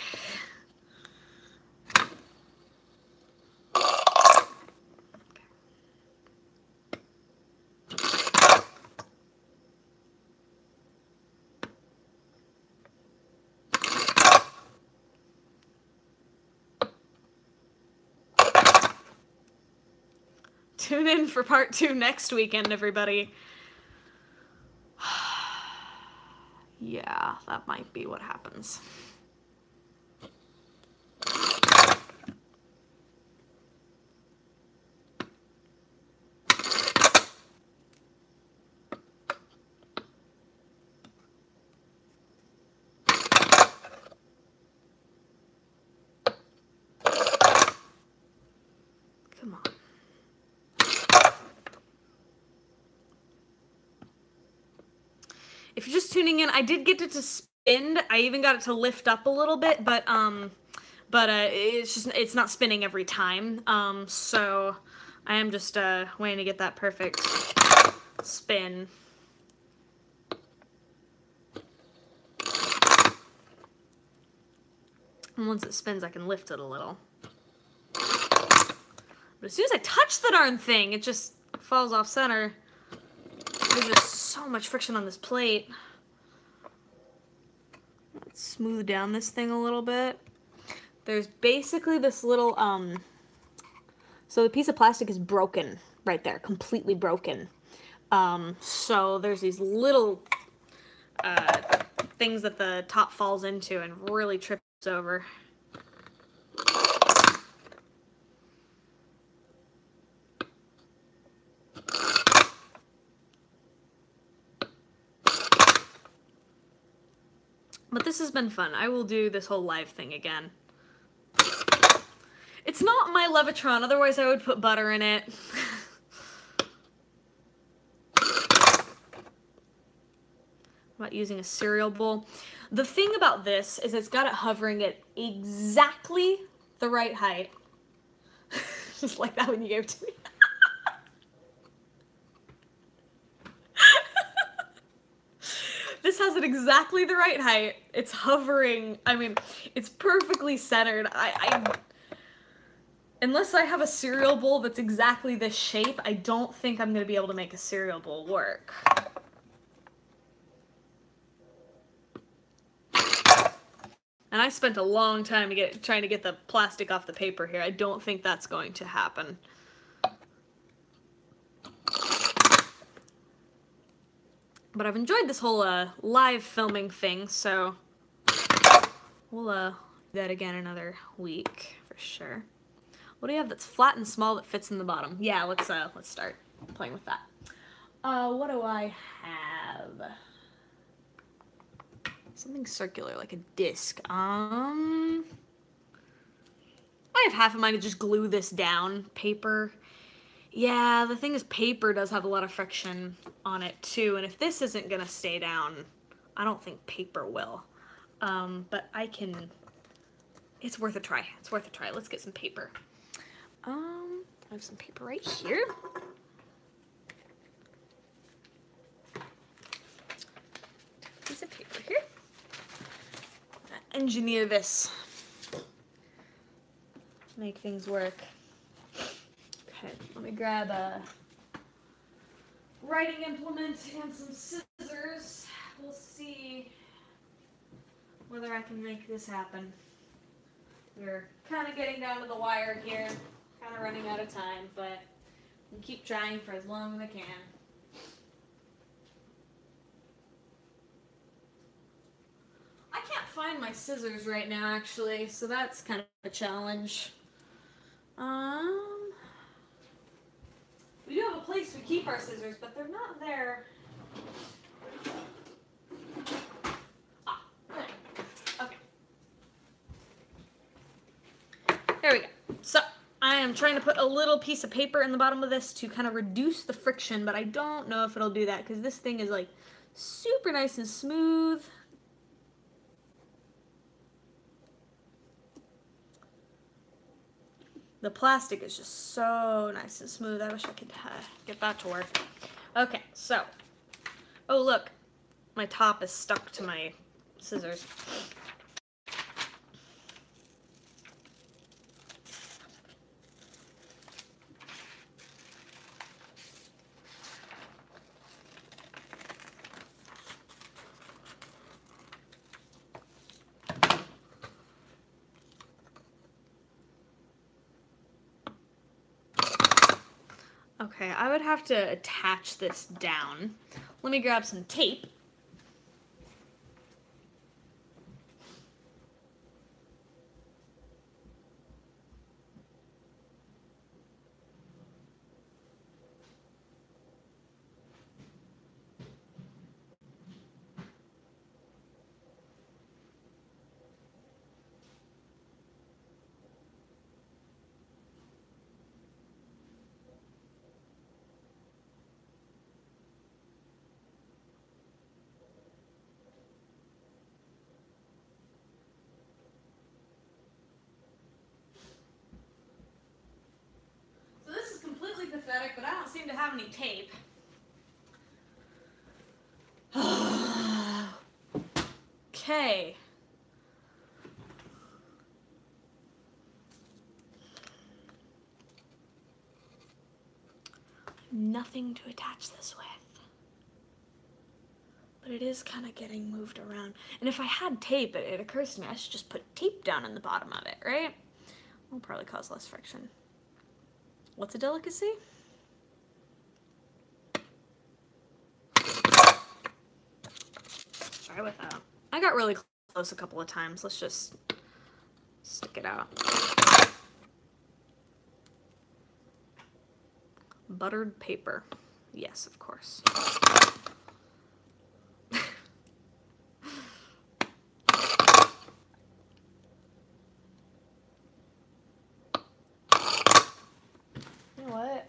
Tune in for part 2 next weekend, everybody. Yeah, that might be what happens. Come on. If you're just tuning in, I did get it to spin. I even got it to lift up a little bit, but it's not spinning every time. So I am just waiting to get that perfect spin. And once it spins, I can lift it a little. But as soon as I touch the darn thing, it just falls off center. There's just so much friction on this plate. Let's smooth down this thing a little bit. There's basically this little, so the piece of plastic is broken right there, completely broken. So there's these little things that the top falls into and really trips over. But this has been fun. I will do this whole live thing again. It's not my Levitron, otherwise I would put butter in it. about using a cereal bowl. The thing about this is it's got it hovering at exactly the right height. Just like that when you gave it to me. This has it exactly the right height. It's hovering. I mean, it's perfectly centered. Unless I have a cereal bowl that's exactly this shape, I don't think I'm going to be able to make a cereal bowl work. And I spent a long time trying to get the plastic off the paper here. I don't think that's going to happen. But I've enjoyed this whole live filming thing, so we'll do that again another week for sure. What do you have that's flat and small that fits in the bottom? Yeah, let's start playing with that. What do I have? Something circular, like a disc. I have half of mine to just glue this down. Paper. Yeah, the thing is paper does have a lot of friction on it too, and if this isn't gonna stay down, I don't think paper will. But I can, it's worth a try. It's worth a try. Let's get some paper. I have some paper right here. Piece of paper here. Engineer this. Make things work. Okay, let me grab a writing implement and some scissors. We'll see whether I can make this happen. We're kind of getting down to the wire here, kind of running out of time, but we'll keep trying for as long as I can. I can't find my scissors right now, actually, so that's kind of a challenge. We do have a place we keep our scissors, but they're not there. Ah, okay. There we go. So, I am trying to put a little piece of paper in the bottom of this to kind of reduce the friction, but I don't know if it'll do that because this thing is like super nice and smooth. The plastic is just so nice and smooth. I wish I could get that to work. Okay, so, oh look, my top is stuck to my scissors. Okay, I would have to attach this down. Let me grab some tape. Pathetic, but I don't seem to have any tape. Okay. Nothing to attach this with. But it is kind of getting moved around. And if I had tape, it occurs to me I should just put tape down in the bottom of it, right? It'll probably cause less friction. What's a delicacy? Try with that. I got really close a couple of times. Let's just stick it out. Buttered paper. Yes, of course. What?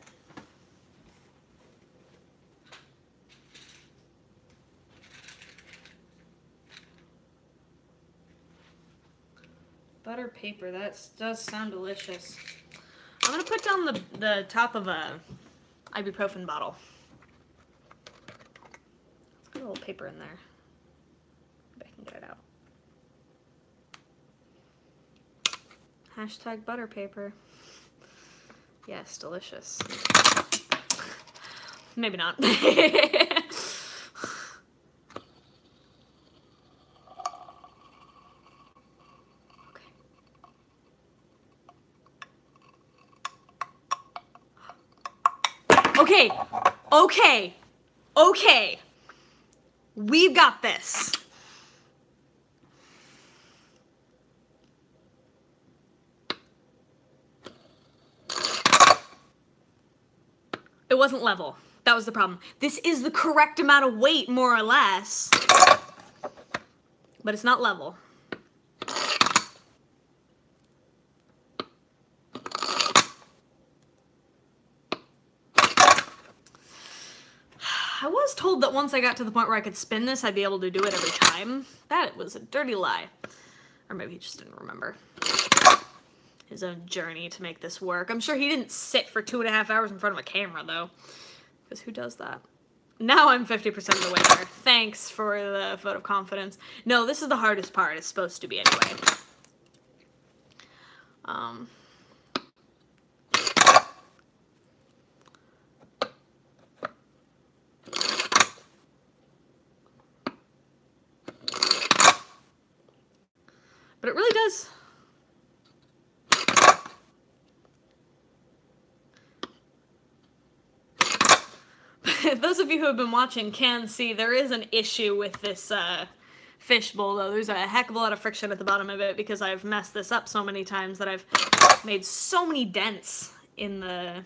Butter paper, that does sound delicious. I'm gonna put down the top of a ibuprofen bottle. Let's put a little paper in there. Maybe I can get it out. Hashtag butter paper. Yes, delicious. Maybe not. Okay, okay, okay. We've got this. It wasn't level. That was the problem. This is the correct amount of weight, more or less. But it's not level. I was told that once I got to the point where I could spin this, I'd be able to do it every time. That was a dirty lie. Or maybe he just didn't remember his own journey to make this work. I'm sure he didn't sit for 2.5 hours in front of a camera, though. Because who does that? Now I'm 50% of the way there. Thanks for the vote of confidence. No, this is the hardest part. It's supposed to be anyway. But it really does. Those of you who have been watching can see there is an issue with this fishbowl, though. There's a heck of a lot of friction at the bottom of it because I've messed this up so many times that I've made so many dents in the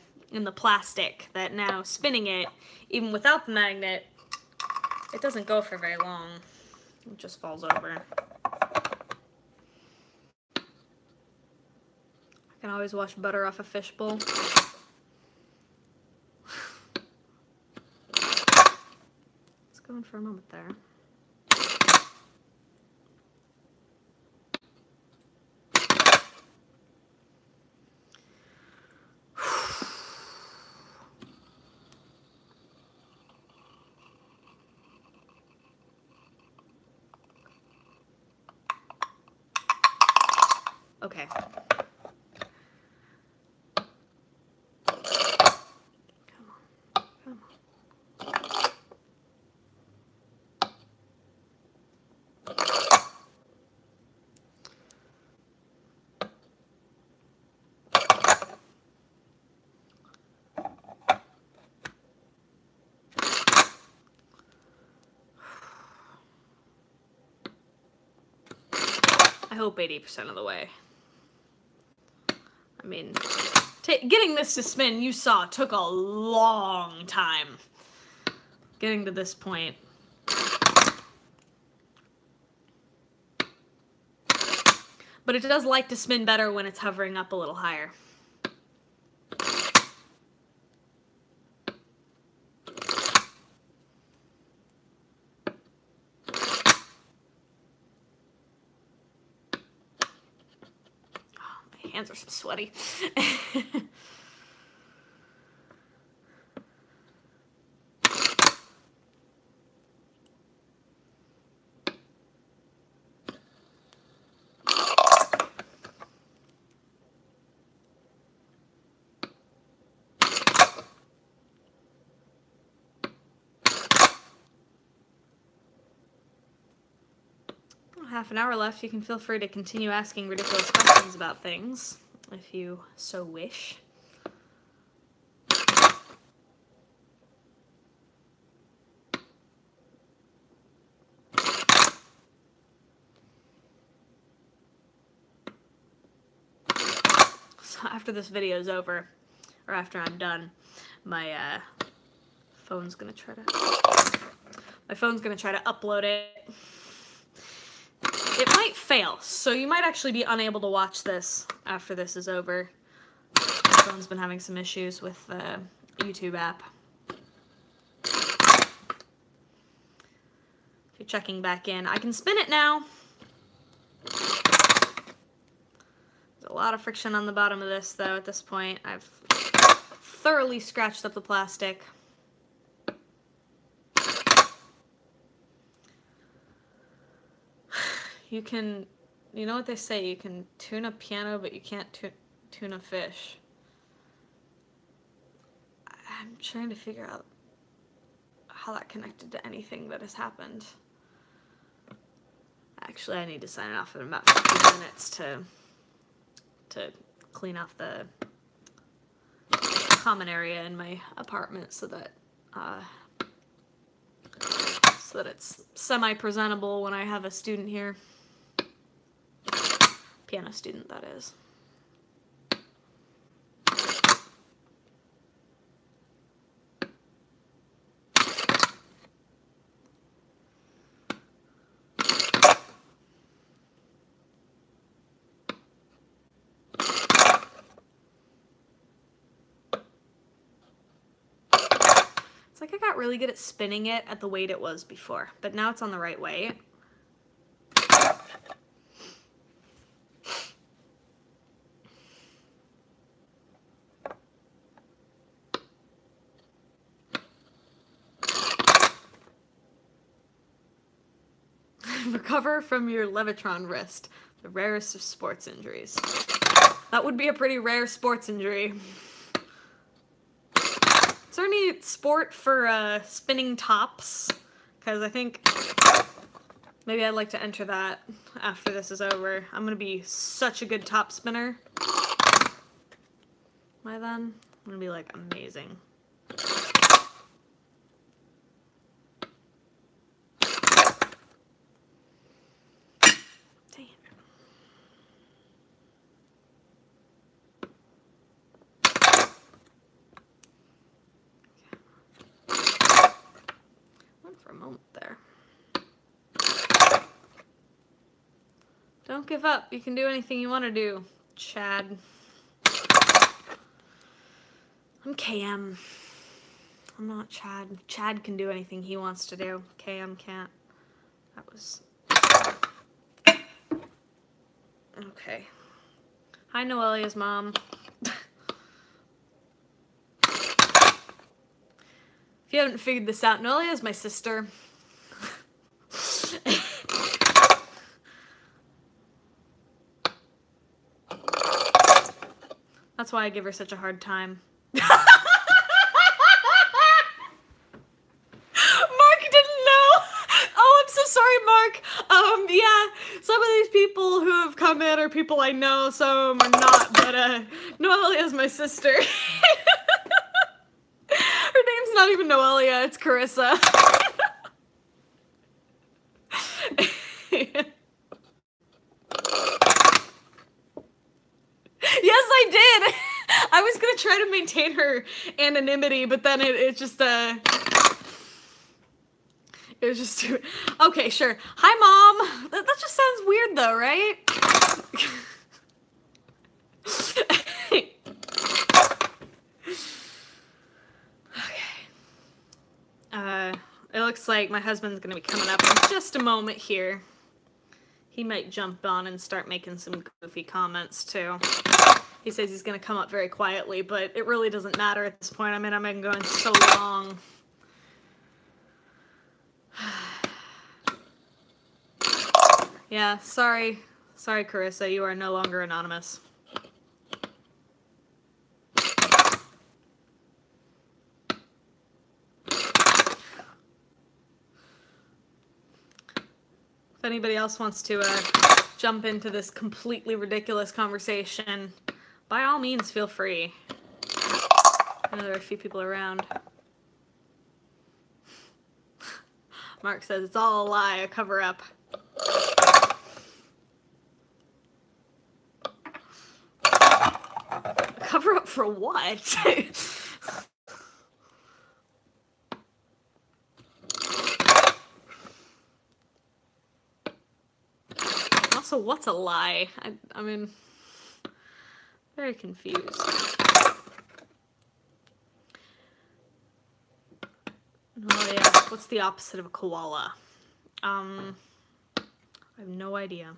plastic that now spinning it, even without the magnet, it doesn't go for very long. It just falls over. I can always wash butter off a fishbowl. Going for a moment there. Okay. I hope 80% of the way. I mean, getting this to spin, you saw, took a long time. Getting to this point. But it does like to spin better when it's hovering up a little higher. Hands are so sweaty. Half an hour left. You can feel free to continue asking ridiculous questions about things, if you so wish. So after this video is over, or after I'm done, my phone's gonna try to upload it. It might fail, so you might actually be unable to watch this after this is over. My phone's been having some issues with the YouTube app. If you're checking back in, I can spin it now. lot of friction on the bottom of this, though, at this point. I've thoroughly scratched up the plastic. You can, you know what they say, you can tune a piano, but you can't tune a fish. I'm trying to figure out how that connected to anything that has happened. Actually, I need to sign off in about 15 minutes to clean off the common area in my apartment so that it's semi-presentable when I have a student here. Piano student, that is. It's like I got really good at spinning it at the weight it was before, but now it's on the right weight. Recover from your Levitron wrist, the rarest of sports injuries. That would be a pretty rare sports injury. Is there any sport for spinning tops? Because I think maybe I'd like to enter that after this is over. I'm gonna be such a good top spinner. By then, I'm gonna be like amazing. For a moment there. Don't give up. You can do anything you want to do, Chad. I'm KM. I'm not Chad. Chad can do anything he wants to do. KM can't. That was... Okay. Hi, Noelia's mom. If you haven't figured this out, Noelia is my sister. That's why I give her such a hard time. Mark didn't know! Oh, I'm so sorry, Mark. Yeah, some of these people who have come in are people I know, some are not, but, Noelia is my sister. Her name's not even Noelia, it's Carissa. Yes, I did! I was gonna try to maintain her anonymity, but then it just, it was just too... Okay, sure. Hi, Mom! That just sounds weird, though, right? It looks like my husband's gonna be coming up in just a moment here. He might jump on and start making some goofy comments, too. He says he's gonna come up very quietly, but it really doesn't matter at this point. I mean, I've been going so long. Yeah, sorry. Sorry, Carissa, you are no longer anonymous. If anybody else wants to jump into this completely ridiculous conversation, by all means, feel free. I know there are a few people around. Mark says it's all a lie, a cover-up. A cover-up for what? Also, what's a lie? I mean, very confused. Oh yeah, what's the opposite of a koala? I have no idea.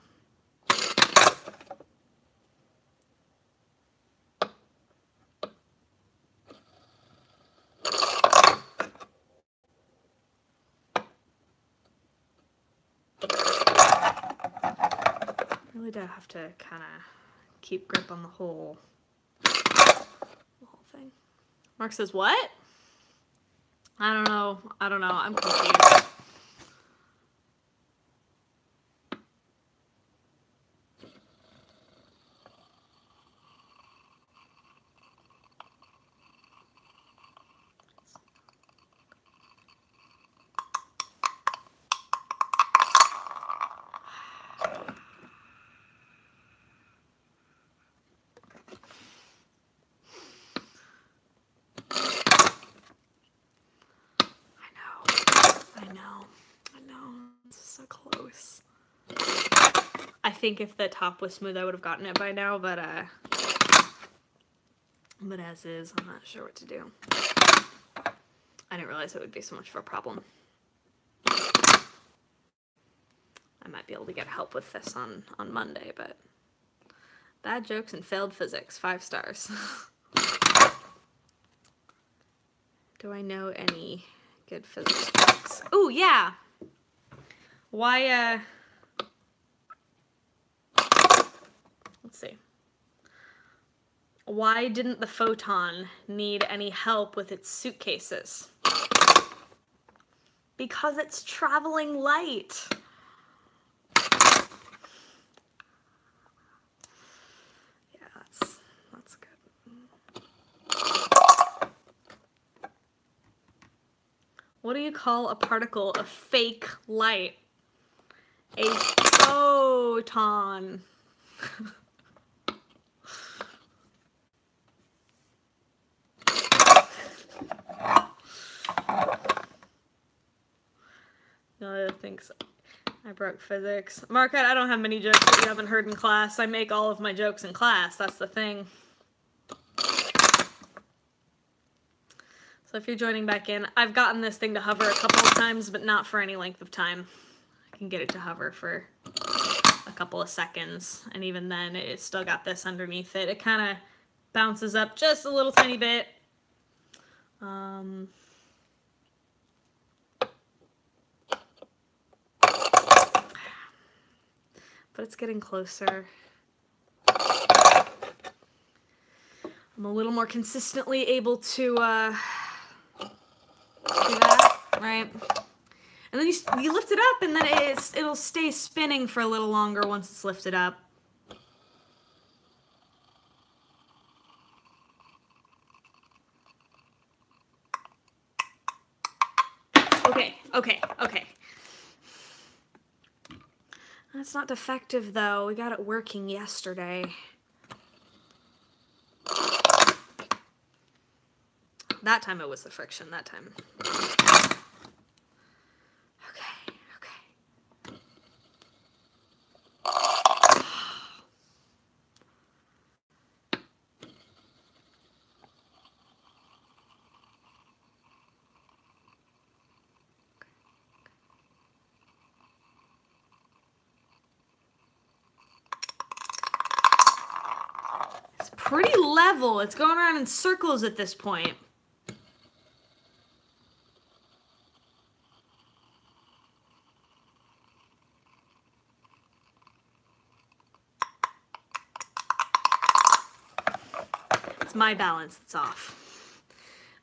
really do have to kind of keep grip on the whole thing. Mark says, what? I don't know. I'm confused. So close. I think if the top was smooth, I would have gotten it by now, but as is, I'm not sure what to do. I didn't realize it would be so much of a problem. I might be able to get help with this on Monday, but bad jokes and failed physics, 5 stars. Do I know any good physics jokes? Oh, yeah. Why, let's see. Why didn't the photon need any help with its suitcases? Because it's traveling light. Yeah, that's good. What do you call a particle of fake light? A photon. No, I think so. I broke physics. Mark, I don't have many jokes that you haven't heard in class. I make all of my jokes in class. That's the thing. So if you're joining back in, I've gotten this thing to hover a couple of times, but not for any length of time. I can get it to hover for a couple of seconds, and even then it's still got this underneath it. It kind of bounces up just a little tiny bit. But it's getting closer. I'm a little more consistently able to do that, right? And then you lift it up, and then it'll stay spinning for a little longer once it's lifted up. Okay. That's not defective, though. We got it working yesterday. That time it was the friction, that time. Okay. It's pretty level. It's going around in circles at this point. My balance that's off,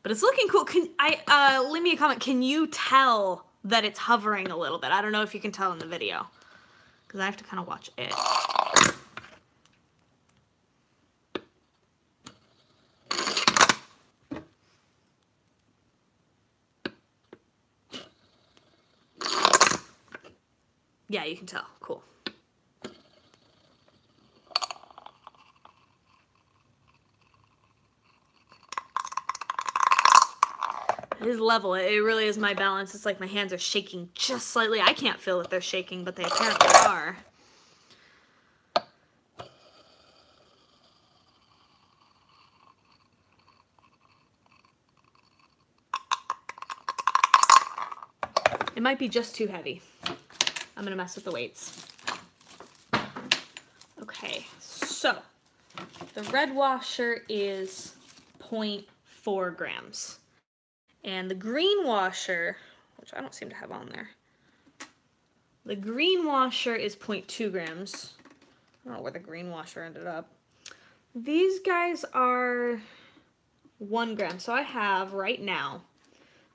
but it's looking cool. Leave me a comment. Can you tell that it's hovering a little bit? I don't know if you can tell in the video because I have to kind of watch it. Yeah, you can tell. Cool. It is level. It really is my balance. It's like my hands are shaking just slightly. I can't feel that they're shaking, but they apparently are. It might be just too heavy. I'm gonna mess with the weights. Okay, so the red washer is 0.4 grams. And the green washer, which I don't seem to have on there, the green washer is 0.2 grams. I don't know where the green washer ended up. These guys are 1 gram. So I have right now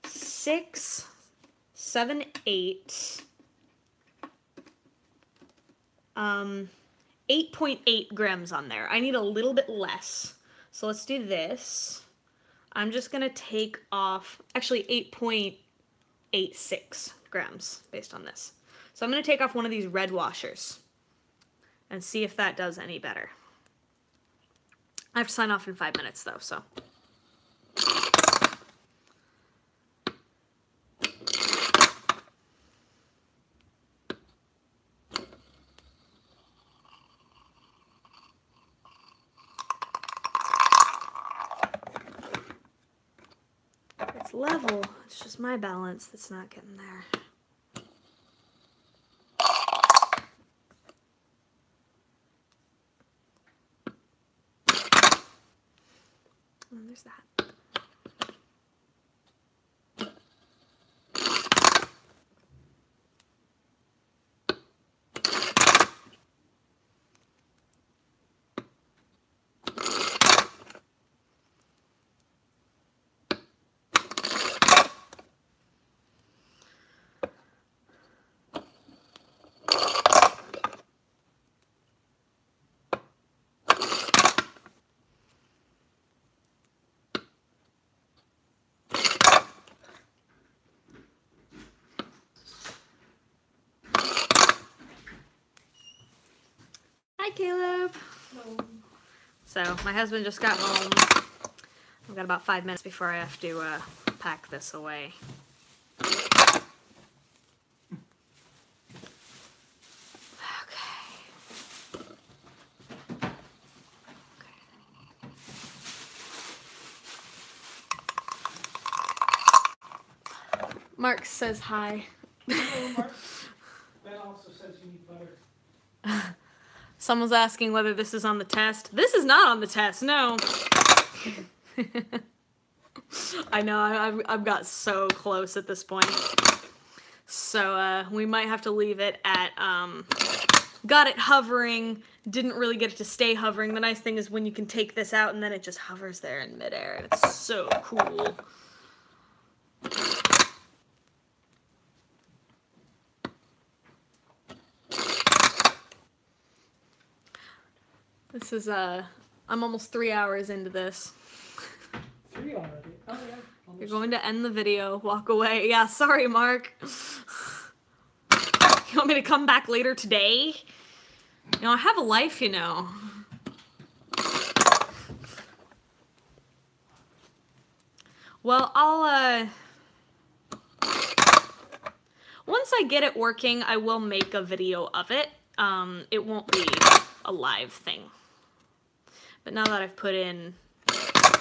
6, 7, 8, 8.8 grams on there. I need a little bit less. So let's do this. I'm just gonna take off, actually 8.86 grams based on this. So I'm gonna take off one of these red washers and see if that does any better. I have to sign off in 5 minutes though, so. It's level, it's just my balance that's not getting there. And there's that. Hi, Caleb. Hello. So, my husband just got home. I've got about 5 minutes before I have to pack this away. Okay. Mark says hi. Hello, Mark. Ben also says you need butter. Someone's asking whether this is on the test. This is not on the test, no. I know, I've got so close at this point. So, we might have to leave it at, got it hovering, didn't really get it to stay hovering. The nice thing is when you can take this out and then it just hovers there in midair. It's so cool. This is, I'm almost 3 hours into this. 3 already? Oh, yeah. You're going to end the video, walk away. Yeah, sorry, Mark. You want me to come back later today? You know, I have a life, you know. Well, I'll, once I get it working, I will make a video of it. It won't be a live thing. But now that I've put in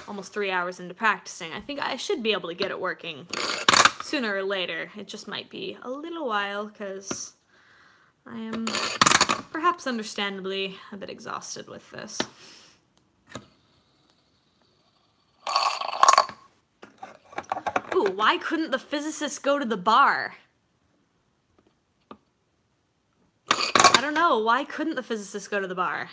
almost 3 hours into practicing, I think I should be able to get it working sooner or later. It just might be a little while because I am perhaps understandably a bit exhausted with this. Ooh, why couldn't the physicist go to the bar? I don't know, why couldn't the physicist go to the bar?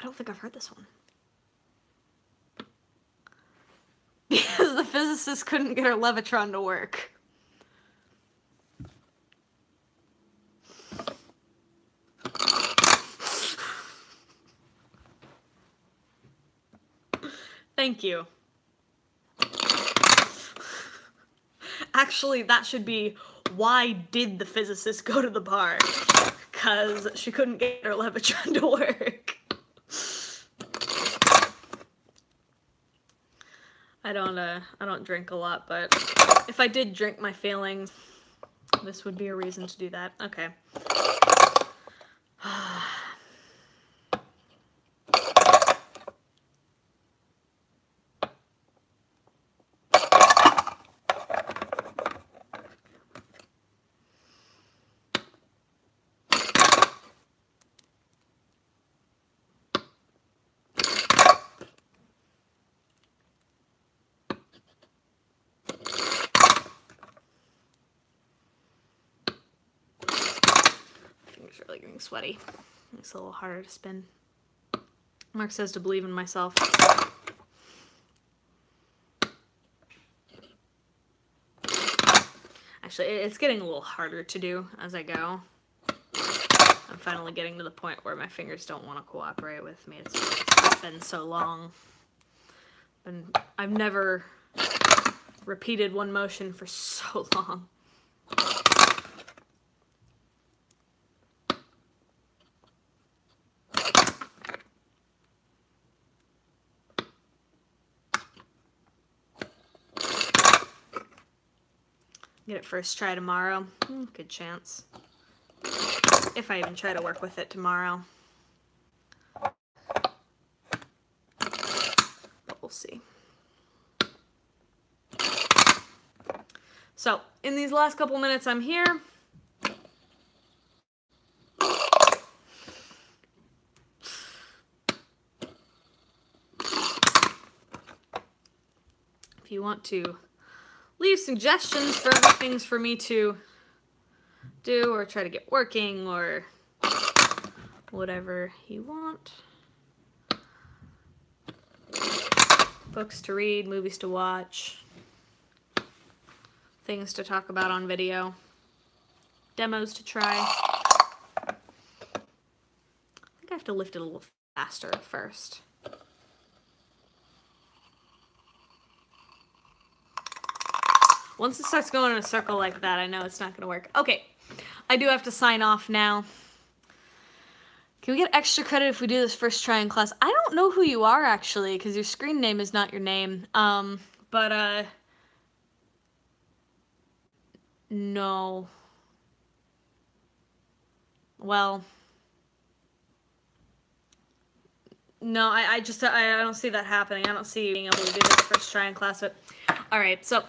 I don't think I've heard this one. Because the physicist couldn't get her Levitron to work. Thank you. Actually, that should be, why did the physicist go to the bar? Because she couldn't get her Levitron to work. I don't drink a lot, but if I did drink my feelings, this would be a reason to do that. Okay. finger's really getting sweaty. It's a little harder to spin. Mark says to believe in myself. Actually, it's getting a little harder to do as I go. I'm finally getting to the point where my fingers don't want to cooperate with me. It's been so long. I've never repeated one motion for so long. Get it first try tomorrow. Good chance. If I even try to work with it tomorrow. But we'll see. So, in these last couple minutes I'm here. If you want to leave suggestions for other things for me to do or try to get working or whatever you want. Books to read, movies to watch, things to talk about on video, demos to try. I think I have to lift it a little faster at first. Once it starts going in a circle like that, I know it's not going to work. Okay, I do have to sign off now. Can we get extra credit if we do this first try in class? I don't know who you are, actually, because your screen name is not your name. No. Well, no, I don't see that happening. I don't see you being able to do this first try in class, but alright, so,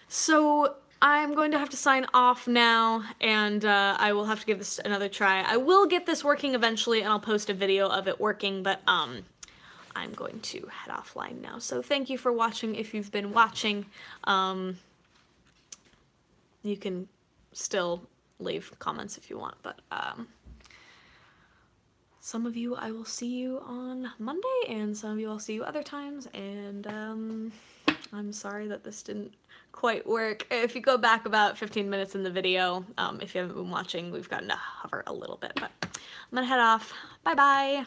so I'm going to have to sign off now, and I will have to give this another try. I will get this working eventually, and I'll post a video of it working, but, I'm going to head offline now. So thank you for watching if you've been watching. You can still leave comments if you want, but, some of you I will see you on Monday, and some of you I'll see you other times, and I'm sorry that this didn't quite work. If you go back about 15 minutes in the video, if you haven't been watching, we've gotten to hover a little bit, but I'm gonna head off. Bye-bye!